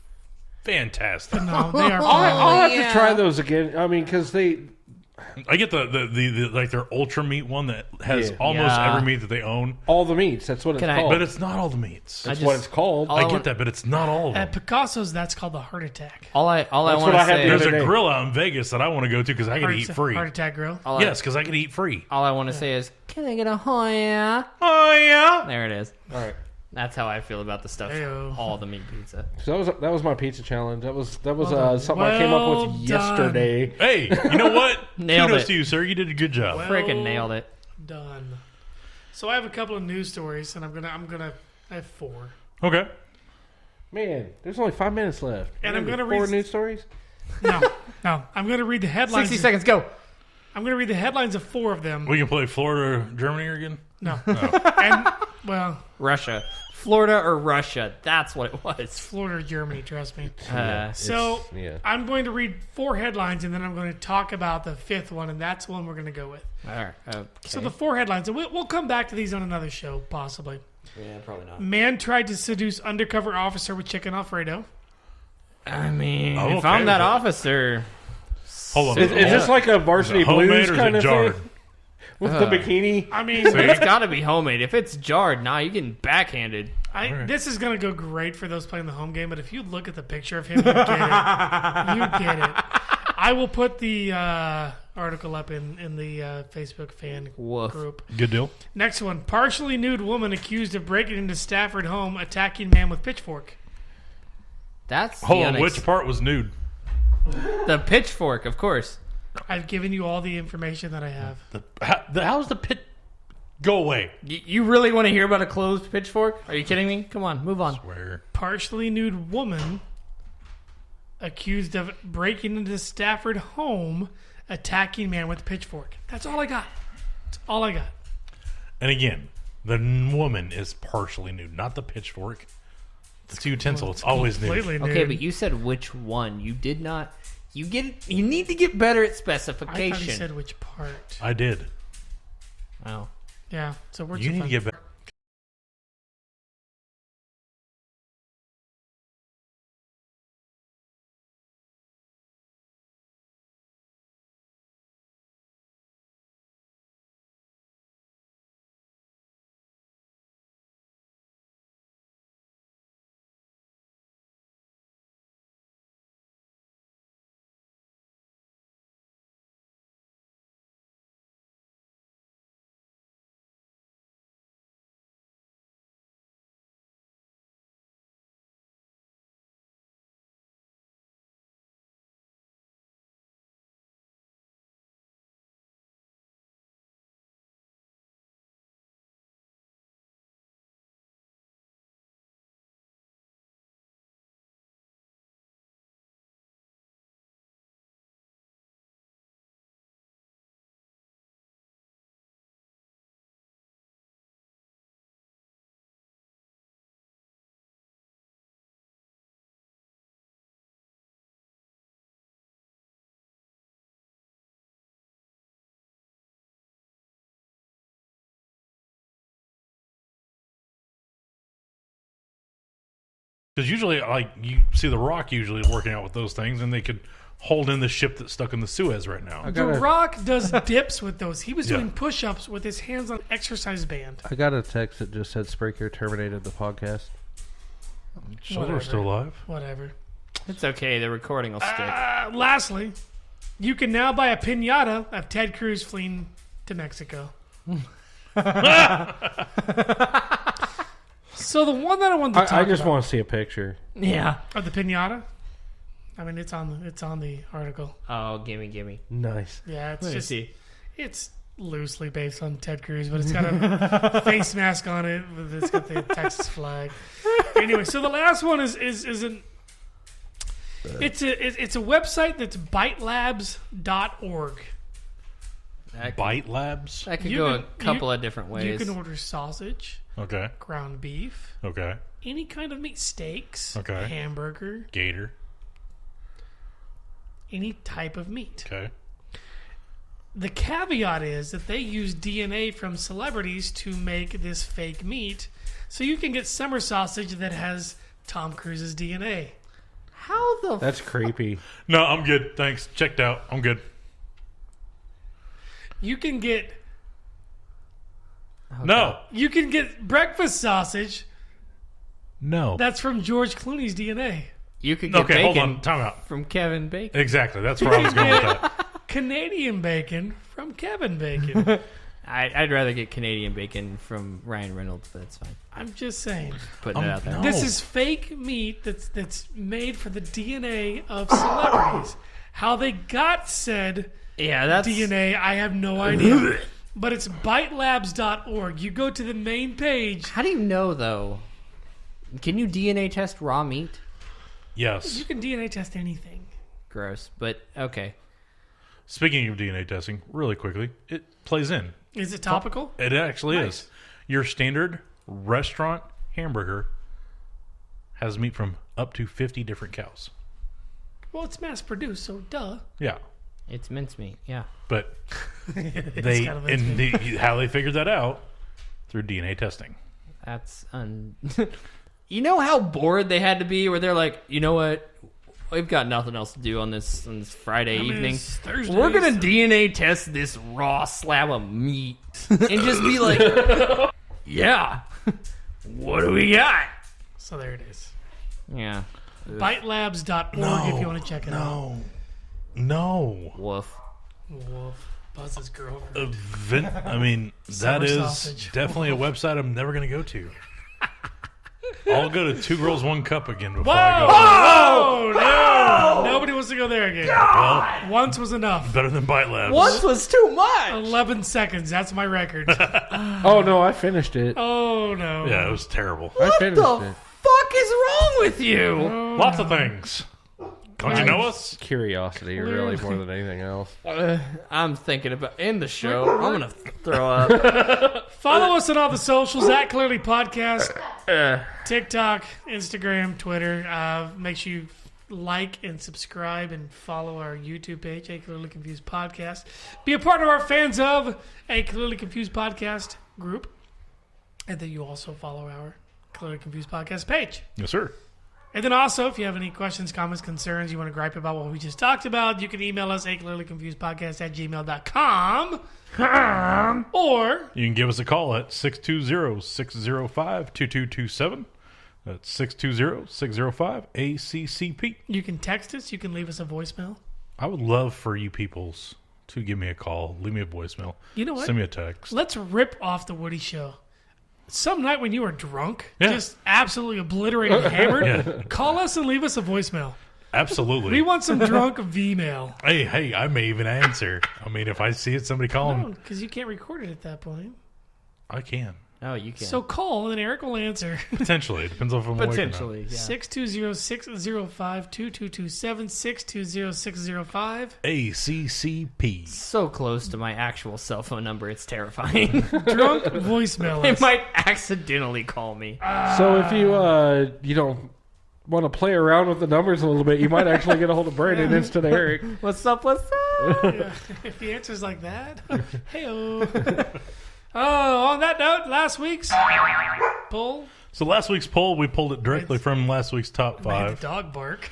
fantastic. No, they are. I'll have to try those again. I mean, because I get the like their ultra meat one that has Yeah. almost Yeah. every meat that they own, all the meats. That's what it's Can I- called. but it's not all the meats. That's what it's called. all I want- get that, but it's not all of them. At Picasso's, that's called the heart attack. All I That's want what to I had say. the There's other a day. grill out in Vegas that I want to go to because I get to eat free. Heart attack grill. Yes, because I get to eat free. All I want to say is, can I get a Hoya? Oh yeah. There it is. All right. That's how I feel about the stuff. Heyo. All the meat pizza. So that was my pizza challenge. That was Well done. something I came up Well with done. yesterday. Hey, you know what? Nailed Kudos it. to you, sir. You did a good job. Freaking nailed it. Done. So I have a couple of news stories, and I have 4. Okay. Man, there's only 5 minutes left. And I'm Maybe gonna 4 read- news stories. No, I'm gonna read the headlines. 60 seconds, go. I'm gonna read the headlines of 4 of them. We can play Florida, Germany again. No, and well, Russia. Florida or Russia. That's what it was. Florida, or Germany. Trust me. So, Yeah. I'm going to read 4 headlines, and then I'm going to talk about the 5th one, and that's the one we're going to go with. all right. Okay. So the 4 headlines, and we'll come back to these on another show, possibly. Yeah, probably not. Man tried to seduce undercover officer with chicken Alfredo. I mean, I'm if okay I'm with that that. officer, Hold on. Is this like a varsity homemade blues or is kind it of jarred? thing? With the bikini? I mean, it's got to be homemade. If it's jarred, nah, you're getting backhanded. This is going to go great for those playing the home game, but if you look at the picture of him, you get it. You get it. I will put the article up in the Facebook fan Woof. group. Good deal. Next one. Partially nude woman accused of breaking into Stafford home, attacking man with pitchfork. That's Hold the on. Which part was nude? The pitchfork, of course. I've given you all the information that I have. How's the pit? Go away. You really want to hear about a closed pitchfork? Are you kidding me? Come on, move on. Where? Partially nude woman accused of breaking into Stafford home, attacking man with pitchfork. That's all I got. That's all I got. And again, the woman is partially nude, not the pitchfork. It's utensil. It's always nude. Completely nude. Okay, but you said which one. You did not. You need to get better at I specification. thought you said which part. I did. Oh. Yeah, so we're You need to get better. Because usually, like, you see The Rock usually working out with those things, and they could hold in the ship that's stuck in the Suez right now. The Rock does dips with those. He was doing push-ups with his hands on an exercise band. I got a text that just said Spreaker terminated the podcast. So they're still alive? Whatever. It's okay. The recording will stick. Lastly, you can now buy a piñata of Ted Cruz fleeing to Mexico. So the one that I wanted to talk about... I just want to see a picture. Yeah. Of the piñata? I mean, it's on the article. Oh, gimme. Nice. Yeah, it's Let me just... see. It's loosely based on Ted Cruz, but it's got a face mask on it. It's got the Texas flag. Anyway, so the last one is an... It's a website that's bitelabs.org. Bite Labs? That could go a couple of different ways. You can order sausage. Okay. Ground beef. Okay. Any kind of meat. Steaks. Okay. Hamburger. Gator. Any type of meat. Okay. The caveat is that they use DNA from celebrities to make this fake meat. So you can get summer sausage that has Tom Cruise's DNA. How the That's creepy. No, I'm good. Thanks. Checked out. I'm good. You can get... No. You can get breakfast sausage. No. That's from George Clooney's DNA. You could get hold bacon on. Time out. from Kevin Bacon. Exactly. That's where I was going with that. Canadian bacon from Kevin Bacon. I'd rather get Canadian bacon from Ryan Reynolds, but it's fine. I'm just saying. Putting it out there. No. This is fake meat that's made for the DNA of celebrities. How they got said that's DNA, I have no idea. But it's bitelabs.org. You go to the main page. How do you know, though? Can you DNA test raw meat? Yes. You can DNA test anything. Gross, but okay. Speaking of DNA testing, really quickly, it plays in. Is it topical? It actually Nice. is. Your standard restaurant hamburger has meat from up to 50 different cows. Well, it's mass produced, so duh. Yeah. It's mincemeat, yeah. But It's kind of how they figured that out through DNA testing. That's You know how bored they had to be where they're like, you know what? We've got nothing else to do on this Friday evening. it's Thursday, We're going so- to DNA test this raw slab of meat and just be like, yeah, what do we got? So there it is. Yeah. Bitelabs.org if you want to check it out. No. Woof. Wolf. Buzz's girlfriend. I mean, that Summer is sausage. definitely a website I'm never going to go to. I'll go to 2 Girls 1 Cup again before Whoa! I go. No! Nobody wants to go there again. Well, Once was enough. better than Bite Labs. Once was too much. 11 seconds. That's my record. Oh, no, I finished it. Oh, no. Yeah, it was terrible. I What finished the it. fuck is wrong with you? Lots of things. Don't you know us? Curiosity, really, more than anything else. I'm thinking about in the show. I'm gonna throw up. Follow us on all the socials at Clearly Podcast. TikTok, Instagram, Twitter. Make sure you like and subscribe and follow our YouTube page, A Clearly Confused Podcast. Be a part of our Fans of A Clearly Confused Podcast group. And then you also follow our Clearly Confused Podcast page. Yes, sir. And then also, if you have any questions, comments, concerns, you want to gripe about what we just talked about, you can email us at clearlyconfusedpodcast@gmail.com. Or You can give us a call at 620-605-2227. That's 620-605-ACCP. you can text us. You can leave us a voicemail. I would love for you peoples to give me a call, leave me a voicemail. You know what? Send me a text. Let's rip off the Woody Show. Some night when you were drunk, Yeah. just absolutely obliterated, hammered, Yeah. call us and leave us a voicemail. Absolutely. We want some drunk V-mail. Hey, I may even answer. I mean, if I see it, somebody call No, them. because you can't record it at that point. I can. Oh, you can. So call and Eric will answer. Potentially. It depends on if I'm awake or not. Potentially, yeah. 620-605-2227, 620-605. ACCP. So close to my actual cell phone number, it's terrifying. Drunk voicemail They us. might accidentally call me. So if you want to play around with the numbers a little bit, you might actually get a hold of Brandon instead of Eric. What's up? What's up? Yeah, if the answer's like that, hey-o. Oh, on that note, last week's poll. So last week's poll, we pulled it directly from last week's top Made the 5. dog bark.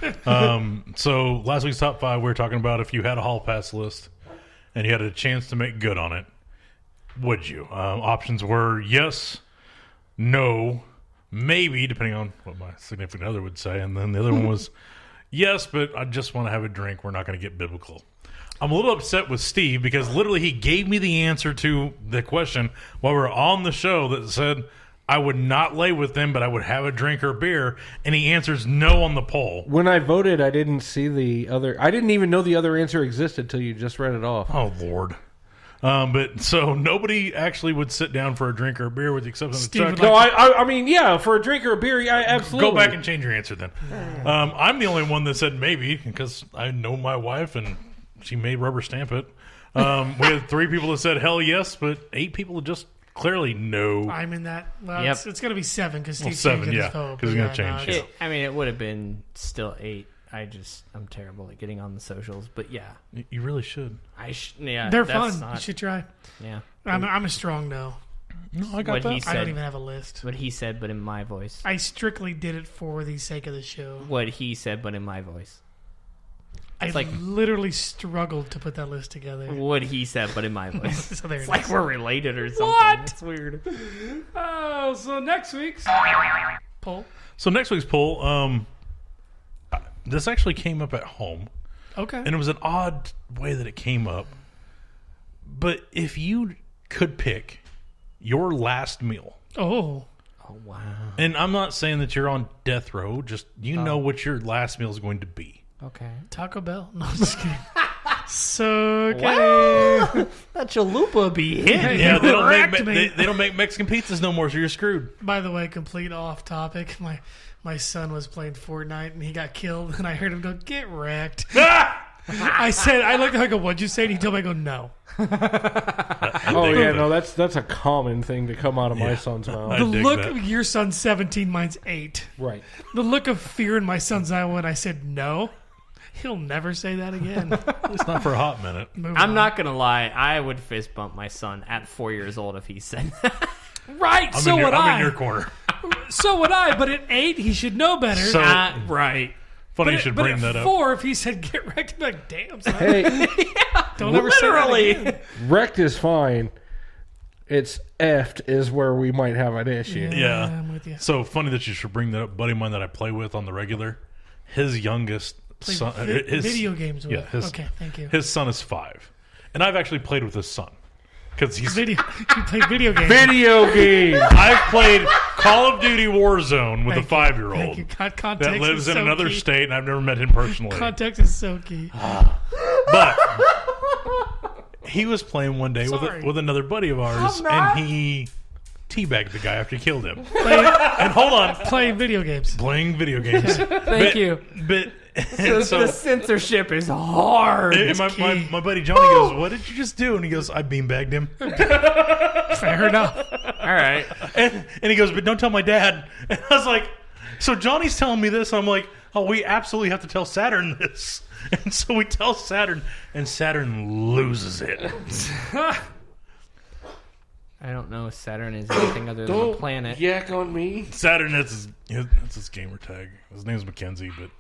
So last week's top 5, we were talking about if you had a hall pass list and you had a chance to make good on it, would you? Options were yes, no, maybe, depending on what my significant other would say. And then the other one was yes, but I just want to have a drink. We're not going to get biblical. I'm a little upset with Steve because literally he gave me the answer to the question while we were on the show that said I would not lay with them, but I would have a drink or beer, and he answers no on the poll. When I voted, I didn't see the other. I didn't even know the other answer existed till you just read it off. Oh, Lord. But so nobody actually would sit down for a drink or a beer with the exception of Chuck. No, I mean, yeah, for a drink or a beer, I absolutely. Go back and change your answer then. I'm the only one that said maybe because I know my wife and she made rubber stamp it. We had 3 people that said hell yes, but 8 people just clearly no. I'm in that. Well, Yep. it's going to be 7 because Steve's 7, changing yeah, his vote. because he's going to change. no, Yeah. I mean, it would have been still 8. I'm terrible at getting on the socials, but yeah, You really should. yeah, They're that's fun. not- You should try. Yeah, I'm a strong no. No, I got what that. he I don't said. even have a list. What he said, but in my voice. I strictly did it for the sake of the show. What he said, but in my voice. I like- literally struggled to put that list together. What he said, but in my voice. So there It's it like is. we're related or something. What? It's weird. Oh, so next week's poll. So next week's poll, this actually came up at home. Okay. And it was an odd way that it came up. But if you could pick your last meal, Oh. Oh, wow. and I'm not saying that you're on death row, just know what your last meal is going to be. Okay. Taco Bell. No, I'm just kidding. So, okay. Wow. That chalupa be hitting. Yeah, they Correct don't, me. they don't make Mexican pizzas no more, so you're screwed. By the way, complete off topic. My son was playing Fortnite and he got killed, and I heard him go, "Get wrecked." I said, I looked at him, I go, "What'd you say?" And he told me, I go, "No." Oh yeah, no, that's a common thing to come out of my son's mouth. The dig look that. of your son's 17, mine's 8. Right. The look of fear in my son's eye when I said no. He'll never say that again. It's not for a hot minute. Move I'm on. not going to lie. I would fist bump my son at 4 years old if he said that. Right, I'm so would I'm I. in your corner. So would I, but at 8, he should know better. So- Right. Funny But you at- should but bring at that up. 4, if he said get wrecked, I'd be like, damn, son. Hey, Don't ever say that Literally. again. wrecked is fine. It's effed is where we might have an issue. Yeah. I'm with you. So funny that you should bring that up. Buddy of mine that I play with on the regular, his youngest Play son, his video games with. yeah, Okay, thank you. His son is 5, and I've actually played with his son because he's. You played video games. Video game. I've played Call of Duty Warzone with Thank a you. 5-year-old Thank you. Context that lives is in so another key. state, and I've never met him personally. Context is so key. But he was playing one day Sorry. with another buddy of ours, and he teabagged the guy after he killed him. Playing, And hold on, playing video games. playing video games. Thank you. But and so the censorship is hard. and my key. buddy Johnny goes, "What did you just do?" And he goes, "I beanbagged him." Fair enough. All right. And he goes, "But don't tell my dad." And I was like, so Johnny's telling me this. I'm like, oh, we absolutely have to tell Saturn this. And so we tell Saturn, and Saturn loses it. I don't know if Saturn is anything other than a Don't planet. yak on me. Saturn, that's his gamer tag. His name's Mackenzie, but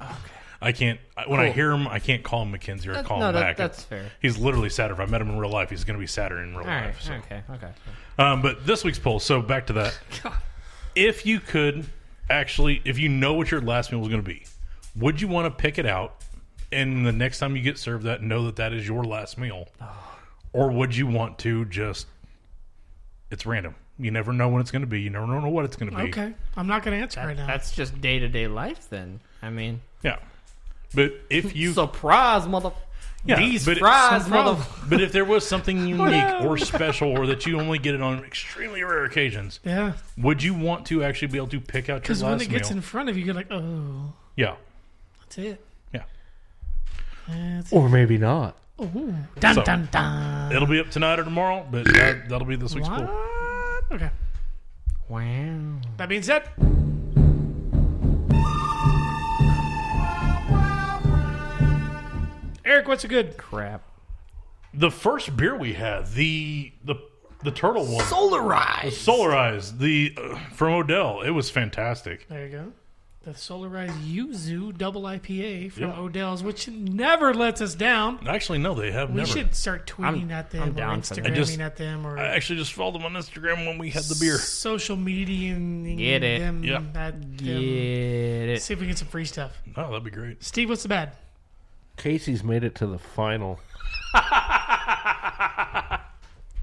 I can't. When I hear him, I can't call him Mackenzie or call him back. That's fair. He's literally Saturn. If I met him in real life, he's going to be Saturn in real All right. life. So. Okay. But this week's poll. So back to that. If you could actually, if you know what your last meal was going to be, would you want to pick it out and the next time you get served that, know that that is your last meal? Or would you want to just, it's random. You never know when it's going to be. You never know what it's going to be. Okay. I'm not going to answer right now. That's just day-to-day life then. I mean, Yeah. But if you... surprise, mother... Yeah, These but fries, mother... But if there was something unique or special or that you only get it on extremely rare occasions, Yeah. would you want to actually be able to pick out your Because last when it gets meal? in front of you, you're like, oh, Yeah. that's it. Yeah. That's it. Or maybe not. Ooh. Dun, So, dun, dun. It'll be up tonight or tomorrow, but that'll be this week's What? poll. Okay. Wow. That being said, Eric, what's a good? Crap. The first beer we had, the The turtle one. Solarized. Solarized. From Odell. It was fantastic. There you go. The Solarized Yuzu Double IPA from Odell's, which never lets us down. Actually, no, they have we never. should start tweeting at them or Instagramming at them. Or I actually just followed them on Instagram when we had the beer. Social media and Get it. them. Yep. Get it. See if we get some free stuff. Oh, that'd be great. Steve, what's the bad? Casey's made it to the final.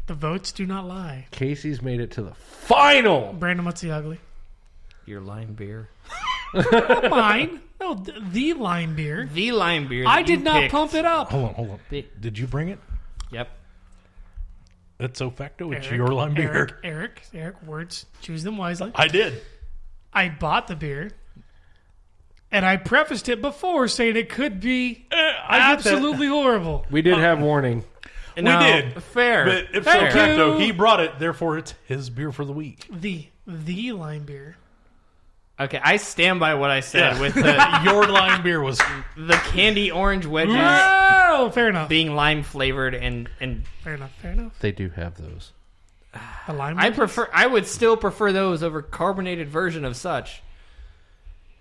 The votes do not lie. Casey's made it to the final. Brandon, what's the ugly? Your lime beer. Mine? No, the lime beer. The lime beer. I did not pump it up. Hold on. Did you bring it? Yep. That's so facto. It's your lime beer. Eric, words. Choose them wisely. I did. I bought the beer, and I prefaced it before saying it could be absolutely horrible. We did have warning. No, we did. Fair. But if so Thank facto, you. he brought it. Therefore, it's his beer for the week. The lime beer. Okay, I stand by what I said Yeah. with the Your lime beer was the candy orange wedges Oh, fair enough. being lime flavored and Fair enough. They do have those. The lime. I would still prefer those over carbonated version of such.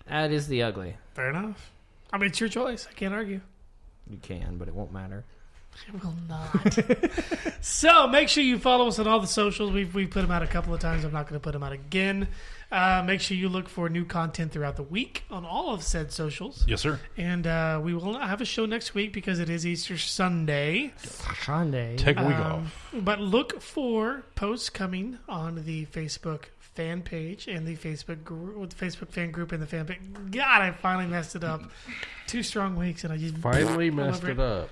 That is the ugly. Fair enough. I mean, it's your choice. I can't argue. You can, but it won't matter. It will not. So make sure you follow us on all the socials. We've put them out a couple of times. I'm not going to put them out again. Make sure you look for new content throughout the week on all of said socials. yes, sir. And we will not have a show next week because it is Easter Sunday. Take a week off. But look for posts coming on the Facebook fan page and the Facebook group, the Facebook fan group and the fan page. God, I finally messed it up. 2 strong weeks and I just Finally messed it up.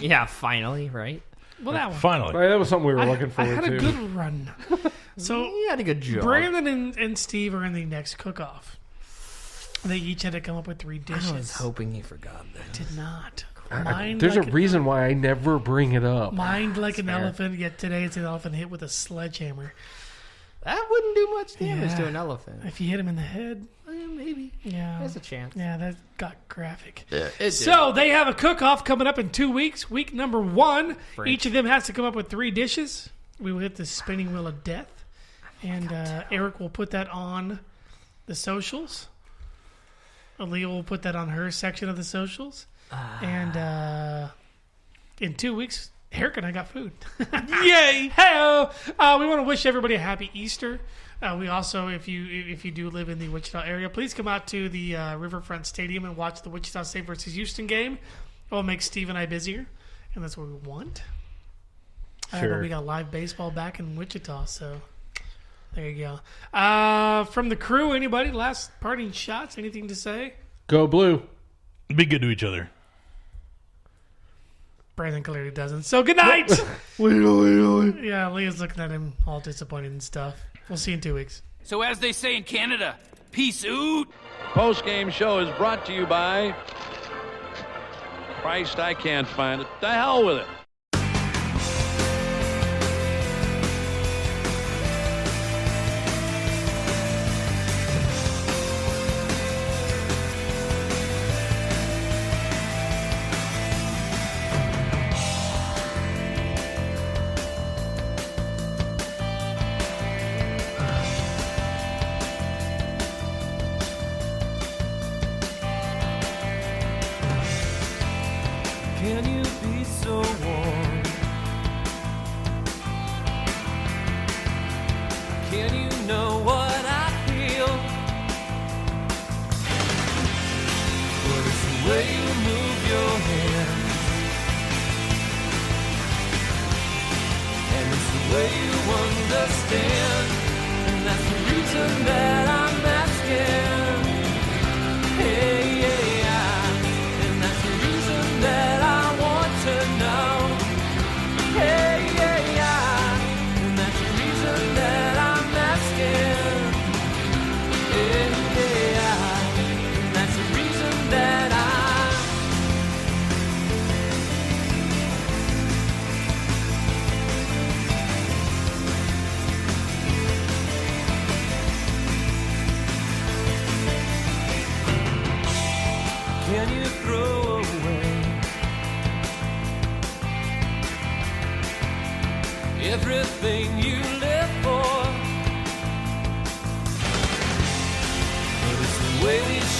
Yeah, finally, right? Well, that one. Finally. Right, that was something we were looking I forward had to. a good run. So You had a good job. Brandon and Steve are in the next cook-off. They each had to come up with 3 dishes. I was hoping you forgot that. Did not. Mind There's like a reason why I never bring it up. Mind like an fair. elephant, yet today it's an elephant hit with a sledgehammer. That wouldn't do much damage Yeah. to an elephant. If you hit him in the head, Maybe. yeah. There's a chance. Yeah, that got graphic. It So they have a cook-off coming up in 2 weeks. Week number 1. Freak. Each of them has to come up with 3 dishes. We will hit the spinning wheel of death. And Eric will put that on the socials. Aaliyah will put that on her section of the socials. And in 2 weeks, Eric and I got food. Yay! Hey, we want to wish everybody a happy Easter. We also, if you do live in the Wichita area, please come out to the Riverfront Stadium and watch the Wichita State versus Houston game. It will make Steve and I busier, and that's what we want. Sure. But we got live baseball back in Wichita, so there you go. From the crew, anybody? Last parting shots? Anything to say? Go Blue. Be good to each other. Brandon clearly doesn't. So good night. Yeah, Leah's looking at him all disappointed and stuff. We'll see you in 2 weeks. So as they say in Canada, peace out. Post-game show is brought to you by Christ, I can't find it. The hell with it. Can you be so warm? Can you know what I feel? What is the way you move your hands? And it's the way you understand. And that's the reason that I'm asking. Hey, yeah, yeah. And that's the reason that I want to know. Hey, yeah, yeah. And that's the reason that I'm asking. Hey, yeah, yeah. And that's the reason that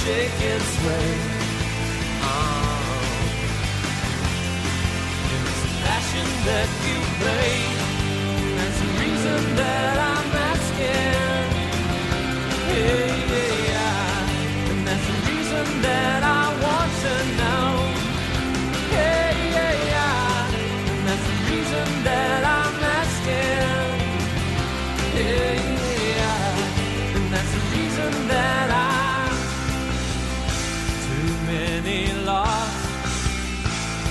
shake and sway. It's the passion that you play. That's the reason that I'm asking. Hey, yeah. And that's the reason that I want to know. Hey, yeah. And that's the reason that I'm asking. Hey, yeah. And that's the reason that too many lost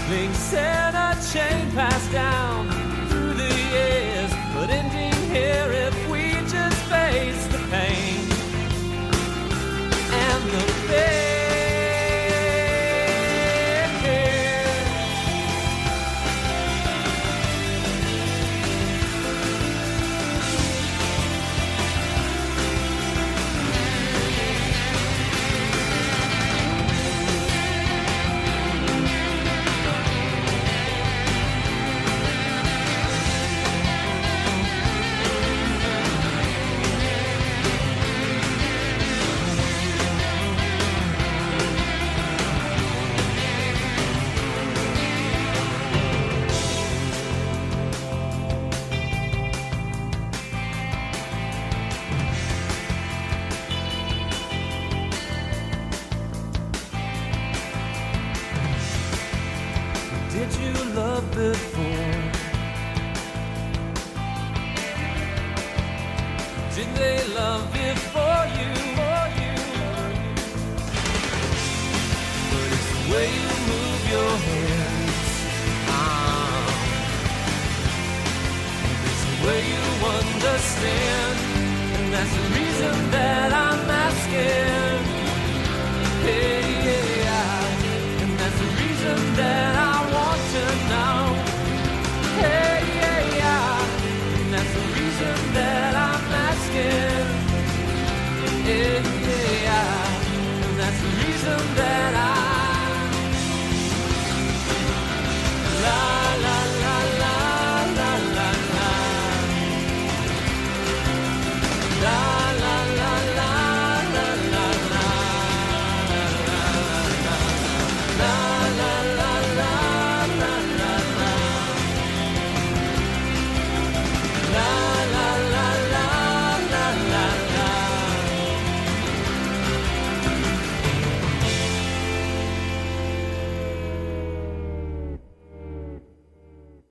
links and a chain passed down through the years, but ending here if we just face the pain and the fear. Did you love before? Did they love before you? But it's the way you move your hands. It's the way you understand. And that's the reason that I'm asking. Hey,